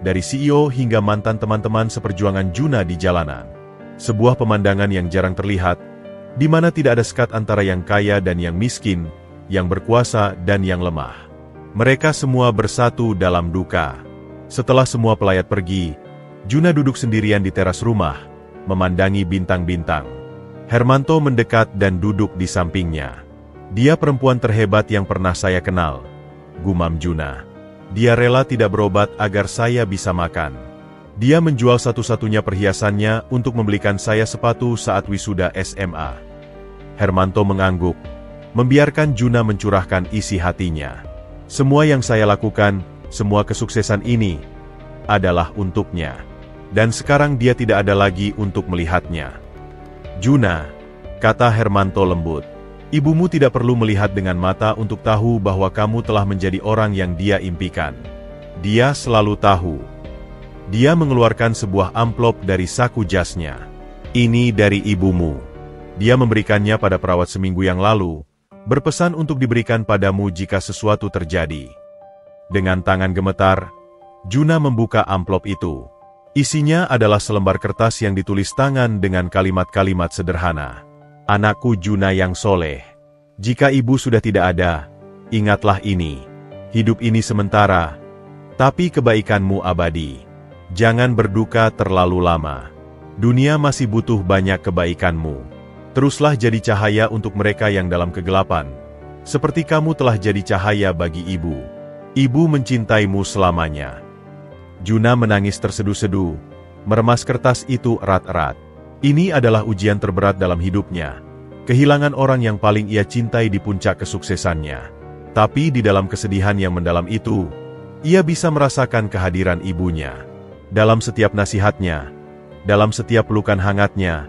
dari CEO hingga mantan teman-teman seperjuangan Juna di jalanan. Sebuah pemandangan yang jarang terlihat, di mana tidak ada sekat antara yang kaya dan yang miskin, yang berkuasa dan yang lemah. Mereka semua bersatu dalam duka. Setelah semua pelayat pergi, Juna duduk sendirian di teras rumah, memandangi bintang-bintang. Hermanto mendekat dan duduk di sampingnya. Dia perempuan terhebat yang pernah saya kenal, gumam Juna. Dia rela tidak berobat agar saya bisa makan. Dia menjual satu-satunya perhiasannya untuk membelikan saya sepatu saat wisuda SMA. Hermanto mengangguk, membiarkan Juna mencurahkan isi hatinya. Semua yang saya lakukan, semua kesuksesan ini, adalah untuknya. Dan sekarang dia tidak ada lagi untuk melihatnya. Juna, kata Hermanto lembut. Ibumu tidak perlu melihat dengan mata untuk tahu bahwa kamu telah menjadi orang yang dia impikan. Dia selalu tahu. Dia mengeluarkan sebuah amplop dari saku jasnya. Ini dari ibumu. Dia memberikannya pada perawat seminggu yang lalu, berpesan untuk diberikan padamu jika sesuatu terjadi. Dengan tangan gemetar, Juna membuka amplop itu. Isinya adalah selembar kertas yang ditulis tangan dengan kalimat-kalimat sederhana. Anakku Juna yang soleh, jika ibu sudah tidak ada, ingatlah ini. Hidup ini sementara, tapi kebaikanmu abadi. Jangan berduka terlalu lama. Dunia masih butuh banyak kebaikanmu. Teruslah jadi cahaya untuk mereka yang dalam kegelapan, seperti kamu telah jadi cahaya bagi ibu. Ibu mencintaimu selamanya. Juna menangis terseduh-seduh, meremas kertas itu erat-erat. Ini adalah ujian terberat dalam hidupnya. Kehilangan orang yang paling ia cintai di puncak kesuksesannya. Tapi di dalam kesedihan yang mendalam itu, ia bisa merasakan kehadiran ibunya. Dalam setiap nasihatnya, dalam setiap pelukan hangatnya,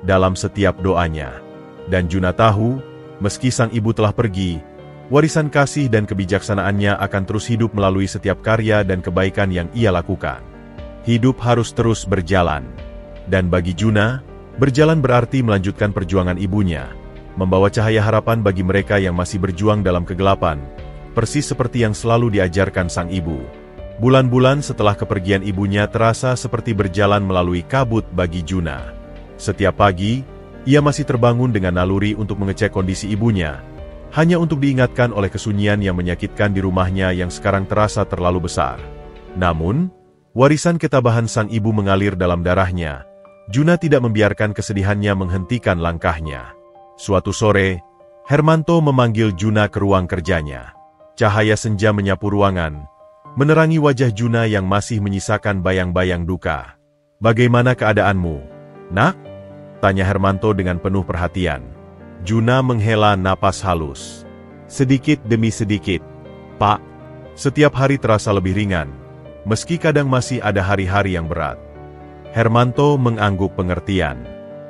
dalam setiap doanya. Dan Juna tahu, meski sang ibu telah pergi, warisan kasih dan kebijaksanaannya akan terus hidup melalui setiap karya dan kebaikan yang ia lakukan. Hidup harus terus berjalan. Dan bagi Juna, berjalan berarti melanjutkan perjuangan ibunya, membawa cahaya harapan bagi mereka yang masih berjuang dalam kegelapan, persis seperti yang selalu diajarkan sang ibu. Bulan-bulan setelah kepergian ibunya terasa seperti berjalan melalui kabut bagi Juna. Setiap pagi, ia masih terbangun dengan naluri untuk mengecek kondisi ibunya, hanya untuk diingatkan oleh kesunyian yang menyakitkan di rumahnya yang sekarang terasa terlalu besar. Namun, warisan ketabahan sang ibu mengalir dalam darahnya. Juna tidak membiarkan kesedihannya menghentikan langkahnya. Suatu sore, Hermanto memanggil Juna ke ruang kerjanya. Cahaya senja menyapu ruangan, menerangi wajah Juna yang masih menyisakan bayang-bayang duka. "Bagaimana keadaanmu, nak?" tanya Hermanto dengan penuh perhatian. Juna menghela napas halus. "Sedikit demi sedikit, Pak. Setiap hari terasa lebih ringan, meski kadang masih ada hari-hari yang berat." Hermanto mengangguk pengertian.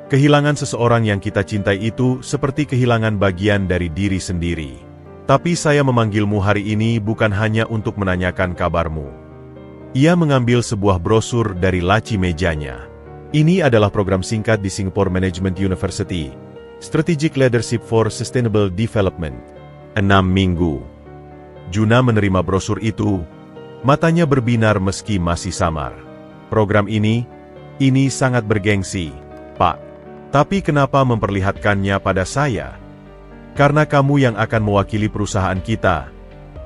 Kehilangan seseorang yang kita cintai itu seperti kehilangan bagian dari diri sendiri. Tapi saya memanggilmu hari ini bukan hanya untuk menanyakan kabarmu. Ia mengambil sebuah brosur dari laci mejanya. Ini adalah program singkat di Singapore Management University, Strategic Leadership for Sustainable Development. 6 minggu. Juna menerima brosur itu, matanya berbinar meski masih samar. "Program ini sangat bergengsi, Pak. Tapi kenapa memperlihatkannya pada saya?" "Karena kamu yang akan mewakili perusahaan kita,"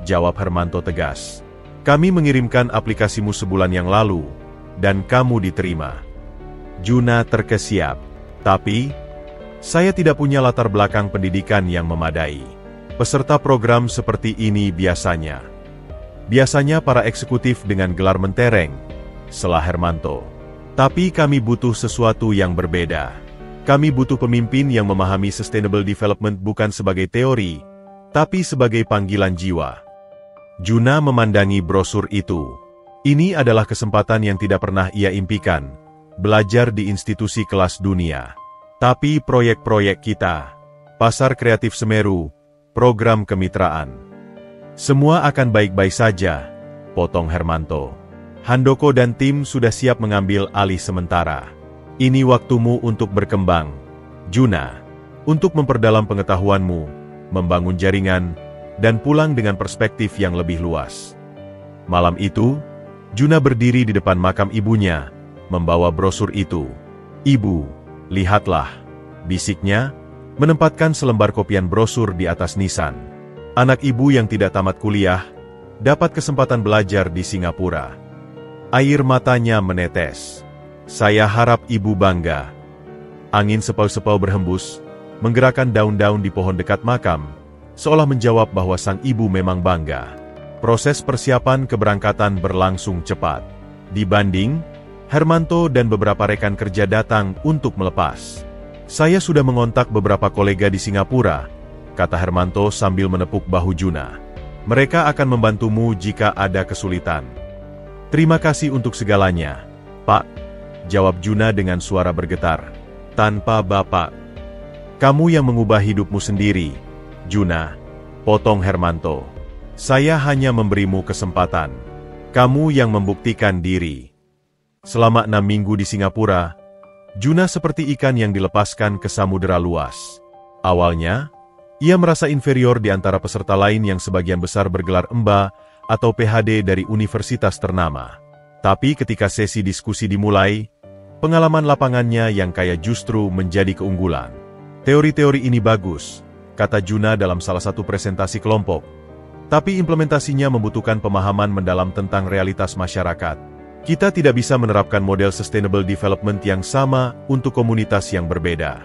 jawab Hermanto tegas. "Kami mengirimkan aplikasimu sebulan yang lalu, dan kamu diterima." Juna terkesiap. "Tapi, saya tidak punya latar belakang pendidikan yang memadai. Peserta program seperti ini biasanya para eksekutif dengan gelar mentereng," sela Hermanto. "Tapi kami butuh sesuatu yang berbeda. Kami butuh pemimpin yang memahami sustainable development bukan sebagai teori, tapi sebagai panggilan jiwa." Juna memandangi brosur itu. Ini adalah kesempatan yang tidak pernah ia impikan, belajar di institusi kelas dunia. Tapi proyek-proyek kita, pasar kreatif Semeru, program kemitraan, semua akan baik-baik saja, potong Hermanto. "Handoko dan tim sudah siap mengambil alih sementara. Ini waktumu untuk berkembang, Juna, untuk memperdalam pengetahuanmu, membangun jaringan, dan pulang dengan perspektif yang lebih luas. Malam itu, Juna berdiri di depan makam ibunya, membawa brosur itu. "Ibu, lihatlah," bisiknya, menempatkan selembar kopian brosur di atas nisan. Anak ibu yang tidak tamat kuliah, dapat kesempatan belajar di Singapura. Air matanya menetes. "Saya harap ibu bangga." Angin sepau-sepau berhembus, menggerakkan daun-daun di pohon dekat makam, seolah menjawab bahwa sang ibu memang bangga. Proses persiapan keberangkatan berlangsung cepat. Dibanding, Hermanto dan beberapa rekan kerja datang untuk melepas. "Saya sudah mengontak beberapa kolega di Singapura," kata Hermanto sambil menepuk bahu Juna. "Mereka akan membantumu jika ada kesulitan." "Terima kasih untuk segalanya, Pak," jawab Juna dengan suara bergetar. "Tanpa Bapak, kamu yang mengubah hidupmu sendiri, Juna," potong Hermanto. "Saya hanya memberimu kesempatan. Kamu yang membuktikan diri." Selama 6 minggu di Singapura, Juna seperti ikan yang dilepaskan ke samudera luas. Awalnya, ia merasa inferior di antara peserta lain yang sebagian besar bergelar MBA atau PhD dari universitas ternama. Tapi ketika sesi diskusi dimulai, pengalaman lapangannya yang kaya justru menjadi keunggulan. "Teori-teori ini bagus," kata Juna dalam salah satu presentasi kelompok. "Tapi implementasinya membutuhkan pemahaman mendalam tentang realitas masyarakat. Kita tidak bisa menerapkan model sustainable development yang sama untuk komunitas yang berbeda."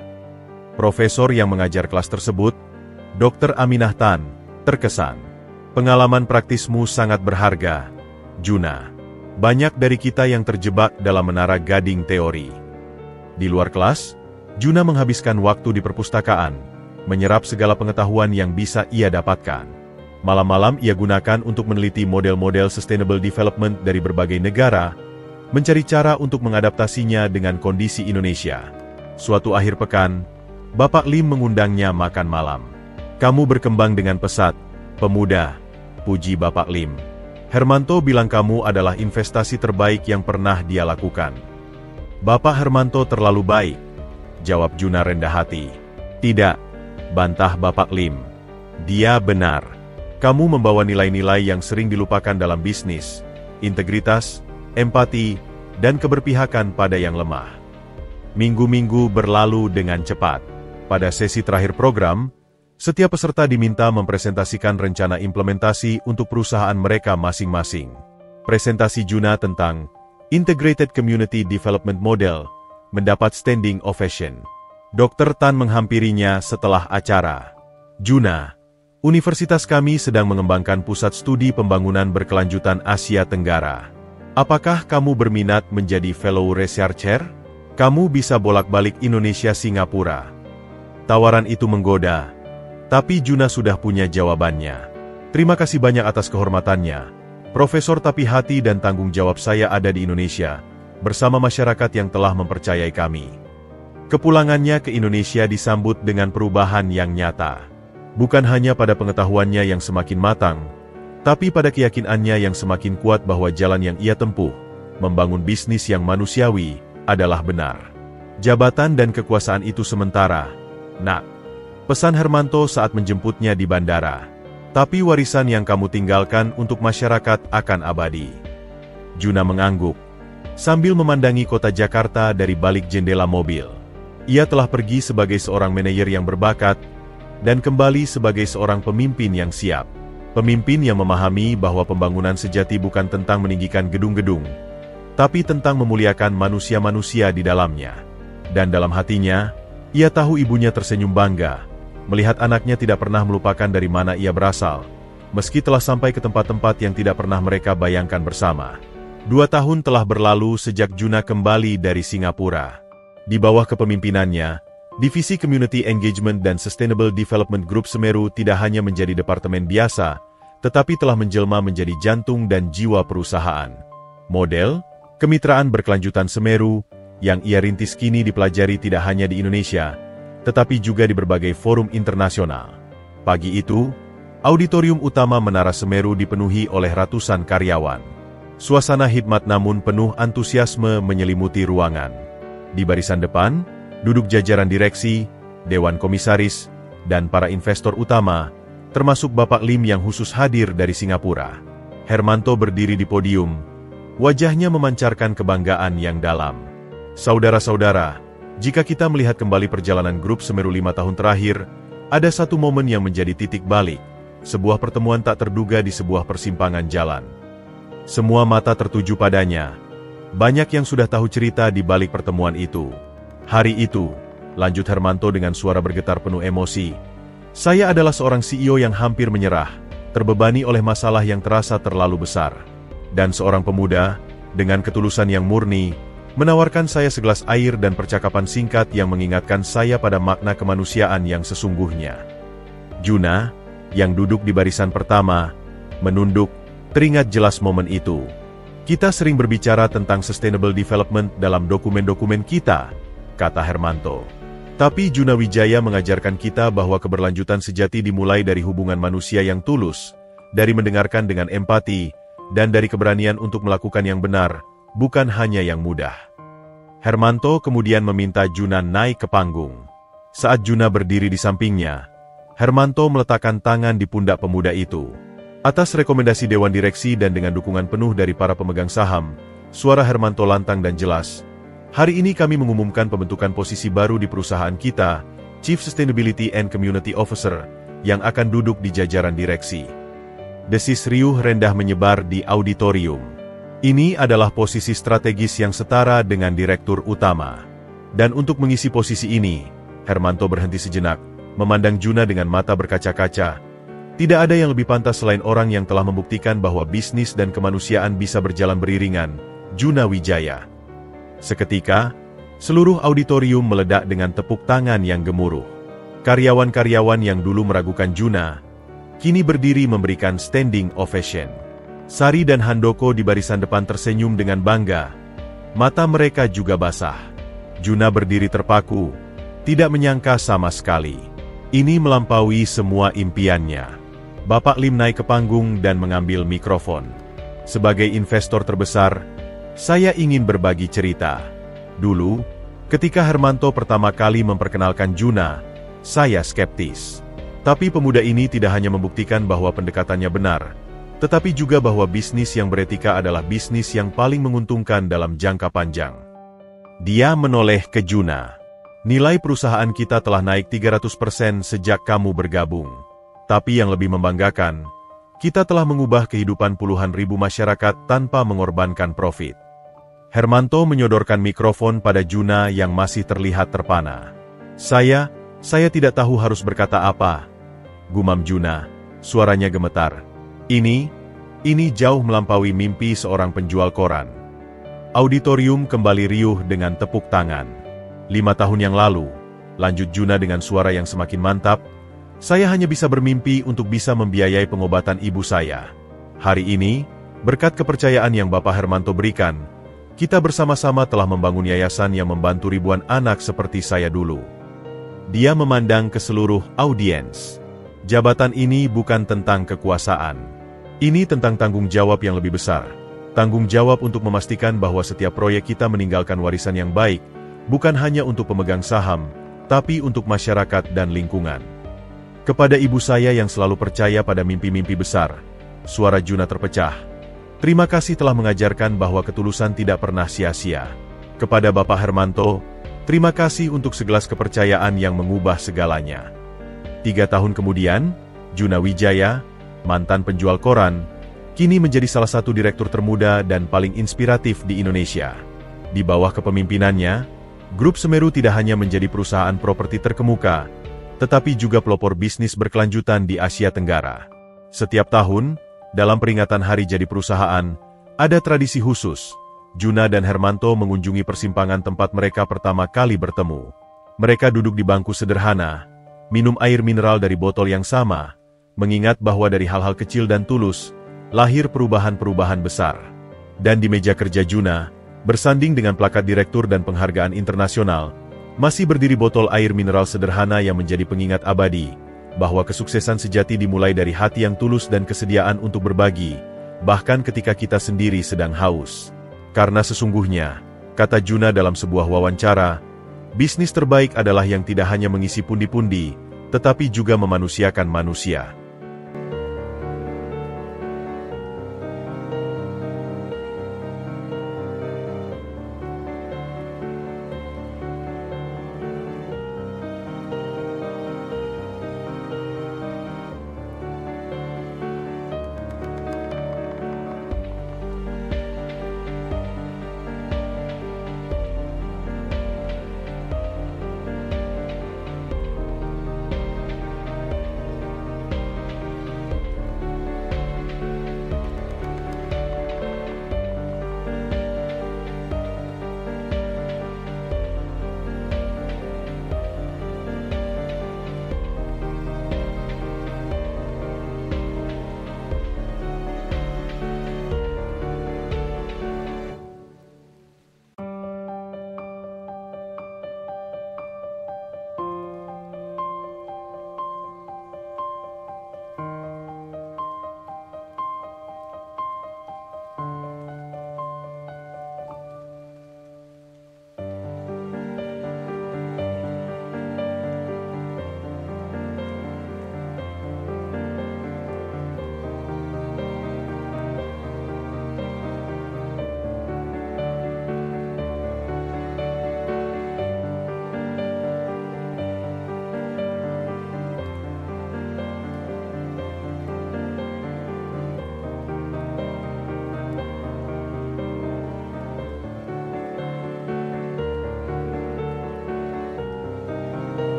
Profesor yang mengajar kelas tersebut, Dr. Aminah Tan, terkesan. "Pengalaman praktismu sangat berharga, Juna. Banyak dari kita yang terjebak dalam menara gading teori." Di luar kelas, Juna menghabiskan waktu di perpustakaan, menyerap segala pengetahuan yang bisa ia dapatkan. Malam-malam ia gunakan untuk meneliti model-model sustainable development dari berbagai negara, mencari cara untuk mengadaptasinya dengan kondisi Indonesia. Suatu akhir pekan, Bapak Lim mengundangnya makan malam. "Kamu berkembang dengan pesat, pemuda," puji Bapak Lim. "Hermanto bilang kamu adalah investasi terbaik yang pernah dia lakukan." "Bapak Hermanto terlalu baik," jawab Juna rendah hati. "Tidak," bantah Bapak Lim. "Dia benar. Kamu membawa nilai-nilai yang sering dilupakan dalam bisnis, integritas, empati, dan keberpihakan pada yang lemah." Minggu-minggu berlalu dengan cepat. Pada sesi terakhir program, setiap peserta diminta mempresentasikan rencana implementasi untuk perusahaan mereka masing-masing. Presentasi Juna tentang Integrated Community Development Model mendapat standing ovation. Dr. Tan menghampirinya setelah acara. "Juna, Universitas kami sedang mengembangkan pusat studi pembangunan berkelanjutan Asia Tenggara. Apakah kamu berminat menjadi fellow researcher? Kamu bisa bolak-balik Indonesia-Singapura." Tawaran itu menggoda, tapi Juna sudah punya jawabannya. "Terima kasih banyak atas kehormatannya, Profesor, tapi hati dan tanggung jawab saya ada di Indonesia, bersama masyarakat yang telah mempercayai kami." Kepulangannya ke Indonesia disambut dengan perubahan yang nyata. Bukan hanya pada pengetahuannya yang semakin matang, tapi pada keyakinannya yang semakin kuat bahwa jalan yang ia tempuh, membangun bisnis yang manusiawi, adalah benar. "Jabatan dan kekuasaan itu sementara, Nak," pesan Hermanto saat menjemputnya di bandara. "Tapi warisan yang kamu tinggalkan untuk masyarakat akan abadi." Juna mengangguk, sambil memandangi kota Jakarta dari balik jendela mobil. Ia telah pergi sebagai seorang manajer yang berbakat, dan kembali sebagai seorang pemimpin yang siap. Pemimpin yang memahami bahwa pembangunan sejati bukan tentang meninggikan gedung-gedung, tapi tentang memuliakan manusia-manusia di dalamnya. Dan dalam hatinya, ia tahu ibunya tersenyum bangga, melihat anaknya tidak pernah melupakan dari mana ia berasal, meski telah sampai ke tempat-tempat yang tidak pernah mereka bayangkan bersama. 2 tahun telah berlalu sejak Juna kembali dari Singapura. Di bawah kepemimpinannya, Divisi Community Engagement dan Sustainable Development Group Semeru tidak hanya menjadi departemen biasa, tetapi telah menjelma menjadi jantung dan jiwa perusahaan. Model kemitraan berkelanjutan Semeru yang ia rintis kini dipelajari tidak hanya di Indonesia, tetapi juga di berbagai forum internasional. Pagi itu, auditorium utama Menara Semeru dipenuhi oleh ratusan karyawan. Suasana hikmat namun penuh antusiasme menyelimuti ruangan. Di barisan depan, duduk jajaran direksi, dewan komisaris, dan para investor utama, termasuk Bapak Lim yang khusus hadir dari Singapura. Hermanto berdiri di podium, wajahnya memancarkan kebanggaan yang dalam. Saudara-saudara, jika kita melihat kembali perjalanan grup Semeru 5 tahun terakhir, ada satu momen yang menjadi titik balik, sebuah pertemuan tak terduga di sebuah persimpangan jalan. Semua mata tertuju padanya. Banyak yang sudah tahu cerita di balik pertemuan itu. Hari itu, lanjut Hermanto dengan suara bergetar penuh emosi, saya adalah seorang CEO yang hampir menyerah, terbebani oleh masalah yang terasa terlalu besar. Dan seorang pemuda, dengan ketulusan yang murni, menawarkan saya segelas air dan percakapan singkat yang mengingatkan saya pada makna kemanusiaan yang sesungguhnya. Juna, yang duduk di barisan pertama, menunduk, teringat jelas momen itu. Kita sering berbicara tentang sustainable development dalam dokumen-dokumen kita, kata Hermanto. Tapi Juna Wijaya mengajarkan kita bahwa keberlanjutan sejati dimulai dari hubungan manusia yang tulus, dari mendengarkan dengan empati, dan dari keberanian untuk melakukan yang benar, bukan hanya yang mudah. Hermanto kemudian meminta Juna naik ke panggung. Saat Juna berdiri di sampingnya, Hermanto meletakkan tangan di pundak pemuda itu. Atas rekomendasi Dewan Direksi dan dengan dukungan penuh dari para pemegang saham, suara Hermanto lantang dan jelas. Hari ini kami mengumumkan pembentukan posisi baru di perusahaan kita, Chief Sustainability and Community Officer, yang akan duduk di jajaran direksi. Desis riuh rendah menyebar di auditorium. Ini adalah posisi strategis yang setara dengan direktur utama. Dan untuk mengisi posisi ini, Hermanto berhenti sejenak, memandang Juna dengan mata berkaca-kaca. Tidak ada yang lebih pantas selain orang yang telah membuktikan bahwa bisnis dan kemanusiaan bisa berjalan beriringan, Juna Wijaya. Seketika, seluruh auditorium meledak dengan tepuk tangan yang gemuruh. Karyawan-karyawan yang dulu meragukan Juna, kini berdiri memberikan standing ovation. Sari dan Handoko di barisan depan tersenyum dengan bangga. Mata mereka juga basah. Juna berdiri terpaku, tidak menyangka sama sekali. Ini melampaui semua impiannya. Bapak Lim naik ke panggung dan mengambil mikrofon. Sebagai investor terbesar, saya ingin berbagi cerita. Dulu, ketika Hermanto pertama kali memperkenalkan Juna, saya skeptis. Tapi pemuda ini tidak hanya membuktikan bahwa pendekatannya benar, tetapi juga bahwa bisnis yang beretika adalah bisnis yang paling menguntungkan dalam jangka panjang. Dia menoleh ke Juna. Nilai perusahaan kita telah naik 300% sejak kamu bergabung. Tapi yang lebih membanggakan, kita telah mengubah kehidupan puluhan ribu masyarakat tanpa mengorbankan profit. Hermanto menyodorkan mikrofon pada Juna yang masih terlihat terpana. Saya tidak tahu harus berkata apa. Gumam Juna, suaranya gemetar. Ini jauh melampaui mimpi seorang penjual koran. Auditorium kembali riuh dengan tepuk tangan. 5 tahun yang lalu, lanjut Juna dengan suara yang semakin mantap, saya hanya bisa bermimpi untuk bisa membiayai pengobatan ibu saya. Hari ini, berkat kepercayaan yang Bapak Hermanto berikan, kita bersama-sama telah membangun yayasan yang membantu ribuan anak seperti saya dulu. Dia memandang ke seluruh audiens. Jabatan ini bukan tentang kekuasaan. Ini tentang tanggung jawab yang lebih besar. Tanggung jawab untuk memastikan bahwa setiap proyek kita meninggalkan warisan yang baik, bukan hanya untuk pemegang saham, tapi untuk masyarakat dan lingkungan. Kepada ibu saya yang selalu percaya pada mimpi-mimpi besar, suara Juna terpecah. Terima kasih telah mengajarkan bahwa ketulusan tidak pernah sia-sia. Kepada Bapak Hermanto, terima kasih untuk segelas kepercayaan yang mengubah segalanya. 3 tahun kemudian, Juna Wijaya, mantan penjual koran, kini menjadi salah satu direktur termuda dan paling inspiratif di Indonesia. Di bawah kepemimpinannya, Grup Semeru tidak hanya menjadi perusahaan properti terkemuka, tetapi juga pelopor bisnis berkelanjutan di Asia Tenggara. Setiap tahun, dalam peringatan Hari Jadi Perusahaan, ada tradisi khusus. Juna dan Hermanto mengunjungi persimpangan tempat mereka pertama kali bertemu. Mereka duduk di bangku sederhana, minum air mineral dari botol yang sama, mengingat bahwa dari hal-hal kecil dan tulus, lahir perubahan-perubahan besar. Dan di meja kerja Juna, bersanding dengan plakat direktur dan penghargaan internasional, masih berdiri botol air mineral sederhana yang menjadi pengingat abadi, bahwa kesuksesan sejati dimulai dari hati yang tulus dan kesediaan untuk berbagi, bahkan ketika kita sendiri sedang haus. Karena sesungguhnya, kata Juna dalam sebuah wawancara, bisnis terbaik adalah yang tidak hanya mengisi pundi-pundi, tetapi juga memanusiakan manusia.